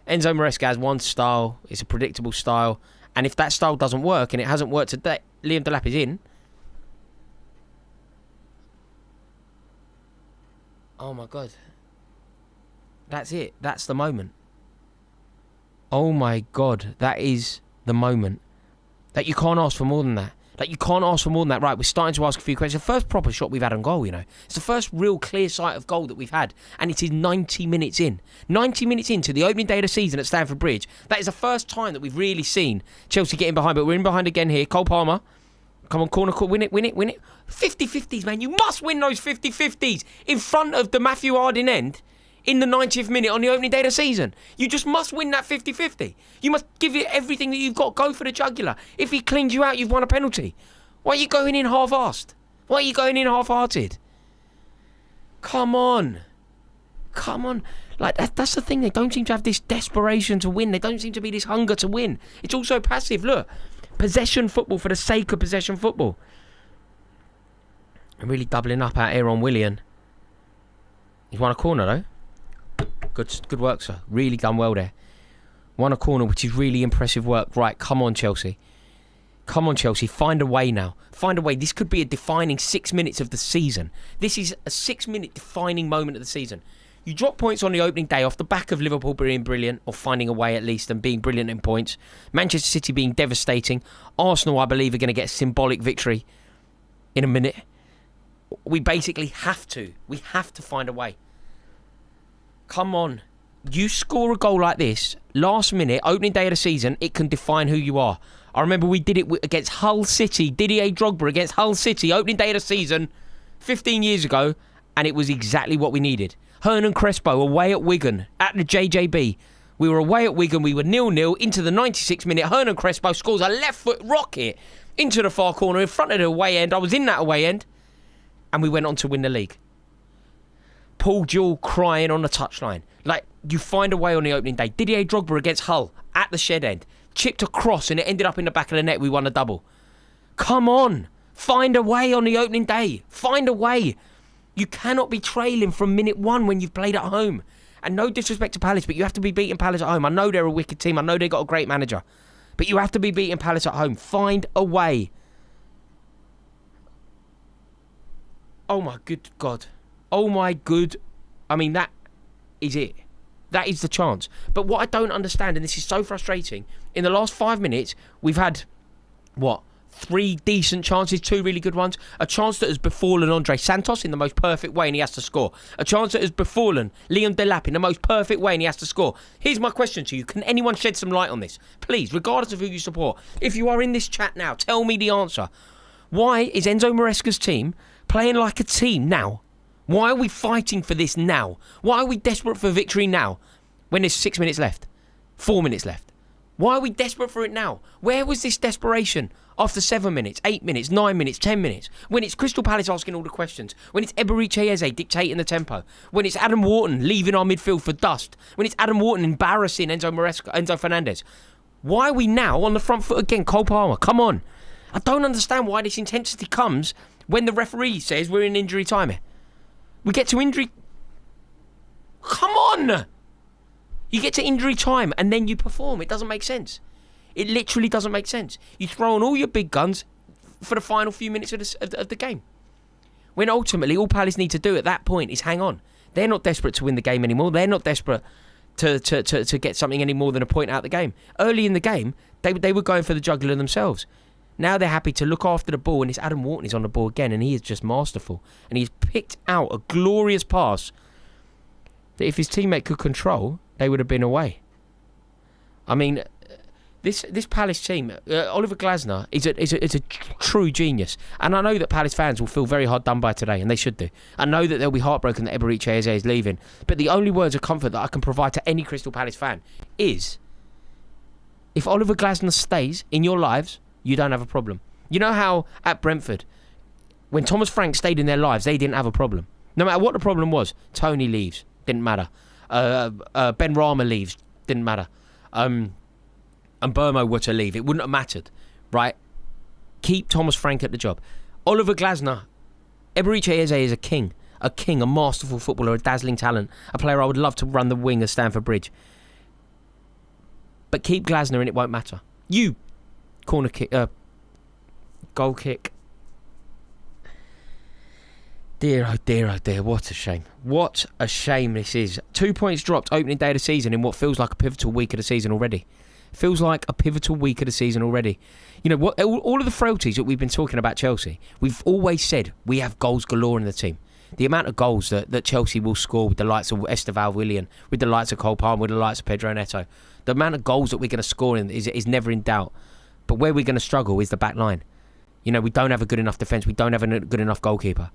Enzo Maresca has one style. It's a predictable style. And if that style doesn't work, and it hasn't worked today, Liam Delap is in. Oh my God. That's it. That's the moment. Oh my God. That is the moment. That you can't ask for more than that. Like, you can't ask for more than that. Right, we're starting to ask a few questions. The first proper shot we've had on goal, you know. It's the first real clear sight of goal that we've had. And it is 90 minutes in. 90 minutes into the opening day of the season at Stamford Bridge. That is the first time that we've really seen Chelsea getting behind. But we're in behind again here. Cole Palmer. Come on, corner, win it. 50-50s, man. You must win those 50-50s in front of the Matthew Harding end in the 90th minute on the opening day of the season. You just must win that 50-50. You must give it everything that you've got. Go for the jugular. If he cleans you out, you've won a penalty. Why are you going in half-assed? Why are you going in half-hearted? Come on. Like, that's the thing. They don't seem to have this desperation to win. They don't seem to be this hunger to win. It's also passive. Look. Possession football for the sake of possession football. I'm really doubling up out here on Willian. He's won a corner though. Good work, sir. Really done well there. Won a corner, which is really impressive work. Right, come on, Chelsea. Find a way now. Find a way. This could be a defining 6 minutes of the season. This is a 6-minute defining moment of the season. You drop points on the opening day off the back of Liverpool being brilliant, or finding a way at least, and being brilliant in points. Manchester City being devastating. Arsenal, I believe, are going to get a symbolic victory in a minute. We basically have to. We have to find a way. Come on. You score a goal like this, last minute, opening day of the season, it can define who you are. I remember we did it against Hull City, Didier Drogba against Hull City, opening day of the season, 15 years ago, and it was exactly what we needed. Hernan Crespo away at Wigan, at the JJB. We were away at Wigan, we were 0-0 into the 96th minute. Hernan Crespo scores a left foot rocket into the far corner in front of the away end. I was in that away end, and we went on to win the league. Paul Jewell crying on the touchline. Like, you find a way on the opening day. Didier Drogba against Hull at the shed end. Chipped across and it ended up in the back of the net. We won a double. Come on. Find a way on the opening day. Find a way. You cannot be trailing from minute 1 when you've played at home. And no disrespect to Palace, but you have to be beating Palace at home. I know they're a wicked team. I know they've got a great manager. But you have to be beating Palace at home. Find a way. Oh my good God. Oh my good. I mean, that is it. That is the chance. But what I don't understand, and this is so frustrating, in the last 5 minutes, we've had, 3 decent chances, 2 really good ones. A chance that has befallen Andre Santos in the most perfect way and he has to score. A chance that has befallen Liam Delap in the most perfect way and he has to score. Here's my question to you. Can anyone shed some light on this? Please, regardless of who you support. If you are in this chat now, tell me the answer. Why is Enzo Maresca's team playing like a team now? Why are we fighting for this now? Why are we desperate for victory now when there's 6 minutes left? 4 minutes left. Why are we desperate for it now? Where was this desperation after 7 minutes, 8 minutes, 9 minutes, 10 minutes? When it's Crystal Palace asking all the questions. When it's Eberechi Eze dictating the tempo. When it's Adam Wharton leaving our midfield for dust. When it's Adam Wharton embarrassing Enzo Fernandez. Why are we now on the front foot again? Cole Palmer, come on. I don't understand why this intensity comes when the referee says we're in injury time here. We get to injury... Come on! You get to injury time and then you perform. It doesn't make sense. It literally doesn't make sense. You throw on all your big guns for the final few minutes of the game. When ultimately all Palace need to do at that point is hang on. They're not desperate to win the game anymore. They're not desperate to get something any more than a point out of the game. Early in the game, they were going for the jugular themselves. Now they're happy to look after the ball, and it's Adam Wharton is on the ball again, and he is just masterful. And he's picked out a glorious pass that if his teammate could control, they would have been away. I mean, this Palace team, Oliver Glasner is a true genius. And I know that Palace fans will feel very hard done by today, and they should do. I know that they'll be heartbroken that Eberechi Eze is leaving. But the only words of comfort that I can provide to any Crystal Palace fan is, if Oliver Glasner stays in your lives, you don't have a problem. You know how at Brentford, when Thomas Frank stayed in their lives, they didn't have a problem. No matter what the problem was, Tony leaves, didn't matter. Ben Rama leaves, didn't matter. And Burmo were to leave, it wouldn't have mattered, right? Keep Thomas Frank at the job. Oliver Glasner, Eberechi Eze is a king, a masterful footballer, a dazzling talent, a player I would love to run the wing at Stamford Bridge. But keep Glasner and it won't matter. You corner kick, goal kick. Dear, oh dear, oh dear, what a shame. What a shame this is. 2 points dropped opening day of the season in what feels like a pivotal week of the season already. Feels like a pivotal week of the season already. You know, what? All of the frailties that we've been talking about Chelsea, we've always said we have goals galore in the team. The amount of goals that Chelsea will score with the likes of Esteval Willian, with the likes of Cole Palmer, with the likes of Pedro Neto, the amount of goals that we're going to score is never in doubt. But where we're going to struggle is the back line. You know, we don't have a good enough defence. We don't have a good enough goalkeeper.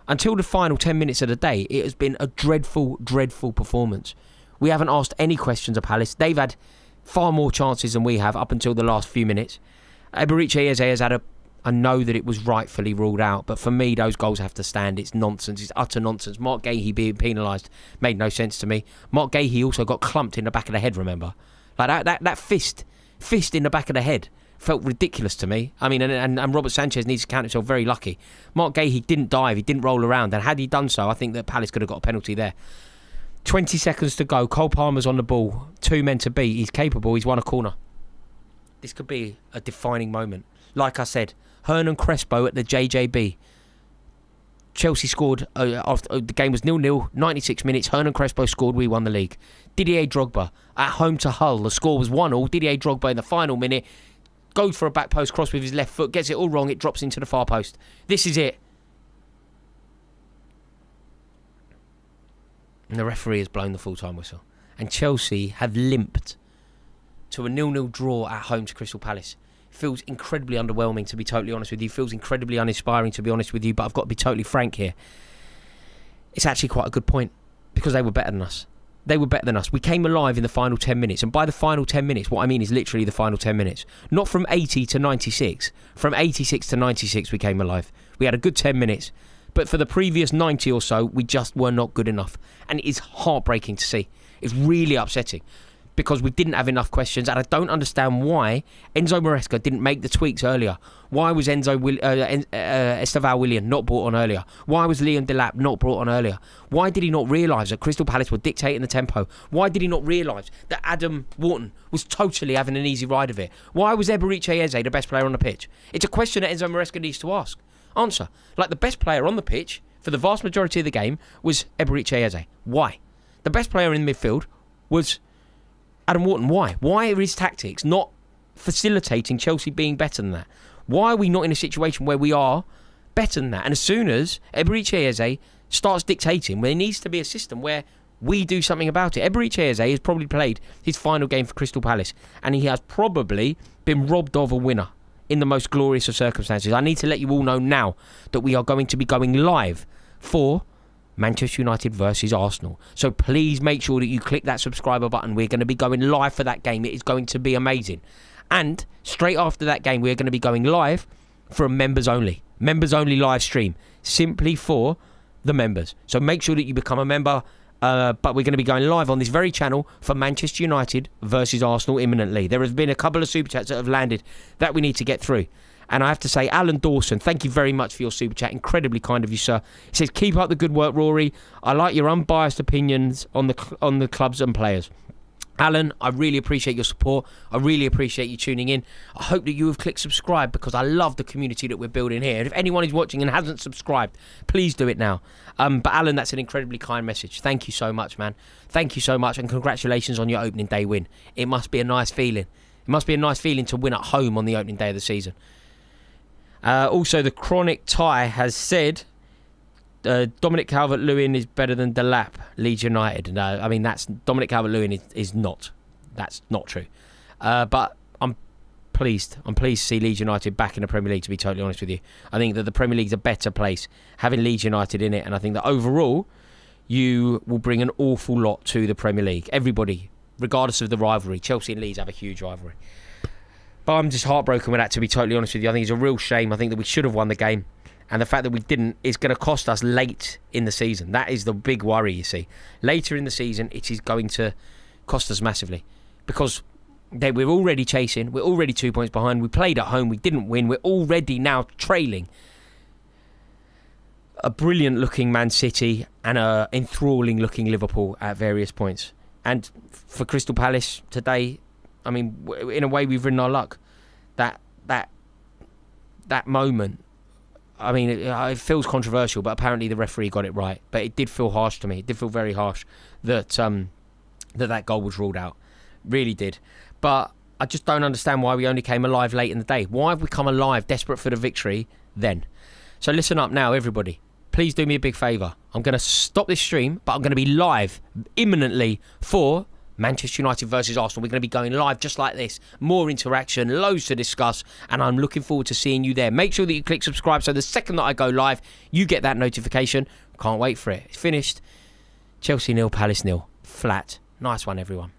Until the final 10 minutes of the day, it has been a dreadful, dreadful performance. We haven't asked any questions of Palace. They've had far more chances than we have up until the last few minutes. Eberechi Eze has had I know that it was rightfully ruled out, but for me, those goals have to stand. It's nonsense. It's utter nonsense. Mark Gahey being penalised made no sense to me. Mark Gahey also got clumped in the back of the head, remember? Like that fist in the back of the head felt ridiculous to me. I mean, and Robert Sanchez needs to count himself very lucky. Mark Gahey didn't dive, he didn't roll around, and had he done so, I think that Palace could have got a penalty there. 20 seconds to go. Cole Palmer's on the ball. 2 men to beat. He's capable. He's won a corner. This could be a defining moment. Like I said, Hernan Crespo at the JJB. Chelsea scored after the game was 0-0, 96 minutes. Hernan Crespo scored. We won the league. Didier Drogba at home to Hull. The score was 1-1. Didier Drogba in the final minute goes for a back post cross with his left foot, gets it all wrong. It drops into the far post. This is it. And the referee has blown the full-time whistle. and Chelsea have limped to a 0-0 draw at home to Crystal Palace. Feels incredibly underwhelming, to be totally honest with you. Feels incredibly uninspiring, to be honest with you. But I've got to be totally frank here. It's actually quite a good point, because they were better than us. They were better than us. We came alive in the final 10 minutes. And by the final 10 minutes, what I mean is literally the final 10 minutes. Not from 80 to 96. From 86 to 96, we came alive. We had a good 10 minutes. But for the previous 90 or so, we just were not good enough. And it is heartbreaking to see. It's really upsetting, because we didn't have enough questions, and I don't understand why Enzo Maresca didn't make the tweaks earlier. Why was Esteval Willian not brought on earlier? Why was Liam Delap not brought on earlier? Why did he not realise that Crystal Palace were dictating the tempo? Why did he not realise that Adam Wharton was totally having an easy ride of it? Why was Eberiche Eze the best player on the pitch? It's a question that Enzo Maresca needs to ask. Answer. Like, the best player on the pitch for the vast majority of the game was Eberiche Eze. Why? The best player in midfield was Adam Wharton. Why? Why are his tactics not facilitating Chelsea being better than that? Why are we not in a situation where we are better than that? And as soon as Eberiche Eze starts dictating, there needs to be a system where we do something about it. Eberiche Eze has probably played his final game for Crystal Palace, and he has probably been robbed of a winner in the most glorious of circumstances. I need to let you all know now that we are going to be going live for Manchester United versus Arsenal. So please make sure that you click that subscriber button. We're going to be going live for that game. It is going to be amazing. And straight after that game, we're going to be going live for a members only live stream, simply for the members. So make sure that you become a member. But we're going to be going live on this very channel for Manchester United versus Arsenal imminently. There have been a couple of super chats that have landed that we need to get through. And I have to say, Alan Dawson, thank you very much for your super chat. Incredibly kind of you, sir. He says, keep up the good work, Rory. I like your unbiased opinions on the clubs and players. Alan, I really appreciate your support. I really appreciate you tuning in. I hope that you have clicked subscribe, because I love the community that we're building here. And if anyone is watching and hasn't subscribed, please do it now. But Alan, that's an incredibly kind message. Thank you so much, man. Thank you so much, and congratulations on your opening day win. It must be a nice feeling. It must be a nice feeling to win at home on the opening day of the season. Also, the Chronic Tie has said Dominic Calvert-Lewin is better than Delap, Leeds United. No, I mean, that's Dominic Calvert-Lewin is not. That's not true. But I'm pleased. I'm pleased to see Leeds United back in the Premier League, to be totally honest with you. I think that the Premier League's a better place having Leeds United in it, and I think that overall you will bring an awful lot to the Premier League. Everybody, regardless of the rivalry. Chelsea and Leeds have a huge rivalry. But I'm just heartbroken with that, to be totally honest with you. I think it's a real shame. I think that we should have won the game. And the fact that we didn't is going to cost us late in the season. That is the big worry, you see. Later in the season, it is going to cost us massively. Because we're already chasing. We're already 2 points behind. We played at home. We didn't win. We're already now trailing a brilliant-looking Man City and a enthralling-looking Liverpool at various points. And for Crystal Palace today, I mean, in a way, we've ridden our luck. That moment, I mean, it feels controversial, but apparently the referee got it right. But it did feel harsh to me. It did feel very harsh that that goal was ruled out. Really did. But I just don't understand why we only came alive late in the day. Why have we come alive, desperate for the victory, then? So listen up now, everybody. Please do me a big favour. I'm going to stop this stream, but I'm going to be live imminently for Manchester United versus Arsenal. We're going to be going live just like this. More interaction, loads to discuss, and I'm looking forward to seeing you there. Make sure that you click subscribe so the second that I go live, you get that notification. Can't wait for it. It's finished. Chelsea 0, Palace 0. Flat. Nice one, everyone.